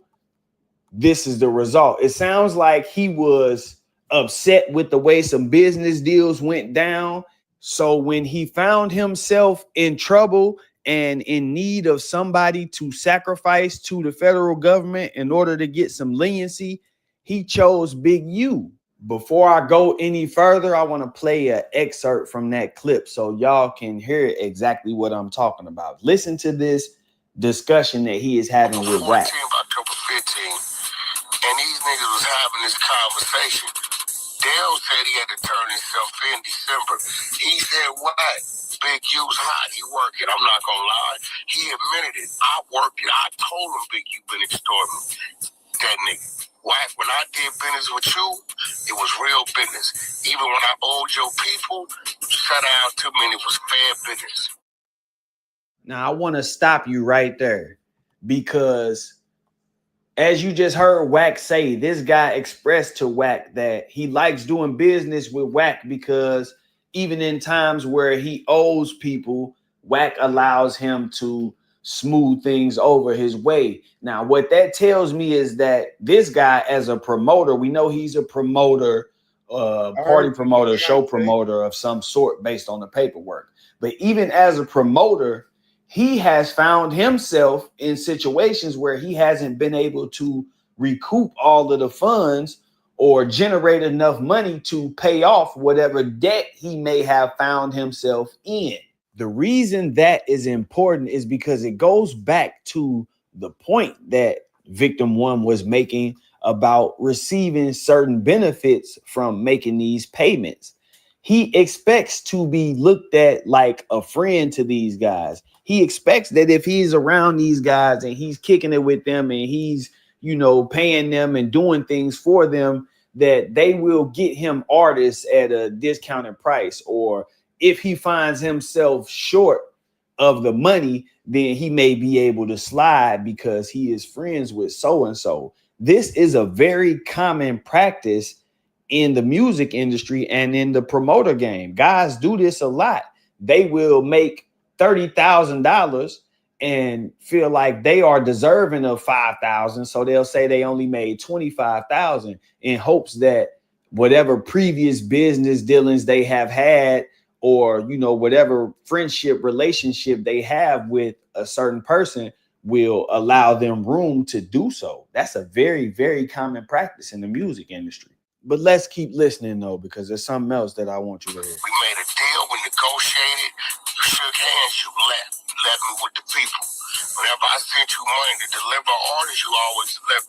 this is the result. It sounds like he was upset with the way some business deals went down. So when he found himself in trouble and in need of somebody to sacrifice to the federal government in order to get some leniency, he chose Big U. Before I go any further, I want to play an excerpt from that clip so y'all can hear exactly what I'm talking about. Listen to this discussion that he is having with WACK. October 15, and these niggas was having this conversation. Dale said he had to turn himself in December. He said, what? Big U's hot. He working. I'm not going to lie. He admitted it. I worked it. I told him Big U been extorting that nigga. Wack, when I did business with you, it was real business. Even when I owed your people, shut down to me, and it was fair business. Now, I want to stop you right there, because as you just heard WACK say, this guy expressed to WACK that he likes doing business with WACK because even in times where he owes people, WACK allows him to smooth things over his way. Now, what that tells me is that this guy, as a promoter, we know he's a promoter, party promoter, show promoter of some sort based on the paperwork. But even as a promoter, he has found himself in situations where he hasn't been able to recoup all of the funds or generate enough money to pay off whatever debt he may have found himself in. The reason that is important is because it goes back to the point that victim one was making about receiving certain benefits from making these payments. He expects to be looked at like a friend to these guys. He expects that if he's around these guys and he's kicking it with them and he's, you know, paying them and doing things for them, that they will get him artists at a discounted price. Or if he finds himself short of the money, then he may be able to slide because he is friends with so-and-so. This is a very common practice in the music industry and in the promoter game. Guys do this a lot. They will make $30,000 and feel like they are deserving of $5,000. So they'll say they only made $25,000 in hopes that whatever previous business dealings they have had, or, you know, whatever friendship relationship they have with a certain person will allow them room to do so. That's a very, very common practice in the music industry. But let's keep listening though, because there's something else that I want you to hear. We made a deal, we negotiated. You should you left me with the people. Whenever I sent you money to deliver orders, you always deliver.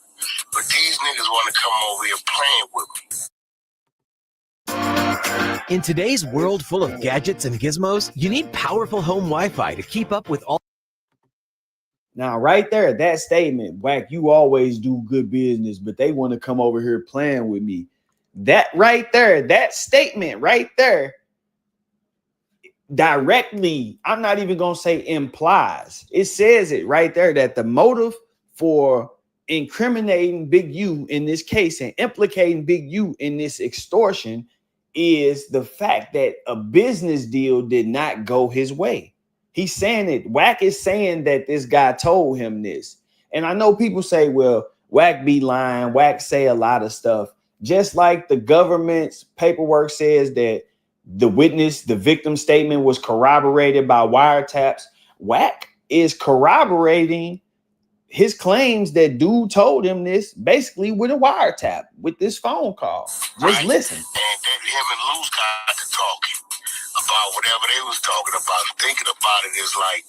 But these niggas want to come over here playing with me. In today's world full of gadgets and gizmos, you need powerful home Wi-Fi to keep up with all. Now, right there, that statement, Wack, you always do good business, but they want to come over here playing with me. That right there, that statement right there, directly, I'm not even going to say implies. It says it right there that the motive for incriminating Big U in this case and implicating Big U in this extortion is the fact that a business deal did not go his way. He's saying it. Wack is saying that this guy told him this. And I know people say, well, Wack be lying. Wack say a lot of stuff. Just like the government's paperwork says that the victim statement was corroborated by wiretaps. Wack is corroborating his claims that dude told him this basically with a wiretap, with this phone call. Just listen. And then him and Luz got to talking about whatever they was talking about. Thinking about it is like,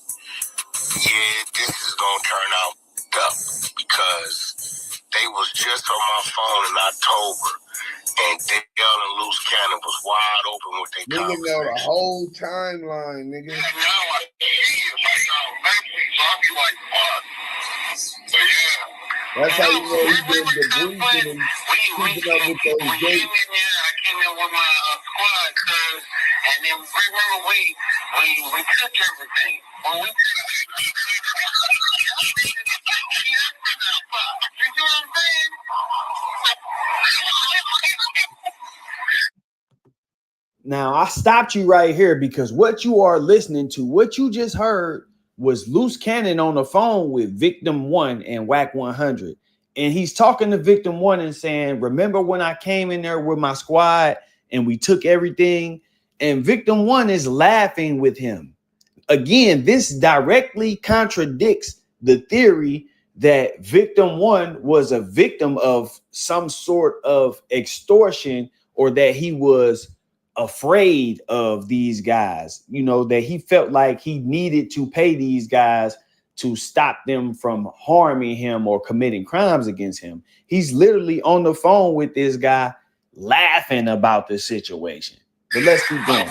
yeah, this is going to turn out dumb because they was just on my phone in October and Dale and Luz Cannon was wide open with their conversation. Nigga know the whole timeline, nigga. Yeah, now I see it. Like, I'll be like, fuck. So, yeah. That's how you know he's been debriefing and keeping up with those dates. I came in with my squad, cuz, and then remember we took everything. When we took you know what I'm saying? Now, I stopped you right here because what you are listening to, what you just heard, was Loose Cannon on the phone with Victim 1 and WACK100. And he's talking to Victim 1 and saying, remember when I came in there with my squad and we took everything? And Victim 1 is laughing with him. Again, this directly contradicts the theory that Victim 1 was a victim of some sort of extortion or that he was afraid of these guys, you know, that he felt like he needed to pay these guys to stop them from harming him or committing crimes against him. He's literally on the phone with this guy laughing about the situation. But let's keep going.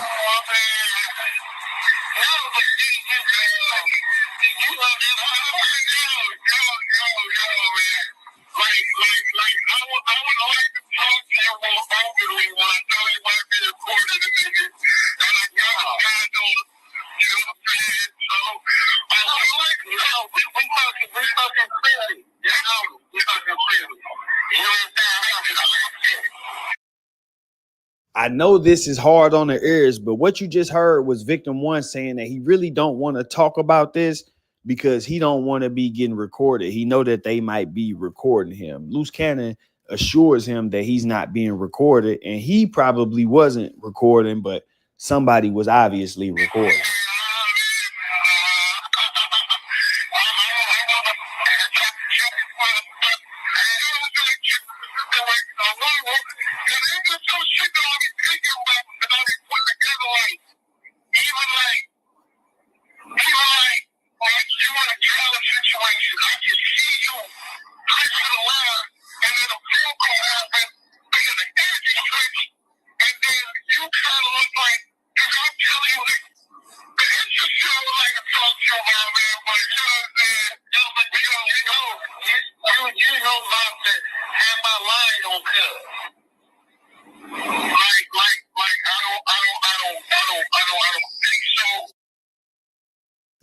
I know this is hard on the ears, but what you just heard was Victim 1 saying that he really don't want to talk about this because he don't want to be getting recorded. He know that they might be recording him. Loose Cannon assures him that he's not being recorded, and he probably wasn't recording, but somebody was obviously recording.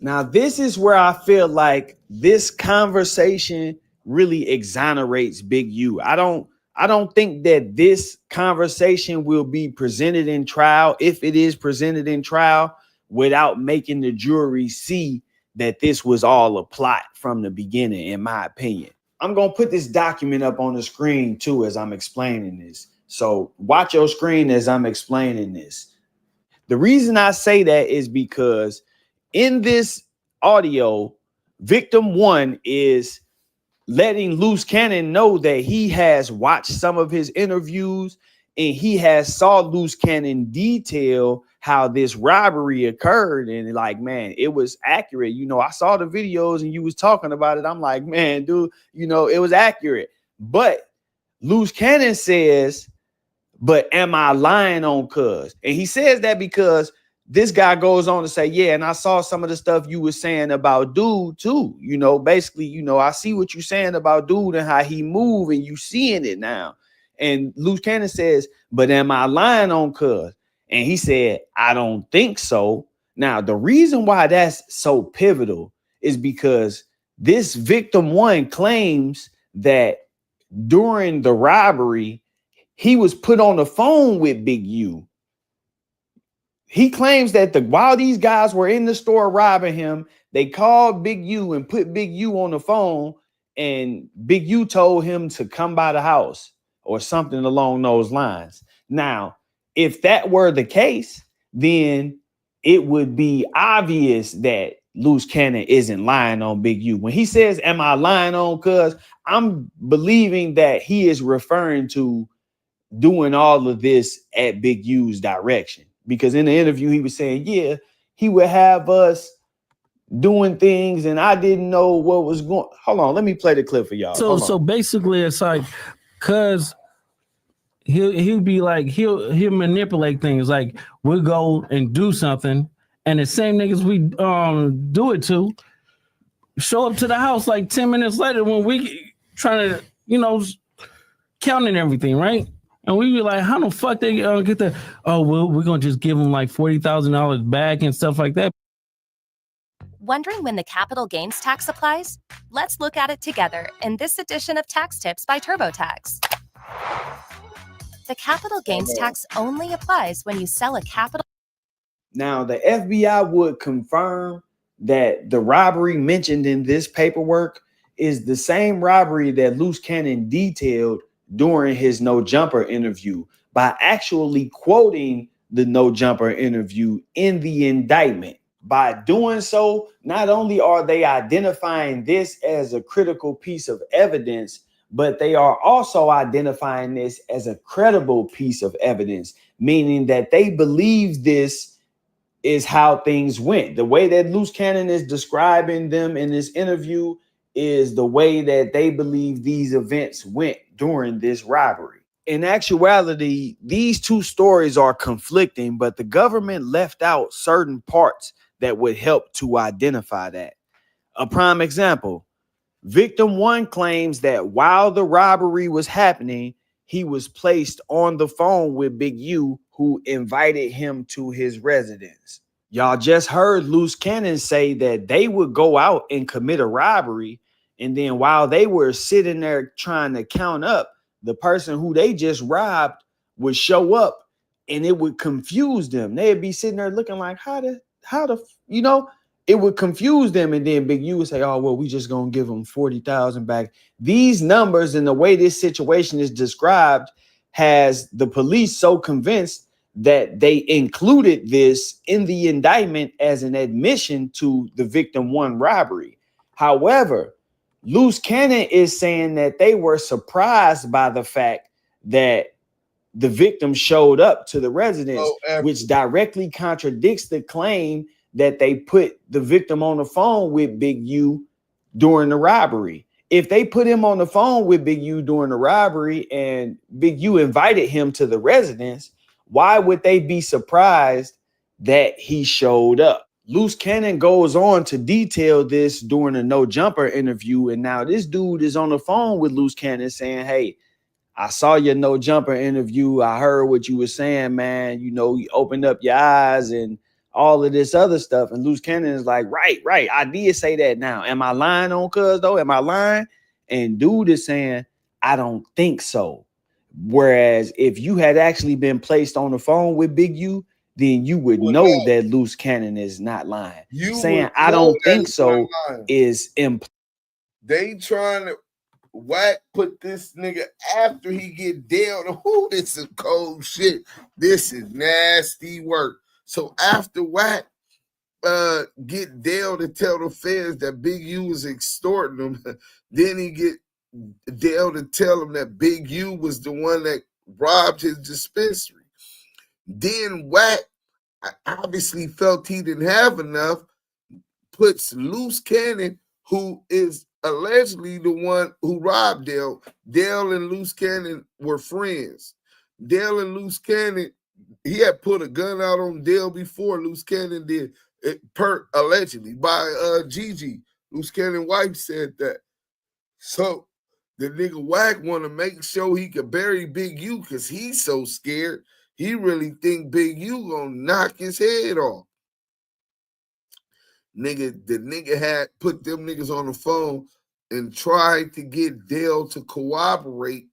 Now, this is where I feel like this conversation really exonerates Big U. I don't think that this conversation will be presented in trial, if it is presented in trial, without making the jury see that this was all a plot from the beginning, in my opinion. I'm going to put this document up on the screen too as I'm explaining this. So watch your screen as I'm explaining this. The reason I say that is because in this audio, Victim 1 is letting Loose Cannon know that he has watched some of his interviews and he has saw Loose Cannon detail how this robbery occurred. And like, man, it was accurate. You know, I saw the videos and you was talking about it. I'm like, man, dude, you know, it was accurate. But Loose Cannon says, but am I lying on cuz? And he says that because this guy goes on to say, yeah, and I saw some of the stuff you were saying about dude too. You know, basically, you know, I see what you're saying about dude and how he move and you seeing it now. And Loose Cannon says, but am I lying on cuz? And he said, I don't think so. Now, the reason why that's so pivotal is because this victim one claims that during the robbery, he was put on the phone with Big U. He claims that while these guys were in the store robbing him, they called Big U and put Big U on the phone, and Big U told him to come by the house or something along those lines. Now, if that were the case, then it would be obvious that Loose Cannon isn't lying on Big U. When he says, am I lying on cuz, I'm believing that he is referring to doing all of this at Big U's direction. Because in the interview, he was saying, yeah, he would have us doing things and I didn't know what was going. Hold on, let me play the clip for y'all. So basically it's like, cuz he'll be like, he'll manipulate things. Like we'll go and do something, and the same niggas we do it to show up to the house like 10 minutes later when we trying to, you know, counting everything, right? And we be like, how the fuck they get that? Oh, well, we're gonna just give them like $40,000 back and stuff like that. Wondering when the capital gains tax applies? Let's look at it together in this edition of Tax Tips by TurboTax. The capital gains tax only applies when you sell a capital. Now, the FBI would confirm that the robbery mentioned in this paperwork is the same robbery that Loose Cannon detailed during his No Jumper interview by actually quoting the No Jumper interview in the indictment. By doing so, not only are they identifying this as a critical piece of evidence, but they are also identifying this as a credible piece of evidence, meaning that they believe this is how things went. The way that Loose Cannon is describing them in this interview is the way that they believe these events went during this robbery. In actuality, these two stories are conflicting, but the government left out certain parts that would help to identify that. A prime example, victim one claims that while the robbery was happening, he was placed on the phone with Big U, who invited him to his residence. Y'all just heard Loose Cannon say that they would go out and commit a robbery, and then while they were sitting there trying to count up, the person who they just robbed would show up, and it would confuse them. They'd be sitting there looking like, how the, you know, it would confuse them. And then Big U would say, oh, well, we just gonna give them 40,000 back. These numbers and the way this situation is described has the police so convinced that they included this in the indictment as an admission to the victim one robbery. However, Loose Cannon is saying that they were surprised by the fact that the victim showed up to the residence, which directly contradicts the claim that they put the victim on the phone with Big U during the robbery. If they put him on the phone with Big U during the robbery and Big U invited him to the residence, why would they be surprised that he showed up? Loose Cannon goes on to detail this during a No Jumper interview. And now this dude is on the phone with Loose Cannon saying, hey, I saw your No Jumper interview. I heard what you were saying, man. You know, you opened up your eyes and all of this other stuff. And Loose Cannon is like, right. I did say that now. Am I lying on cuz though? Am I lying? And dude is saying, I don't think so. Whereas if you had actually been placed on the phone with Big U, then you would know that Loose Cannon is not lying. You saying I don't think so is implied. They trying to WACK put this nigga after he get dealt. Who, this is cold shit. This is nasty work. So after WACK get Dale to tell the feds that Big U was extorting them, then he get Dale to tell him that Big U was the one that robbed his dispensary. Then WACK obviously felt he didn't have enough, puts Loose Cannon, who is allegedly the one who robbed Dale. Dale and Loose Cannon were friends. Dale and Loose Cannon, he had put a gun out on Dale before Loose Cannon did, allegedly by Gigi. Loose Cannon wife said that. So the nigga Wack want to make sure he could bury Big U because he's so scared. He really think Big U gonna knock his head off. Nigga, the nigga had put them niggas on the phone and tried to get Dale to corroborate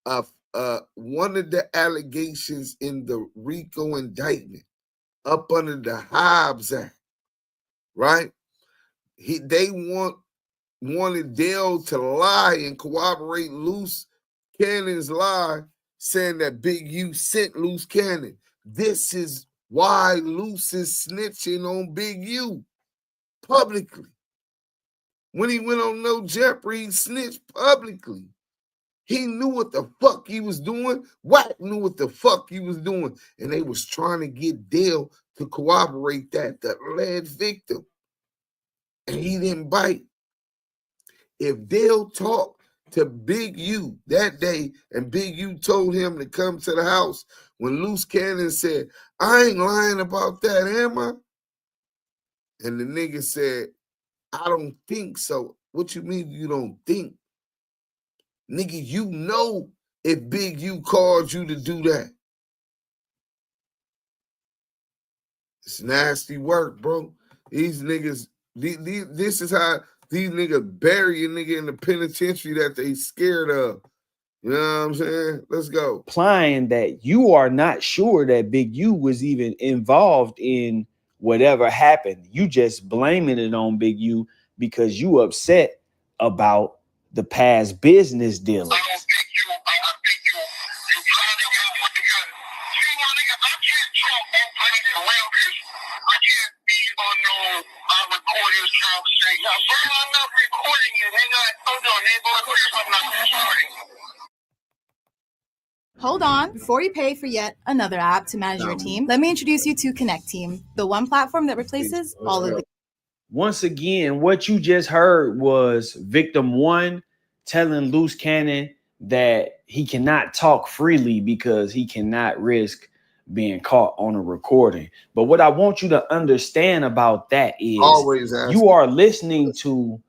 one of the allegations in the RICO indictment up under the Hobbs Act, right? They wanted Dale to lie and corroborate Loose Cannon's lie, saying that Big U sent Loose Cannon. This is why Loose is snitching on Big U publicly. When he went on No Jeopardy, he snitched publicly. He knew what the fuck he was doing. Wack knew what the fuck he was doing. And they was trying to get Dale to corroborate that, the alleged victim. And he didn't bite. If Dale talked to Big U that day and Big U told him to come to the house, when Loose Cannon said, I ain't lying about that, am I? And the nigga said, I don't think so. What you mean you don't think? Nigga, you know if Big U called you to do that. It's nasty work, bro. These niggas, this is how these niggas bury a nigga in the penitentiary that they scared of. You know what I'm saying? Let's go. Implying that you are not sure that Big U was even involved in whatever happened. You just blaming it on Big U because you upset about the past business dealings. Hold on, before you pay for yet another app to manage your team, let me introduce you to Connect Team, the one platform that replaces all of the. Once again, what you just heard was victim one telling Loose Cannon that he cannot talk freely because he cannot risk being caught on a recording. But what I want you to understand about that is you are listening to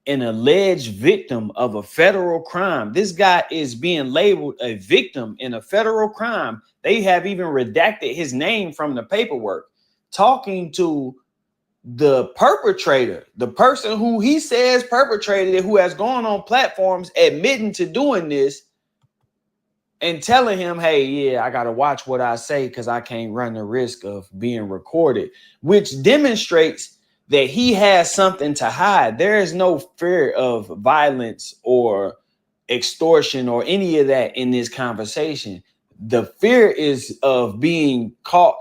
an alleged victim of a federal crime. This guy is being labeled a victim in a federal crime. They have even redacted his name from the paperwork, talking to the perpetrator, the person who he says perpetrated it, who has gone on platforms admitting to doing this and telling him, hey, yeah, I got to watch what I say because I can't run the risk of being recorded, which demonstrates that he has something to hide. There is no fear of violence or extortion or any of that in this conversation. The fear is of being caught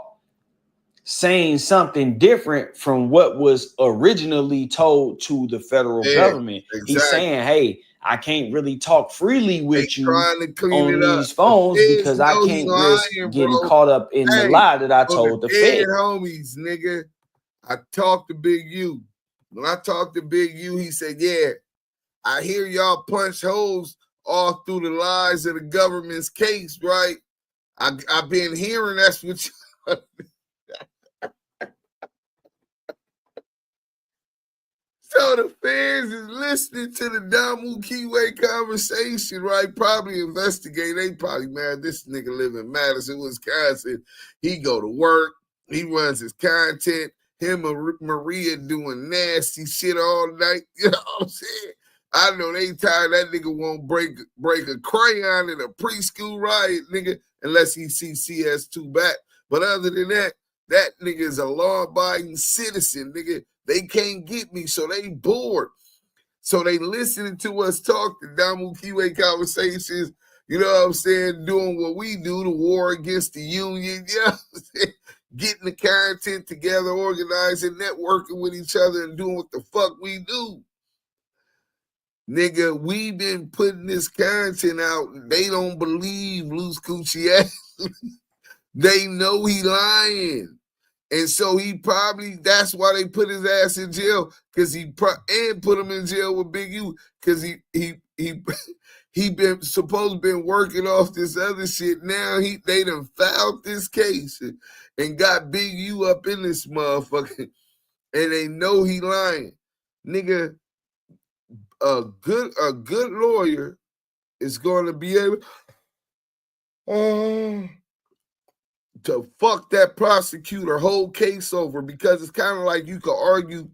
saying something different from what was originally told to the federal government. Exactly. He's saying, hey, I can't really talk freely with you on these phones because I can't risk getting caught up in the lie that I told the Fed. Homies, nigga, I talked to Big U. When I talked to Big U, he said, yeah, I hear y'all punch holes all through the lies of the government's case, right? I've been hearing that's what you So the fans is listening to the Damu Kiwe conversation, right? Probably investigate. They probably mad. This nigga live in Madison, Wisconsin. He go to work. He runs his content. Him and Maria doing nasty shit all night. You know what I'm saying? I know they tired. That nigga won't break a crayon in a preschool riot, nigga, unless he sees CS2 back. But other than that, that nigga is a law-abiding citizen, nigga. They can't get me, so they bored. So they listening to us talk, the Damu Kiwe conversations, you know what I'm saying, doing what we do, the war against the union, you know what I'm saying? Getting the content together, organizing, networking with each other, and doing what the fuck we do. Nigga, we been putting this content out. They don't believe Loose Coochie ass. They know he lying. And so that's why they put his ass in jail, because and put him in jail with Big U, because he been working off this other shit. Now they done filed this case and got Big U up in this motherfucker, and they know he lying. Nigga, a good lawyer is going to be able to fuck that prosecutor whole case over, because it's kind of like you could argue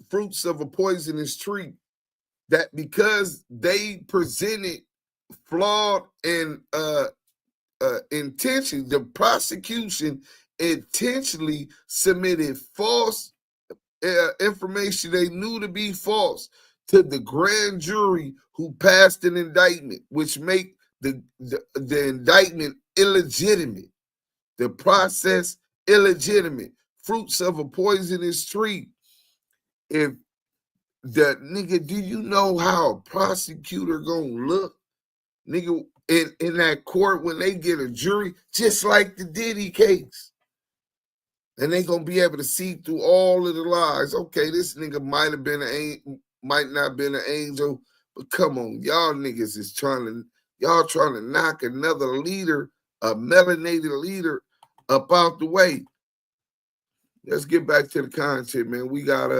fruits of a poisonous tree, that because they presented flawed and intention, the prosecution intentionally submitted false information they knew to be false to the grand jury who passed an indictment, which make the indictment illegitimate, the process illegitimate, fruits of a poisonous tree. If the nigga, do you know how a prosecutor gonna look, nigga, in that court when they get a jury, just like the Diddy case? And they gonna be able to see through all of the lies. Okay, this nigga might not have been an angel, but come on, y'all niggas is trying to knock another leader, a melanated leader, up out the way. Let's get back to the content, man. We got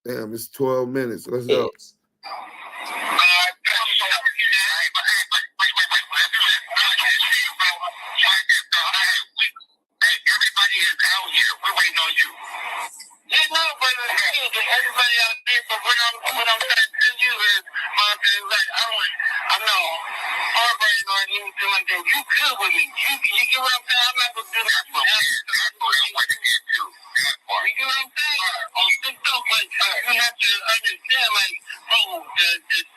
damn, it's 12 minutes. Let's go. Everybody out there, but what I'm trying to tell you is, like, I'm not heartbreaking or anything like that. You good with me. You get what I'm saying? I'm not going to do that. That's what I'm going to get to. You get what I'm saying? On TikTok, but you have to understand, like, bro, the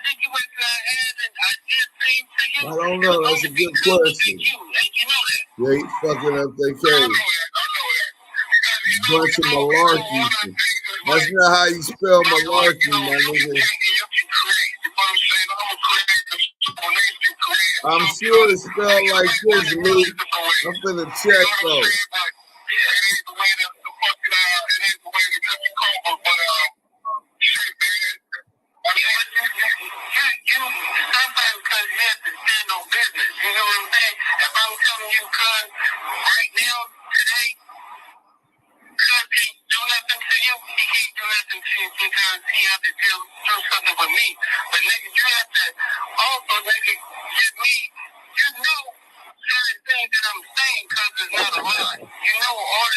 situation I had, and I did say to you. I don't know. That's a good question. And you know that. Yeah, he's fucking up their case. Bunch of malarkey. That's not how you spell malarkey, my nigga. I'm sure it's spelled like this, Luke. I'm finna check though.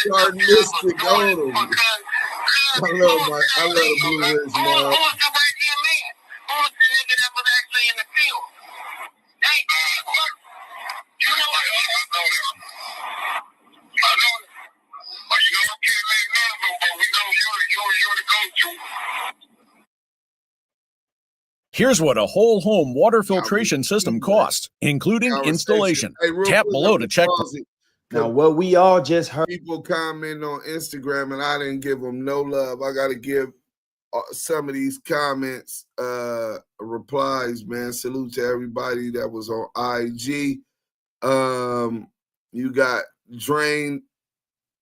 Charnistic on him. I love Blue Ridge, man. Here's what a whole home water filtration system costs, including installation. Tap below to check. Now, what we all just heard. People comment on Instagram, and I didn't give them no love. I got to give some of these comments replies, man. Salute to everybody that was on IG. You got Drain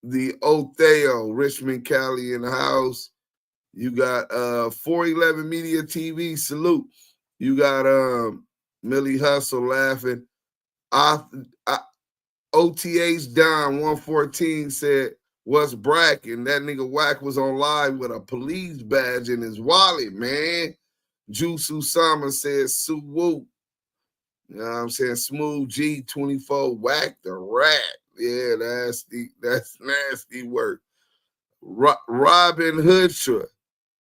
the Otheo, Richmond, Cali in the house. You got 411 Media TV, salute. You got Millie Hustle laughing. OTH Don 114 said, "What's bracking?" That nigga Wack was on live with a police badge in his wallet, man. Juice Usama said, "Sue Woo." You know what I'm saying? Smooth G24, Wack the rat. Yeah, that's nasty work. Robin Hoodshire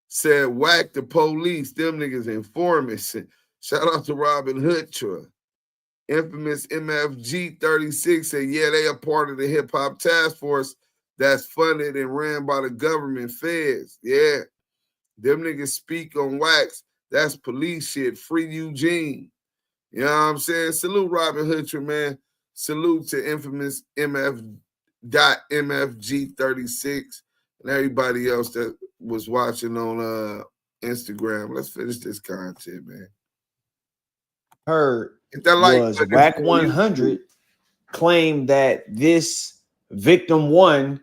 said, "Whack the police, them niggas informants." Shout out to Robin Hoodshire. Infamous MFG 36 said, "Yeah, they are part of the hip hop task force that's funded and ran by the government feds. Yeah, them niggas speak on wax. That's police shit. Free Eugene." You know what I'm saying? Salute Robin Hoodshire, man. Salute to infamous MFG36 and everybody else that was watching on Instagram. Let's finish this content, man. Heard was WACK100 claimed that this Victim 1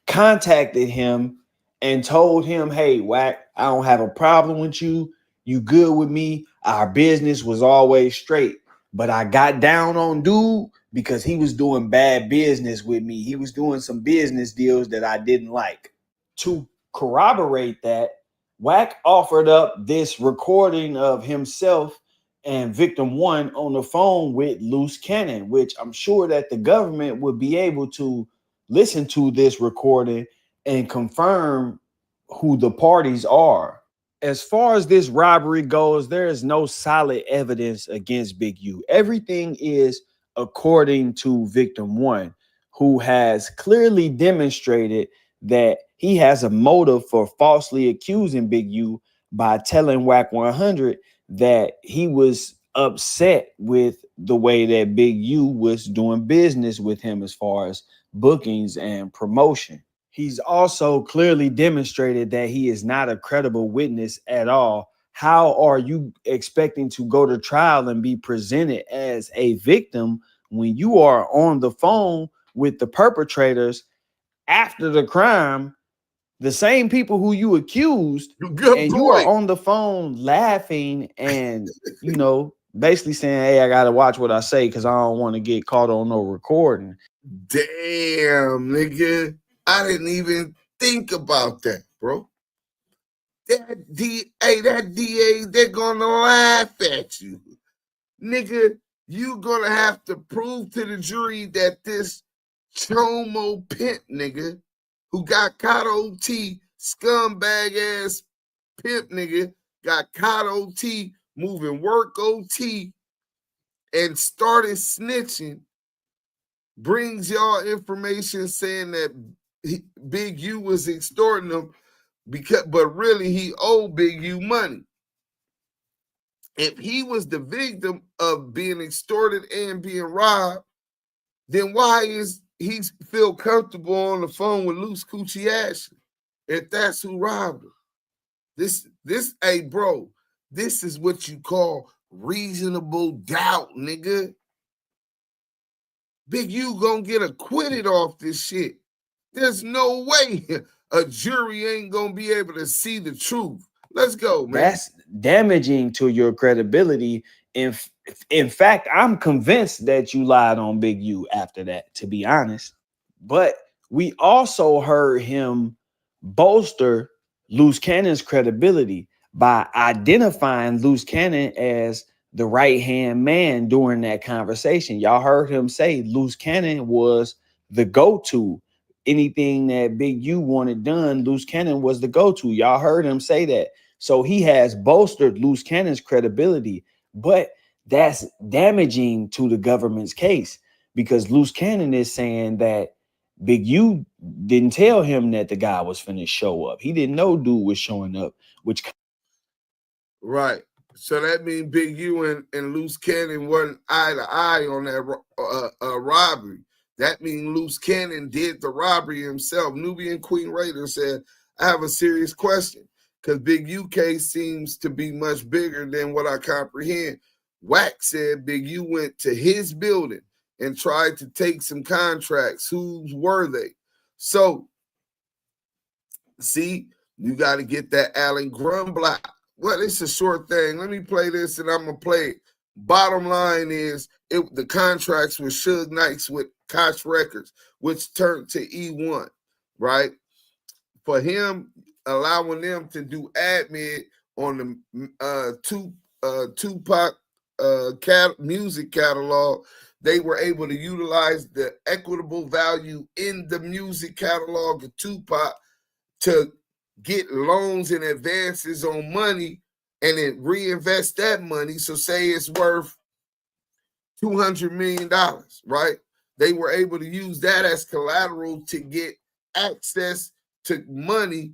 contacted him and told him, hey, Wack, I don't have a problem with you. You good with me. Our business was always straight. But I got down on dude because he was doing bad business with me. He was doing some business deals that I didn't like. To corroborate that, Wack offered up this recording of himself and Victim 1 on the phone with Loose Cannon, which I'm sure that the government would be able to listen to this recording and confirm who the parties are. As far as this robbery goes, there is no solid evidence against Big U. Everything is according to Victim 1, who has clearly demonstrated that he has a motive for falsely accusing Big U by telling WACK100 that he was upset with the way that Big U was doing business with him as far as bookings and promotion. He's also clearly demonstrated that he is not a credible witness at all. How are you expecting to go to trial and be presented as a victim when you are on the phone with the perpetrators after the crime, the same people who you accused, and you are on the phone laughing and, you know, basically saying, hey, I got to watch what I say because I don't want to get caught on no recording. Damn, nigga. I didn't even think about that, bro. That DA, they're gonna laugh at you. Nigga, you gonna have to prove to the jury that this Chomo pimp nigga who got caught OT, scumbag ass pimp nigga, got caught OT, moving work OT, and started snitching, brings y'all information saying that Big U was extorting him but really he owed Big U money. If he was the victim of being extorted and being robbed, then why is he feel comfortable on the phone with Loose Coochie Ashley if that's who robbed him? Hey bro, this is what you call reasonable doubt, nigga. Big U gonna get acquitted off this shit. There's no way a jury ain't gonna be able to see the truth. Let's go, man. That's damaging to your credibility. In fact, I'm convinced that you lied on Big U after that, to be honest. But we also heard him bolster Loose Cannon's credibility by identifying Loose Cannon as the right-hand man during that conversation. Y'all heard him say Loose Cannon was the go-to. Anything that Big U wanted done, Loose Cannon was the go-to. Y'all heard him say that. So he has bolstered Loose Cannon's credibility, but that's damaging to the government's case because Loose Cannon is saying that Big U didn't tell him that the guy was finna show up. He didn't know dude was showing up, which right. So that means Big U and Loose Cannon wasn't eye to eye on that robbery. That means Loose Cannon did the robbery himself. Nubian Queen Raider said, I have a serious question because Big U case seems to be much bigger than what I comprehend. Wack said Big U went to his building and tried to take some contracts. Whose were they? So, see, you got to get that Alan Grumblatt. Well, it's a short thing. Let me play this and I'm going to play it. Bottom line is the contracts with Suge Knights with Koch Records, which turned to E1, right? For him, allowing them to do admin on the Tupac music catalog, they were able to utilize the equitable value in the music catalog of Tupac to get loans and advances on money and then reinvest that money. So say it's worth $200 million, right? They were able to use that as collateral to get access to money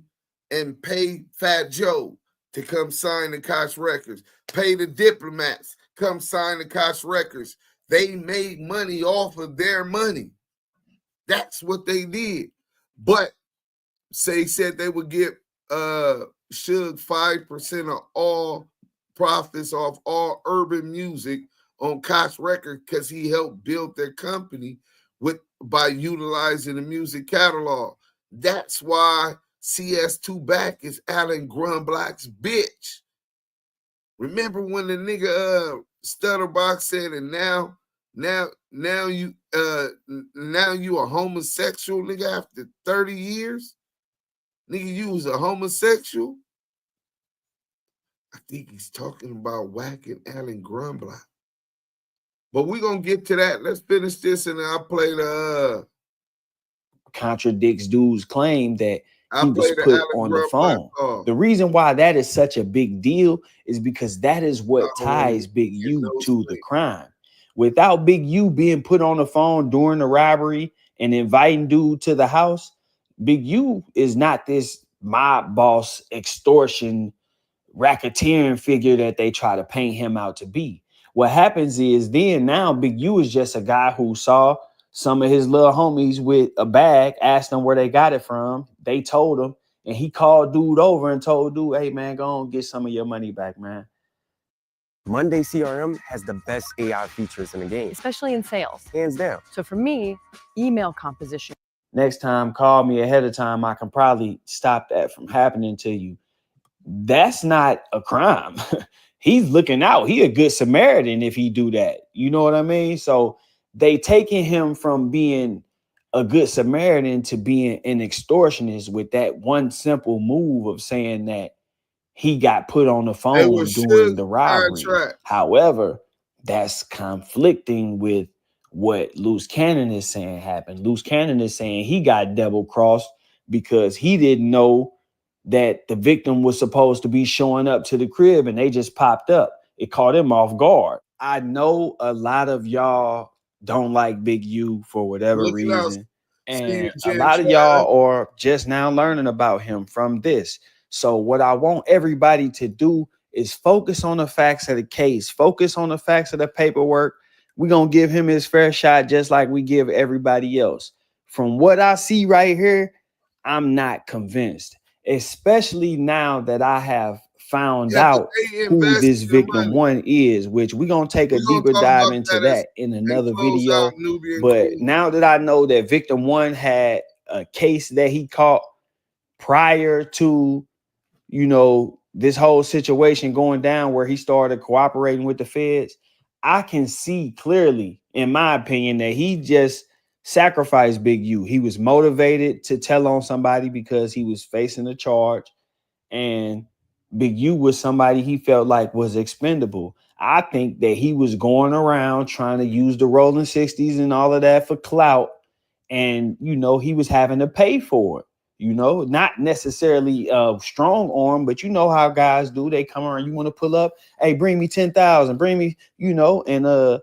and pay Fat Joe to come sign the Koch Records, pay the diplomats, come sign the Koch Records. They made money off of their money. That's what they did. But say said they would give Suge 5% of all profits off all urban music on Koch Records because he helped build their company. by utilizing the music catalog. That's why CS2 Back is Alan Grunblatt's bitch. Remember when the nigga Stutterbox said, and now you a homosexual, nigga, after 30 years? Nigga, you was a homosexual? I think he's talking about WACK and Alan Grunblatt. But we're gonna get to that. Let's finish this and I'll play the contradicts dude's claim that he was put on the phone. The reason why that is such a big deal is because that is what ties Big U to the crime. Without Big U being put on the phone during the robbery and inviting dude to the house, Big U is not this mob boss extortion racketeering figure that they try to paint him out to be. What happens is then now Big U is just a guy who saw some of his little homies with a bag, asked them where they got it from. They told him, and he called dude over and told dude, hey man, go on, get some of your money back, man. Monday CRM has the best AI features in the game. Especially in sales. Hands down. So for me, email composition. Next time, call me ahead of time. I can probably stop that from happening to you. That's not a crime. He's looking out. He a good Samaritan if he do that. You know what I mean? So they taking him from being a good Samaritan to being an extortionist with that one simple move of saying that he got put on the phone during the robbery. However, that's conflicting with what Loose Cannon is saying happened. Loose Cannon is saying he got double crossed because he didn't know that the victim was supposed to be showing up to the crib and they just popped up. It caught him off guard. I know a lot of y'all don't like Big U for whatever reason. And a lot of y'all are just now learning about him from this. So what I want everybody to do is focus on the facts of the case. Focus on the facts of the paperwork. We're going to give him his fair shot just like we give everybody else. From what I see right here, I'm not convinced, especially now that I have found out who this victim one is, which we're going to take a deeper dive into that in another video. But now that I know that victim one had a case that he caught prior to, you know, this whole situation going down where he started cooperating with the feds, I can see clearly, in my opinion, that he just sacrificed Big U. He was motivated to tell on somebody because he was facing a charge, and Big U was somebody he felt like was expendable. I think that he was going around trying to use the rolling 60s and all of that for clout, and, you know, he was having to pay for it. You know, not necessarily strong arm, but you know how guys do. They come around, you want to pull up, hey, bring me 10,000, bring me, you know, and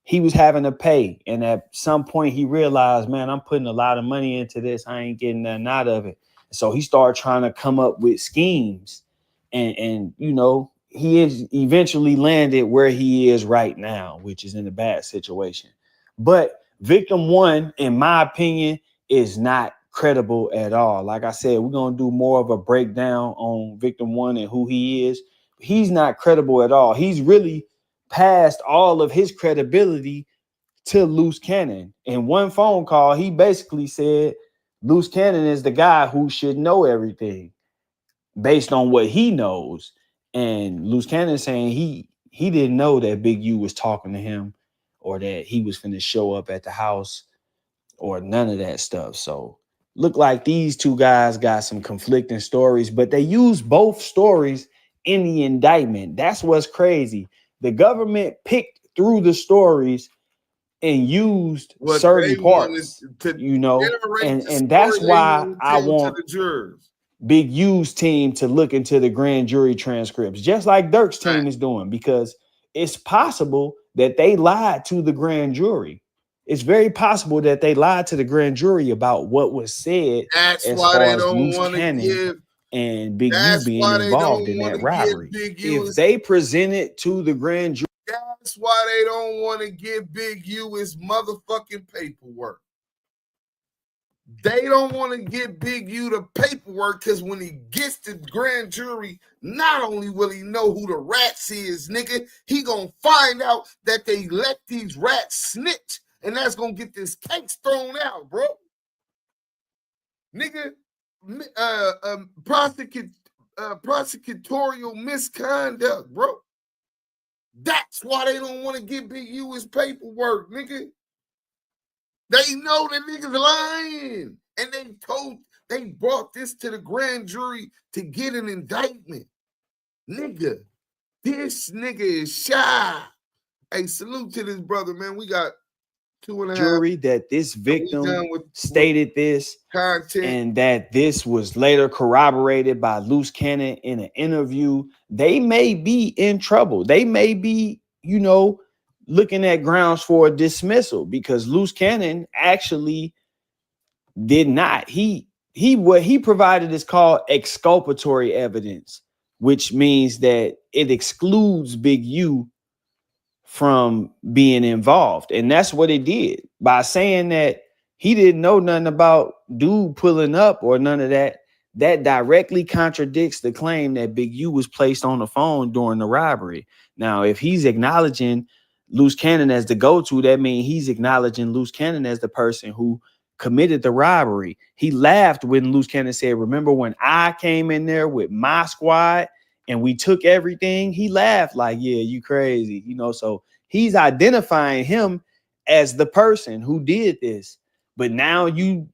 he was having to pay. And at some point he realized, man, I'm putting a lot of money into this. I ain't getting nothing out of it. So he started trying to come up with schemes, and you know, he is eventually landed where he is right now, which is in a bad situation. But victim one, in my opinion, is not credible at all. Like I said, we're going to do more of a breakdown on victim one and who he is. He's not credible at all. He's really passed all of his credibility to Loose Cannon. In one phone call, he basically said Loose Cannon is the guy who should know everything based on what he knows. And Loose Cannon saying he didn't know that Big U was talking to him or that he was finna show up at the house or none of that stuff. So look like these two guys got some conflicting stories, but they use both stories in the indictment. That's what's crazy. The government picked through the stories and used certain parts, you know, and that's why I want the jurors. Big U's team to look into the grand jury transcripts, just like Dirk's team is doing, because it's possible that they lied to the grand jury. It's very possible that they lied to the grand jury about what was said. That's as why far they as don't Loose want to Cannon give and Big U being involved in that robbery. If they present it to the grand jury, that's why they don't want to give Big U his motherfucking paperwork. They don't want to give Big U the paperwork because when he gets to grand jury, not only will he know who the rats is, nigga, he gonna find out that they let these rats snitch and that's gonna get this case thrown out, bro. Nigga, prosecutorial misconduct, bro. That's why they don't want to give Big U his paperwork, nigga. They know that niggas lying, and they brought this to the grand jury to get an indictment, nigga. This nigga is shy. Hey, salute to this brother, man. We got 2.5 jury that this victim stated this content, and that this was later corroborated by Loose Cannon in an interview. They may be in trouble. They may be, you know, looking at grounds for a dismissal because Loose Cannon actually did not. What he provided is called exculpatory evidence, which means that it excludes Big U from being involved. And that's what it did by saying that he didn't know nothing about dude pulling up or none of that. That directly contradicts the claim that Big U was placed on the phone during the robbery. Now, if he's acknowledging Loose Cannon as the go-to, that means he's acknowledging Loose Cannon as the person who committed the robbery. He laughed when Loose Cannon said, remember when I came in there with my squad and we took everything? He laughed like, yeah, you crazy. You know, so he's identifying him as the person who did this. But now you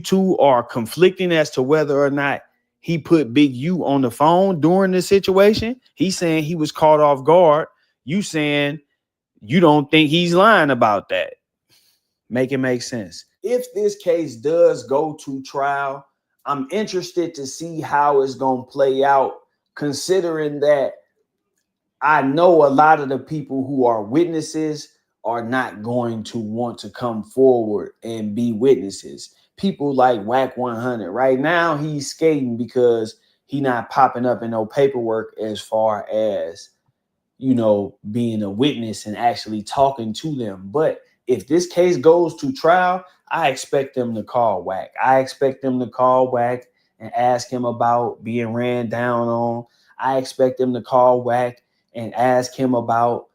two are conflicting as to whether or not he put Big U on the phone during the situation. He's saying he was caught off guard. You saying you don't think he's lying about that. Make it make sense. If this case does go to trial, I'm interested to see how it's going to play out, considering that I know a lot of the people who are witnesses are not going to want to come forward and be witnesses. People like WACK100. Right now, he's skating because he's not popping up in no paperwork as far as, you know, being a witness and actually talking to them. But if this case goes to trial, I expect them to call WACK. I expect them to call WACK and ask him about being ran down on. I expect them to call WACK and ask him about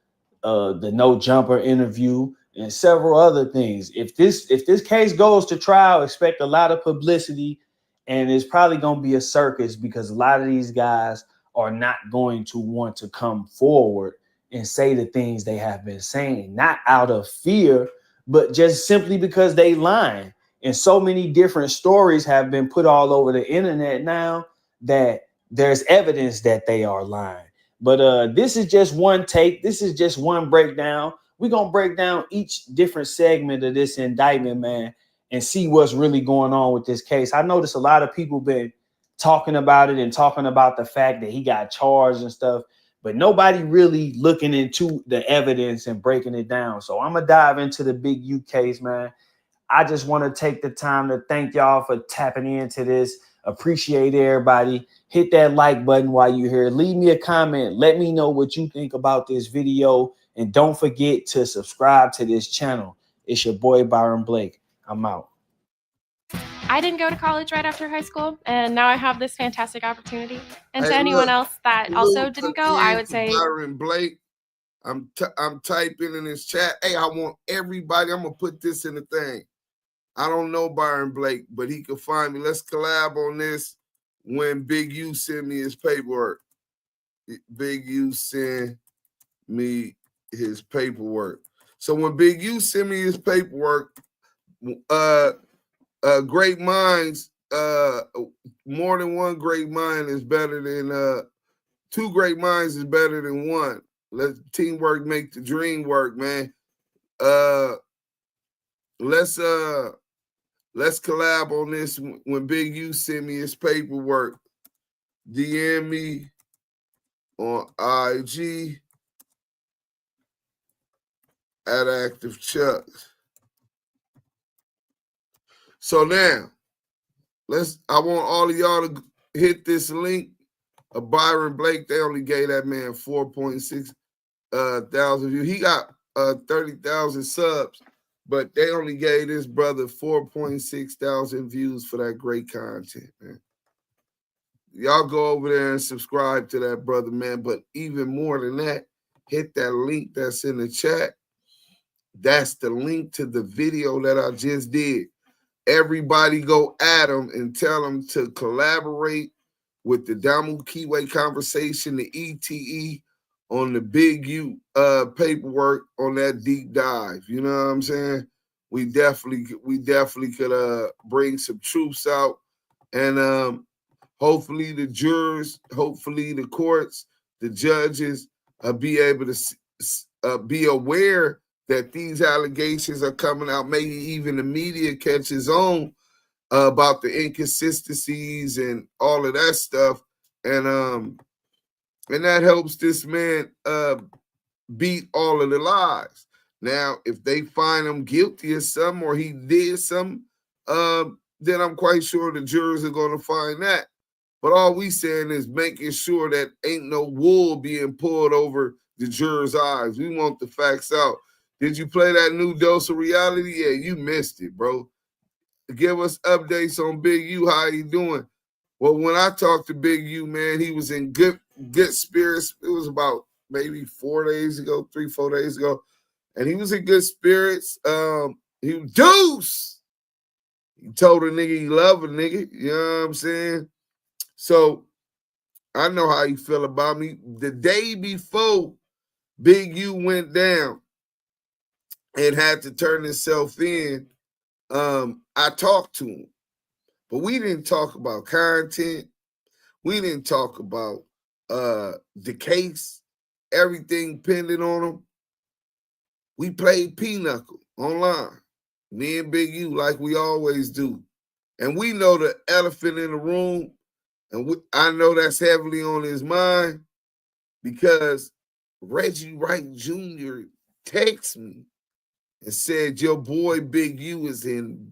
the no jumper interview and several other things. If this case goes to trial, expect a lot of publicity, and it's probably going to be a circus because a lot of these guys are not going to want to come forward and say the things they have been saying, not out of fear, but just simply because they lying. And so many different stories have been put all over the internet now that there's evidence that they are lying. But this is just one take. This is just one breakdown. We're going to break down each different segment of this indictment, man, and see what's really going on with this case. I noticed a lot of people been talking about it and talking about the fact that he got charged and stuff, but nobody really looking into the evidence and breaking it down. So I'm going to dive into the Big U case, man. I just want to take the time to thank y'all for tapping into this. Appreciate everybody. Hit that like button while you're here. Leave me a comment. Let me know what you think about this video. And don't forget to subscribe to this channel. It's your boy, Byron Blake. I'm out. I didn't go to college right after high school, and now I have this fantastic opportunity. And Hey, to anyone look, else that also didn't go, I would say Byron Blake. I'm typing in this chat. Hey, I want everybody. I'm gonna put this in the thing. I don't know Byron Blake, but he can find me. Let's collab on this when Big U send me his paperwork. Big U send me his paperwork. So when Big U send me his paperwork, great minds, more than one great mind is better than two great minds is better than one. Let teamwork make the dream work, man. Let's collab on this when Big U send me his paperwork. DM me on IG at Active Chuck. So now, I want all of y'all to hit this link of Byron Blake. They only gave that man 4.6 thousand views. He got 30,000 subs, but they only gave this brother 4.6 thousand views for that great content, man. Y'all go over there and subscribe to that brother, man. But even more than that, hit that link that's in the chat. That's the link to the video that I just did. Everybody go at them and tell them to collaborate with the Damu Kiwe conversation, the ETE, on the Big U paperwork on that deep dive. You know what I'm saying? We definitely could bring some truths out, and hopefully the jurors, hopefully the courts, the judges be able to be aware that these allegations are coming out. Maybe even the media catches on about the inconsistencies and all of that stuff, and that helps this man beat all of the lies. Now, if they find him guilty of something or he did something, then I'm quite sure the jurors are going to find that. But all we saying is making sure that ain't no wool being pulled over the jurors' eyes. We want the facts out. Did you play that new dose of reality? Yeah, you missed it, bro. Give us updates on Big U. How he doing? Well, when I talked to Big U, man, he was in good spirits. It was about maybe 4 days ago, 3-4 days ago. And he was in good spirits. He was Deuce. He told a nigga he loved a nigga. You know what I'm saying? So I know how you feel about me. The day before Big U went down and had to turn himself in, I talked to him. But we didn't talk about content. We didn't talk about the case, everything pending on him. We played Pinochle online, me and Big U, like we always do. And we know the elephant in the room, and I know that's heavily on his mind because Reggie Wright Jr. texted me and said, your boy Big U is in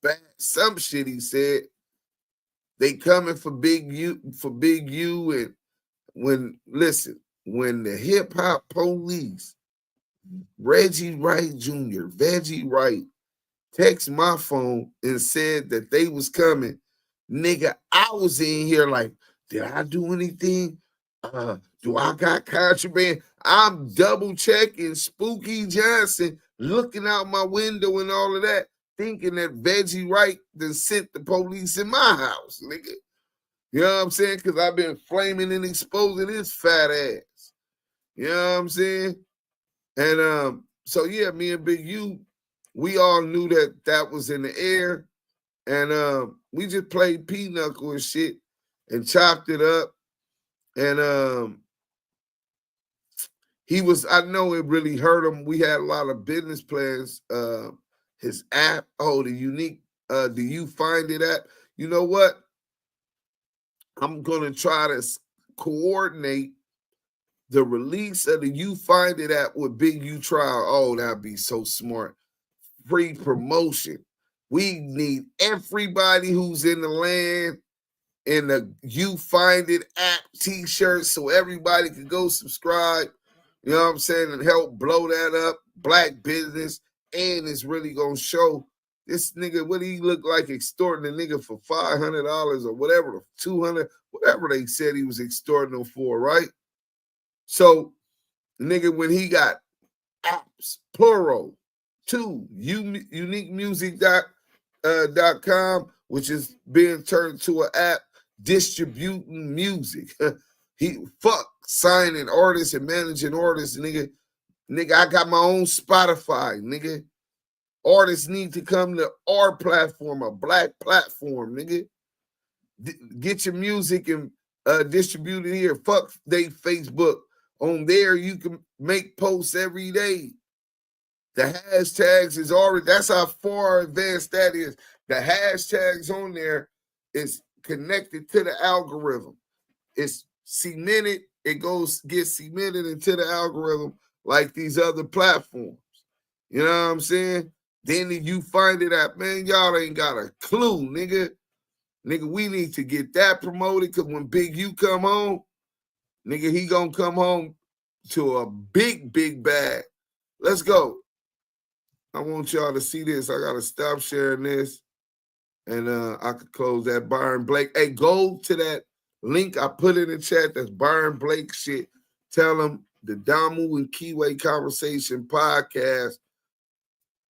bad, some shit he said. They coming for Big U, and when the hip hop police, Reggie Wright Jr., Veggie Wright, text my phone and said that they was coming, nigga, I was in here like, did I do anything? Do I got contraband? I'm double checking Spooky Johnson, looking out my window and all of that, thinking that Veggie Wright then sent the police in my house, nigga. You know what I'm saying? Because I've been flaming and exposing his fat ass. You know what I'm saying? And so, yeah, me and Big U, we all knew that was in the air. And we just played Pinochle and shit and chopped it up. And I know it really hurt him. We had a lot of business plans. His app, the unique, do you find it app? You know what? I'm going to try to coordinate the release of the You Find It app with Big U Trial. Oh, that'd be so smart. Free promotion. We need everybody who's in the land in the You Find It app t-shirt so everybody can go subscribe. You know what I'm saying? And help blow that up. Black business. And it's really going to show this nigga, what he look like extorting a nigga for $500 or whatever, $200, whatever they said he was extorting them for, right? So, nigga, when he got apps, plural, to uniquemusic.com, which is being turned to an app distributing music. He signing artists and managing artists, nigga. Nigga, I got my own Spotify, nigga. Artists need to come to our platform, a black platform, nigga. Get your music and distribute it here. Fuck they Facebook. On there, you can make posts every day. The hashtags is already, that's how far advanced that is. The hashtags on there is connected to the algorithm. It's cemented. It gets cemented into the algorithm like these other platforms. You know what I'm saying? Then You Find It app, man, y'all ain't got a clue, nigga. Nigga, we need to get that promoted because when Big U come home, nigga, he gonna come home to a big, big bag. Let's go. I want y'all to see this. I gotta stop sharing this. And I could close that Byron Blake. Hey, go to that link I put in the chat. That's Byron Blake shit. Tell them the Damu and Kiwe Conversation podcast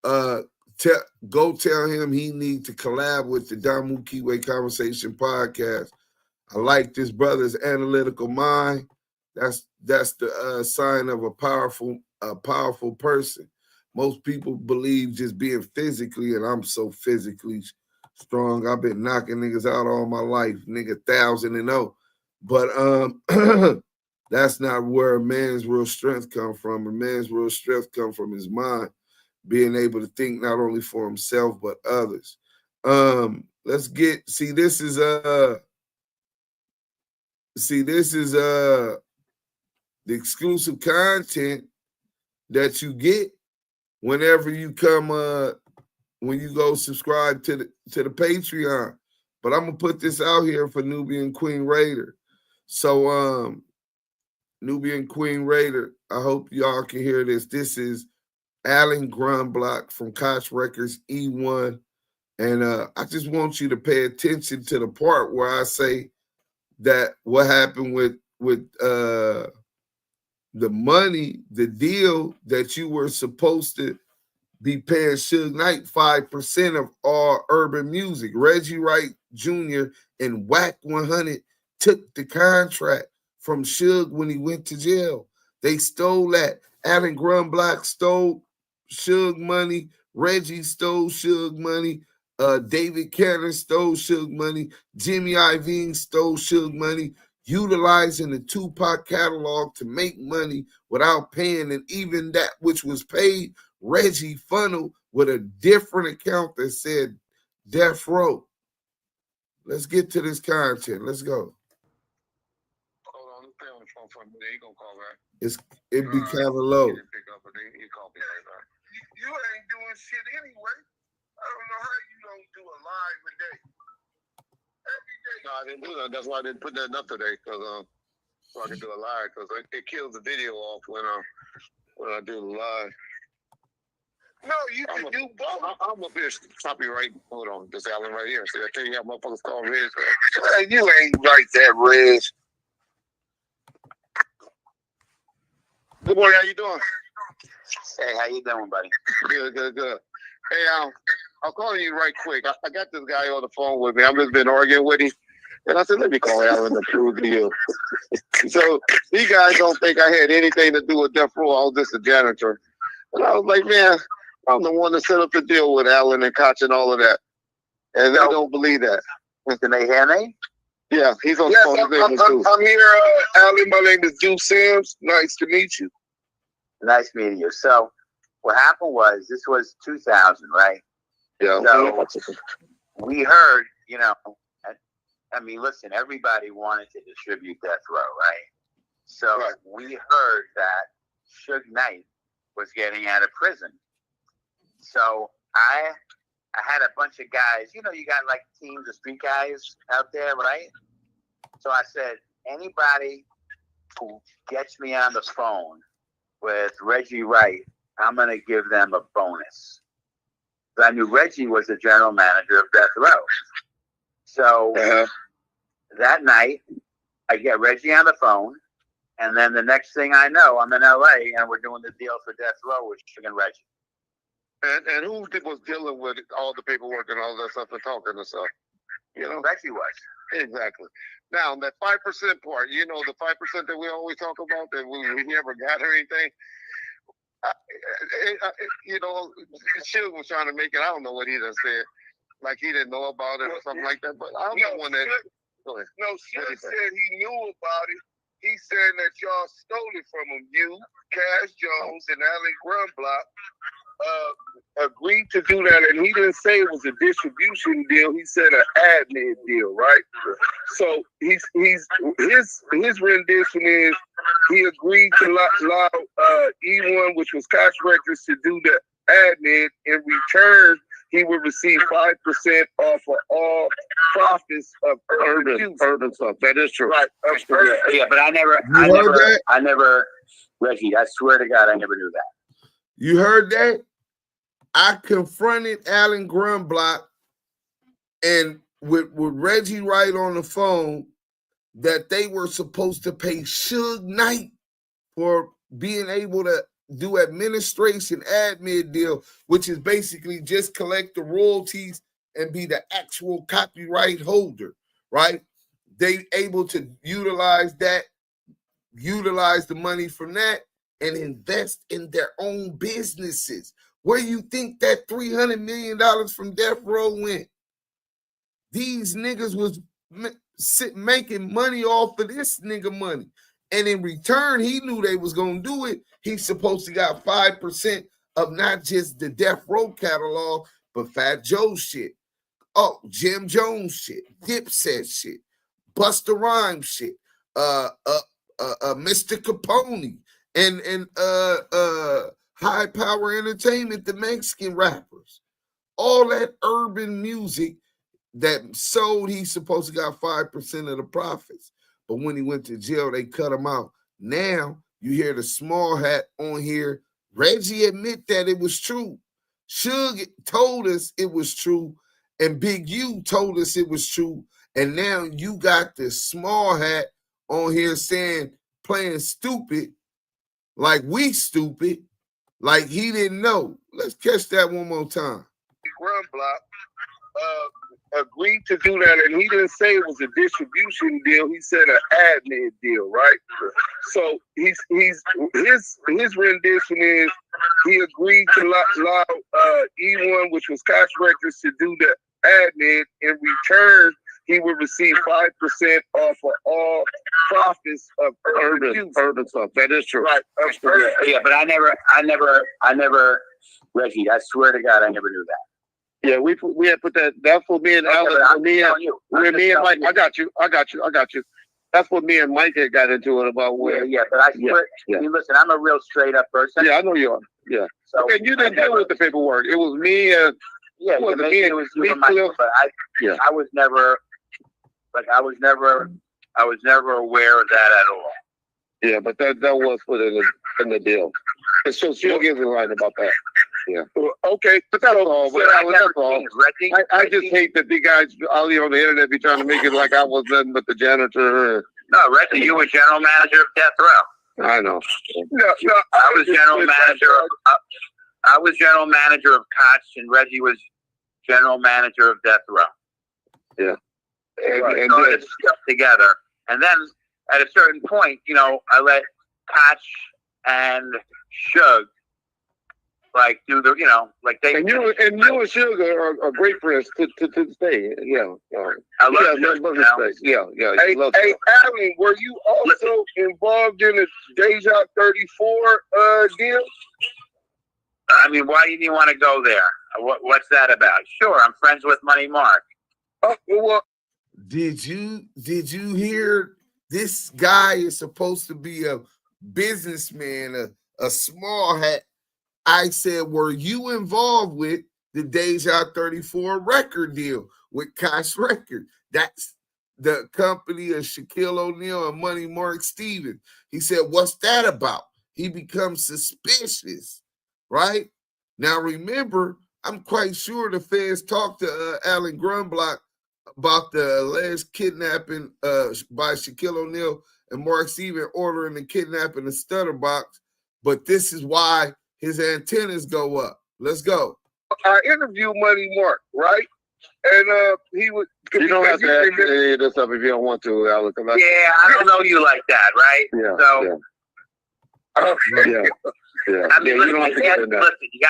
Go tell him he needs to collab with the Damu Kiwe Conversation podcast. I like this brother's analytical mind. That's the sign of a powerful person. Most people believe just being physically, and I'm so physically strong. I've been knocking niggas out all my life, nigga, 1,000-0. But that's not where a man's real strength come from. A man's real strength come from his mind, being able to think not only for himself but others. Let's get this is the exclusive content that you get whenever you come when you go subscribe to the Patreon. But I'm gonna put this out here for Nubian Queen Raider. So Nubian Queen Raider, I hope y'all can hear this. This is Alan Grunblock from Koch Records E1. And I just want you to pay attention to the part where I say that what happened with the money, the deal that you were supposed to be paying Suge Knight 5% of all urban music. Reggie Wright Jr. and WACK100 took the contract from Suge when he went to jail. They stole that. Alan Grunblock stole Suge money. Reggie stole Suge money. David Cannon stole Suge money. Jimmy Iovine stole Suge money, utilizing the Tupac catalog to make money without paying. And even that which was paid, Reggie funneled with a different account that said Death Row. Let's get to this content. Let's go. Hold on, let's stay on the phone for a minute. He gonna call back. It'd be kind of low. He call me right back. You ain't doing shit anyway. I don't know how you don't do a live a day. Every day. No, I didn't do that. That's why I didn't put that up today, because so I can do a live, because it kills the video off when I do the live. No, you can do both. I'm up here copyright. Hold on, this Alan right here. See, I tell you how motherfuckers call Riz. You ain't right there, Riz. Good morning. How you doing? Hey, how you doing, buddy? Good. Hey, I'm calling you right quick. I got this guy on the phone with me. I've just been arguing with him. And I said, let me call Alan to prove to you. So these guys don't think I had anything to do with Death Row. I was just a janitor. And I was like, man, I'm the one that set up the deal with Alan and Koch and all of that. And they don't believe that. Can they hear me? Yeah, he's on the phone. I'm here, Alan. My name is Juice Sims. Nice to meet you. Nice meeting you. So what happened was, this was 2000, right? Yeah. So we heard, I mean, listen, everybody wanted to distribute Death Row, right? So we heard that Suge Knight was getting out of prison. So I had a bunch of guys, you got like teams of street guys out there, right? So I said, anybody who gets me on the phone with Reggie Wright, I'm going to give them a bonus. So I knew Reggie was the general manager of Death Row. So that night, I get Reggie on the phone, and then the next thing I know, I'm in LA, and we're doing the deal for Death Row with Suge and Reggie. And who was dealing with all the paperwork and all that stuff and talking and stuff? Reggie was. Exactly. Now, that 5% part, the 5% that we always talk about that we never got or anything, Suge was trying to make it. I don't know what he done said. Like he didn't know about it or something like that. But I'm the one that. Go ahead. No, Suge said he knew about it. He said that y'all stole it from him. You, Cash Jones, and Alan Grunblock agreed to do that, and he didn't say it was a distribution deal. He said an admin deal, right? So his rendition is he agreed to allow E1, which was Koch Records, to do the admin. In return, he would receive 5% off of all profits of urban stuff. That is true. Right. Yeah, but I never, Reggie, I swear to God, I never knew that. You heard that? I confronted Alan Grunblock and with Reggie Wright on the phone that they were supposed to pay Suge Knight for being able to do administration admin deal, which is basically just collect the royalties and be the actual copyright holder, right? They able to utilize that, utilize the money from that, and invest in their own businesses. Where you think that $300 million from Death Row went? These niggas was making money off of this nigga money. And in return, he knew they was going to do it. He's supposed to got 5% of not just the Death Row catalog, but Fat Joe shit. Oh, Jim Jones shit. Dipset shit. Busta Rhymes shit. Mr. Capone. And High Power Entertainment, the Mexican rappers. All that urban music that sold, he's supposed to got 5% of the profits. But when he went to jail, they cut him out. Now you hear the small hat on here. Reggie admit that it was true. Suge told us it was true. And Big U told us it was true. And now you got this small hat on here saying, playing stupid, like we stupid, like he didn't know. Let's catch that one more time. Run block agreed to do that, and he didn't say it was a distribution deal. He said an admin deal, right? So his rendition is he agreed to allow E1, which was Koch Records, to do the admin. In return, he would receive 5% off of all profits of urban stuff. That is true. Right. Yeah, but I never, Reggie, I swear to God, I never knew that. Yeah, we had put that. That's what me and Alan, me and Mike. I got you. That's what me and Mike had got into it about. Where, yeah, but I swear. I mean, listen, I'm a real straight up person. Yeah, I know you are. Yeah. So okay, you didn't deal with the paperwork. It was me and it was me, Michael, but I was never aware of that at all. Yeah, but that was put in the deal. And so she'll give you right about that. Yeah. Okay, but that's all. I just hate that the guys out here on the internet be trying to make it like I was nothing but the janitor. No, Reggie, you were general manager of Death Row. I know. No, I was general manager. I was general manager of Koch, and Reggie was general manager of Death Row. Yeah. And started stuff together, and then at a certain point, I let Koch and Suge do the, they. And you and Suge are great friends to stay. Yeah. I love Suge. Yeah. Hey, Alan, were you also involved in the Deja 34 deal? I mean, why didn't you want to go there? What's that about? Sure, I'm friends with Money Mark. Oh, well. Did you hear this guy is supposed to be a businessman, a small hat? I said, were you involved with the Deja 34 record deal with Koch Records? That's the company of Shaquille O'Neal and Money Mark Stevens. He said, what's that about? He becomes suspicious, right? Now, remember, I'm quite sure the feds talked to Alan Grunblock about the alleged kidnapping by Shaquille O'Neal and Mark Stevens ordering the kidnapping the Stutter Box. But this is why his antennas go up. Let's go. I interviewed Money Mark, right? And he would. You don't have to ask any of this stuff if you don't want to, Alex. Yeah, I don't know you like that, right? Yeah. So. Yeah. Yeah. I mean, listen, you got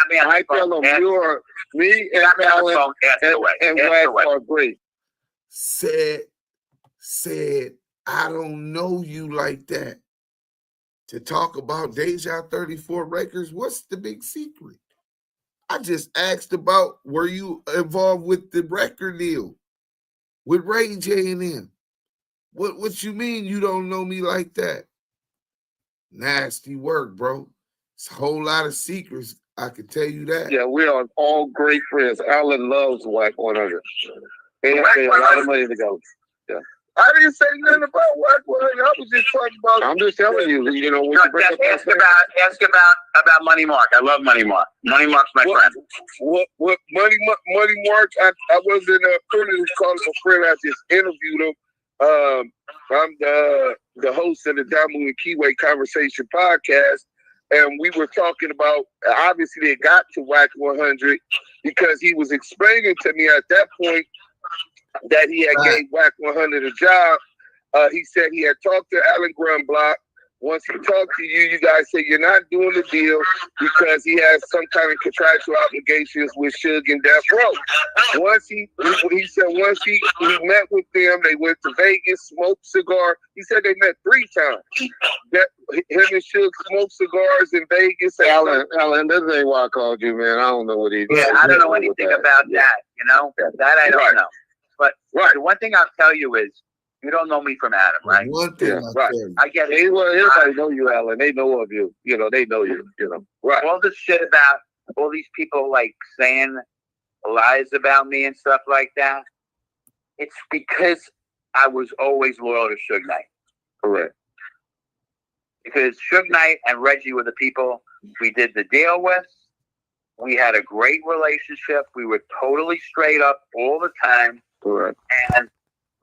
me on the phone. I tell them you're me and Alan and Wax are great. Said, I don't know you like that. To talk about Deja 34 records, what's the big secret? I just asked about, were you involved with the record deal with Ray J and them? What you mean you don't know me like that? Nasty work, bro. It's a whole lot of secrets. I can tell you that. Yeah, we are all great friends. Alan loves WACK100. They pay a lot of money to go. Yeah. I didn't say nothing about WACK100. I was just talking about. I'm just telling you. Ask about Money Mark. I love Money Mark. Money Mark's my friend. What Money Mark? I wasn't a friend. He called him a friend. I just interviewed him. I'm the host of the Damu Kiwe Conversation podcast. and we were talking about, obviously it got to WACK100 because he was explaining to me at that point that he had gave WACK100 a job. He said he had talked to Alan Grunblock. Once he talked to you, you guys said you're not doing the deal because he has some kind of contractual obligations with Suge and Death Row. Once he said once he met with them, they went to Vegas, smoked cigar. He said they met 3 times. That him and Suge smoked cigars in Vegas. Alan, this ain't why I called you, man. I don't know what he did. Yeah, I don't know anything about that. You know, that I don't know. But the one thing I'll tell you is, you don't know me from Adam, right? One thing, I get it. Everybody know you, Alan. They know of you. You know, they know you. You know, right? All this shit about all these people like saying lies about me and stuff like that. It's because I was always loyal to Suge Knight. Correct. Because Suge Knight and Reggie were the people we did the deal with. We had a great relationship. We were totally straight up all the time. Correct. And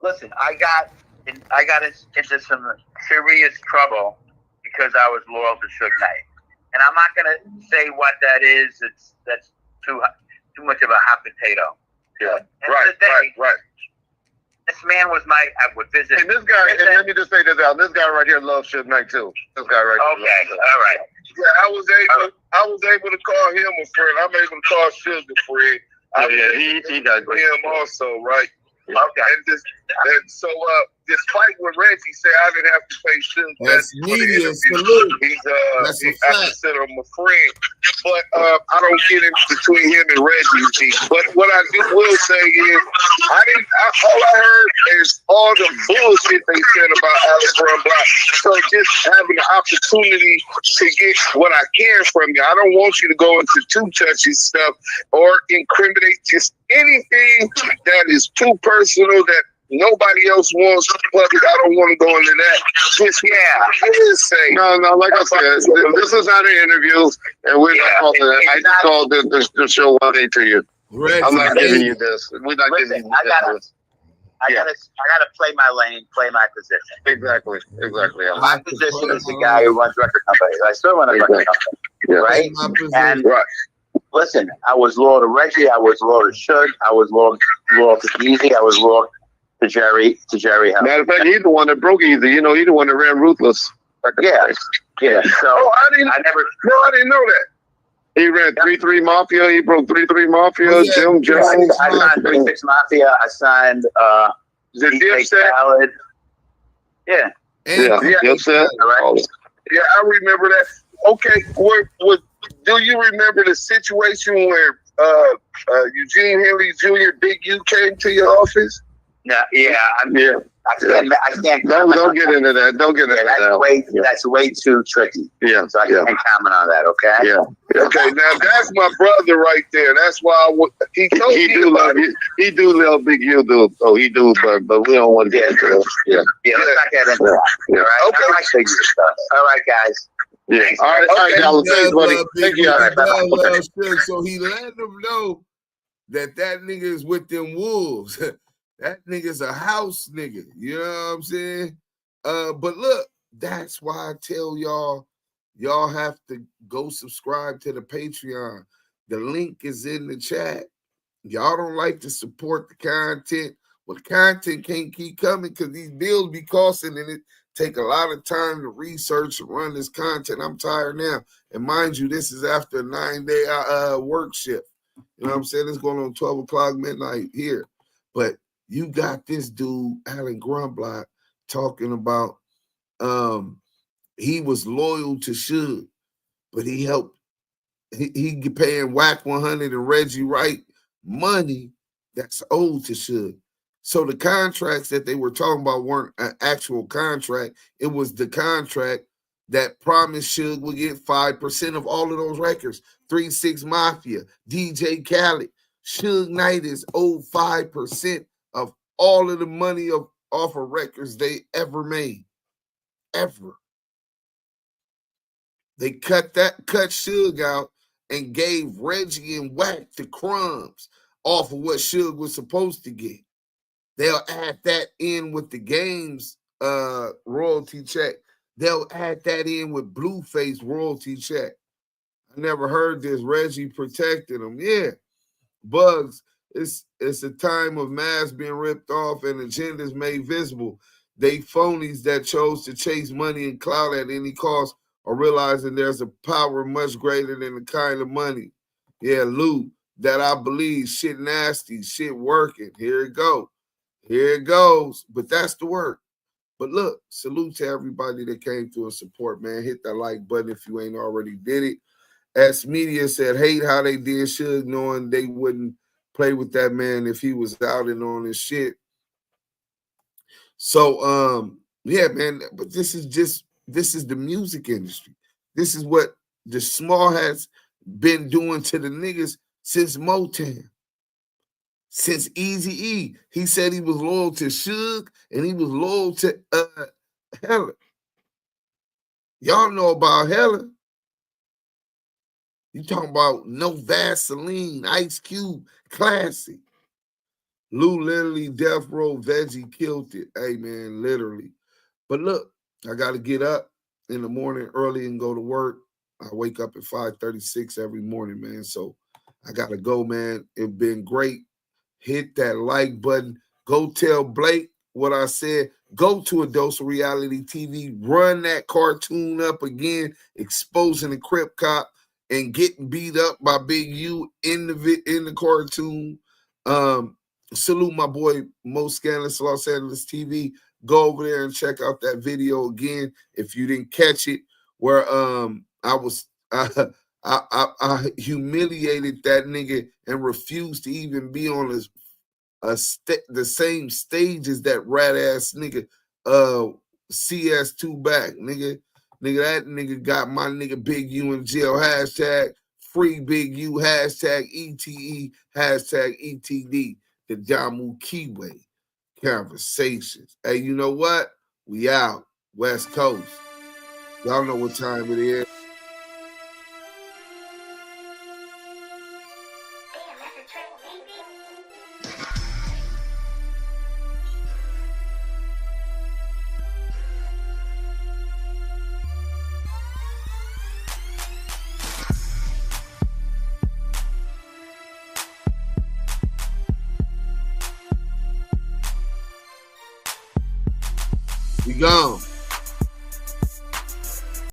listen, I got into some serious trouble because I was loyal to Suge Knight, and I'm not gonna say what that is. That's too much of a hot potato. Yeah, right. This man was I would visit. And this guy, and let me just say this out. This guy right here loves Suge Knight too. This guy right here. Okay, all right. Yeah, I was able to call him a friend. I'm able to call Suge a friend. He does him also, right? Okay. And so despite what Reggie said, I didn't have to pay Suge. That's media salute. I consider him a friend. But I don't get in between him and Reggie. But what I will say is, all I heard is all the bullshit they said about Alex Grunblock. So just having the opportunity to get what I can from you. I don't want you to go into too touchy stuff or incriminate just anything that is too personal that nobody else wants public. I don't want to go into that. Just say. No, like I said, this is not an interview, and we're not calling it. I just called the show one day to you. I'm not giving you this. We're not giving you this. I gotta play my lane, play my position. Exactly. My position is the guy who runs record companies. I still run a record company, right? And listen, I was loyal to Reggie. I was loyal to Suge. I was loyal to Easy. I was loyal to Jerry. Matter of fact, he's the one that broke Easy. You know, he's the one that ran Ruthless. Yeah. So I didn't know that. He ran 3-3 Mafia. He broke 3-3 Mafia. Jim Jones. I signed 3-6 Mafia. I signed Dipset. Khaled. Yeah. Dipset. Right. Yeah, I remember that. Okay, do you remember the situation where Eugene Henley Jr., Big U, came to your office? I can't. Don't get into that. Don't get into that. That's way too tricky. Yeah. So I can't comment on that. Okay. Yeah. Okay. Now that's my brother right there. That's why he do love Big U, though. Oh, he do, but we don't want to get into that. Yeah. Let's not get into that. Yeah. All right. Okay. I like Big U stuff. All right, guys. Yeah. All right, Alan. Thanks, buddy. Thank you. So he let them know that nigga is with them wolves. That nigga's a house nigga. You know what I'm saying? But look, that's why I tell y'all have to go subscribe to the Patreon. The link is in the chat. Y'all don't like to support the content. Well, the content can't keep coming because these bills be costing and it take a lot of time to research and run this content. I'm tired now. And mind you, this is after a 9-day work shift. You know what I'm saying? It's going on 12 o'clock midnight here. But you got this dude, Alan Grunblock, talking about he was loyal to Suge, but he helped. He paying WACK100 and Reggie Wright money that's owed to Suge. So the contracts that they were talking about weren't an actual contract. It was the contract that promised Suge would get 5% of all of those records. 3-6 Mafia, DJ Khaled. Suge Knight is owed 5% of all of the money off of records they ever made. Ever. They cut Suge out and gave Reggie and Wack the crumbs off of what Suge was supposed to get. They'll add that in with the game's royalty check they'll add that in with Blueface royalty check. I never heard this. Reggie protected them. Yeah. Bugs, it's a time of masks being ripped off and agendas made visible. They phonies that chose to chase money and clout at any cost are realizing there's a power much greater than the kind of money. Yeah, Lou, that I believe shit nasty, shit working. Here it go. Here it goes. But that's the work. But look, salute to everybody that came through and support, man. Hit that like button if you ain't already did it. S Media said, hate how they did Suge, knowing they wouldn't play with that man if he was out and on his shit. So, yeah, man, but this is the music industry. This is what the small has been doing to the niggas since Motown. Since Eazy-E. He said he was loyal to Suge and he was loyal to Hella. Y'all know about Hella. You talking about no Vaseline, Ice Cube, classic. Lou literally death row veggie killed it. Hey, man, literally. But look, I got to get up in the morning early and go to work. I wake up at 5:36 every morning, man. So I got to go, man. It's been great. Hit that like button. Go tell Blake what I said. Go to A Dose of Reality TV. Run that cartoon up again, exposing the Crip Cop and getting beat up by Big U in the cartoon. Salute my boy Mo Scandalous Los Angeles TV. Go over there and check out that video again if you didn't catch it. Where I humiliated that nigga and refused to even be on the same stage as that rat ass nigga CS2 back, nigga. Nigga, that nigga got my nigga Big U in jail. Hashtag free Big U. Hashtag ETE. Hashtag ETD. The Damu Kiwe conversations. Hey, you know what? We out. West Coast. Y'all know what time it is. We gone.